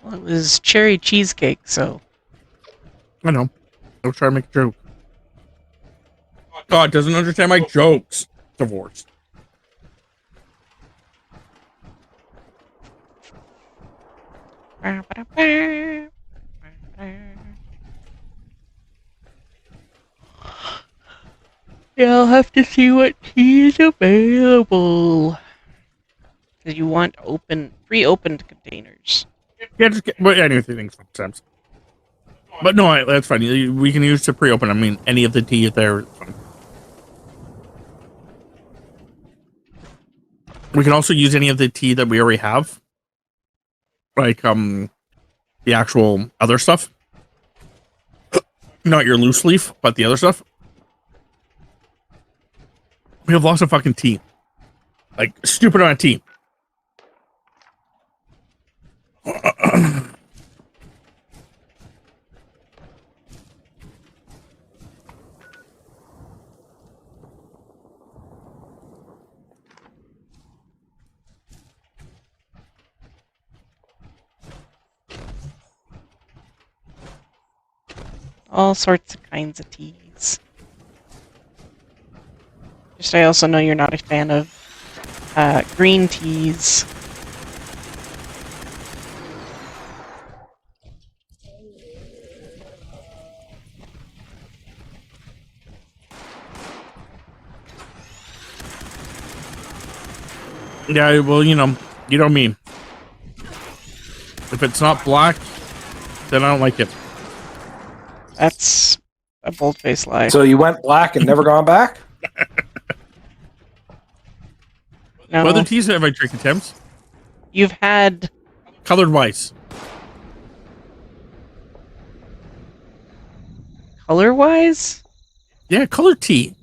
Well, it was cherry cheesecake, so I know. I was trying to make a joke. God doesn't understand my jokes. Divorce. yeah, I'll have to see what tea is available. Because you want pre-opened containers. Yeah, just get, well, anything sometimes. But no, that's fine. We can use to pre-open. I mean, any of the tea there is fine. We can also use any of the tea that we already have. Like, the actual other stuff. Not your loose leaf, but the other stuff. We have lots of fucking tea. Like, stupid amount of tea. All sorts of kinds of teas. Just I also know you're not a fan of green teas. Yeah, well, you know me. If it's not black, then I don't like it. That's a bold-faced lie. So you went black and never gone back? No, What other teas have I drinking, Thames? you've had Colored whites. color-wise? Yeah, colored tea.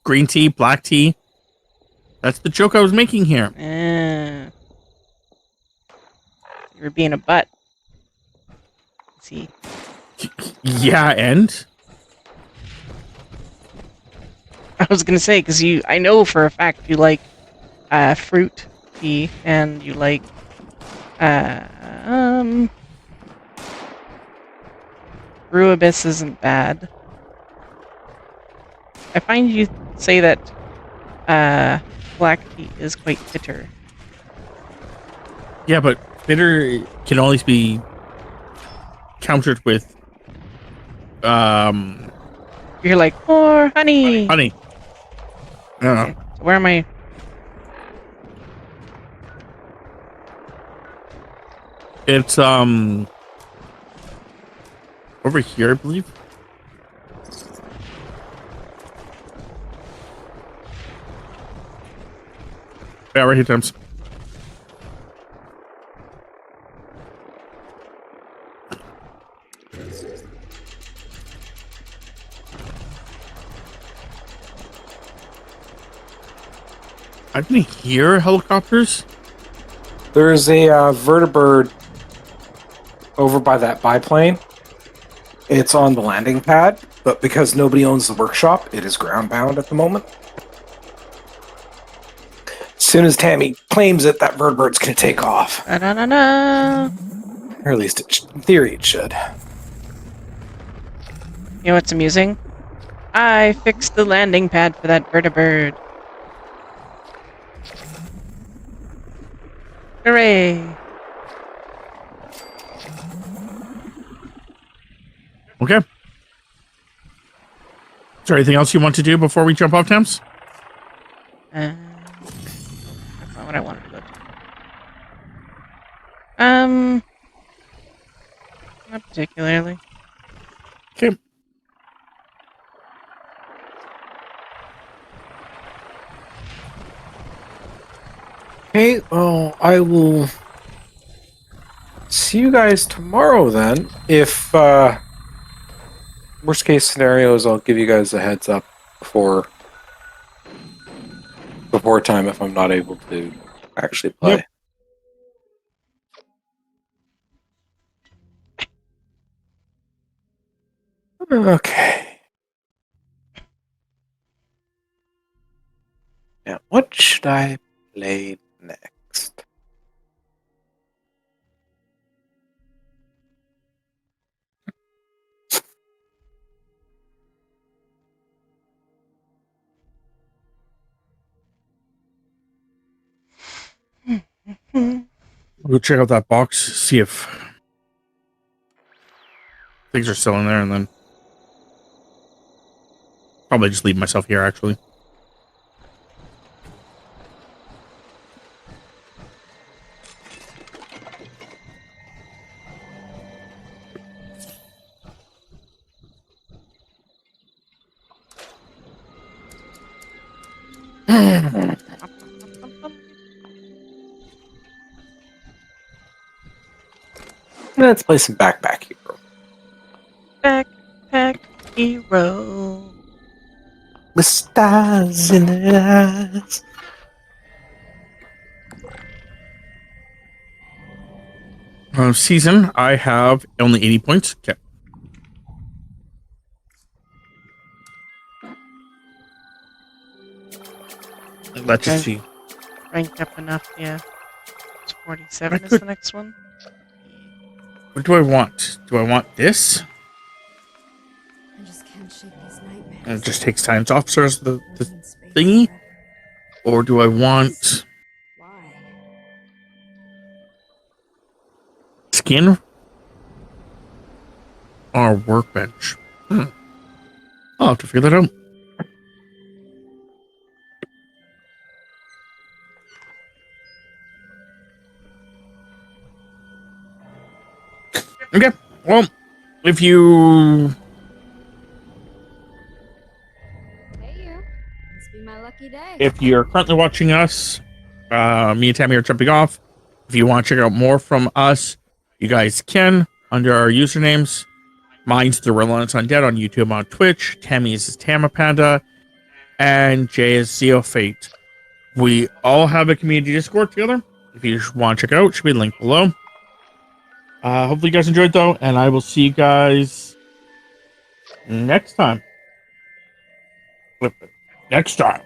Green tea, black tea. That's the joke I was making here. You were being a butt. Let's see. Yeah, and? I was gonna say, because I know for a fact you like fruit tea, and you like Rooibos isn't bad. I find you say that black tea is quite bitter. Yeah, but bitter can always be countered with You're like, more honey. honey. I don't know. Okay, so where am I? It's over here, I believe. Yeah, right here, Thames. I can hear helicopters. There's a vertibird over by that biplane. It's on the landing pad, but because nobody owns the workshop, it is ground bound at the moment. As soon as Tammy claims it, that vertibird's going to take off. Na-na-na-na. Or at least in theory it should. You know what's amusing? I fixed the landing pad for that vertibird. Hooray! Okay. Is there anything else you want to do before we jump off, Thames? That's not what I wanted to do. Not particularly. Okay. Okay, well, I will see you guys tomorrow then. If worst case scenarios, I'll give you guys a heads up before time if I'm not able to actually play. Yep. Okay. Now, what should I play next? I'll go check out that box, see if things are still in there, and then probably just leave myself here, actually. Let's play some Backpack Hero. Backpack hero. With stars in their eyes. Season, I have only 80 points. Okay. Let's just see. Ranked up enough, yeah. It's 47 I is could- the next one. What do I want? Do I want this? I just can't shake these nightmares. And it just takes times officer as the Holding in space thingy? forever. Or do I want Why? skin or workbench? I'll have to figure that out. Okay. Well, if you Hey, you. Must be my lucky day. if you're currently watching us, me and Tammy are jumping off. If you want to check out more from us, you guys can under our usernames. Mine's TheRelentlessUndead on YouTube, on Twitch. Tammy's is Tamapanda, and Jay is Zeofate. We all have a community Discord together. If you just want to check it out, it should be linked below. Hopefully you guys enjoyed though, and I will see you guys next time. Next time.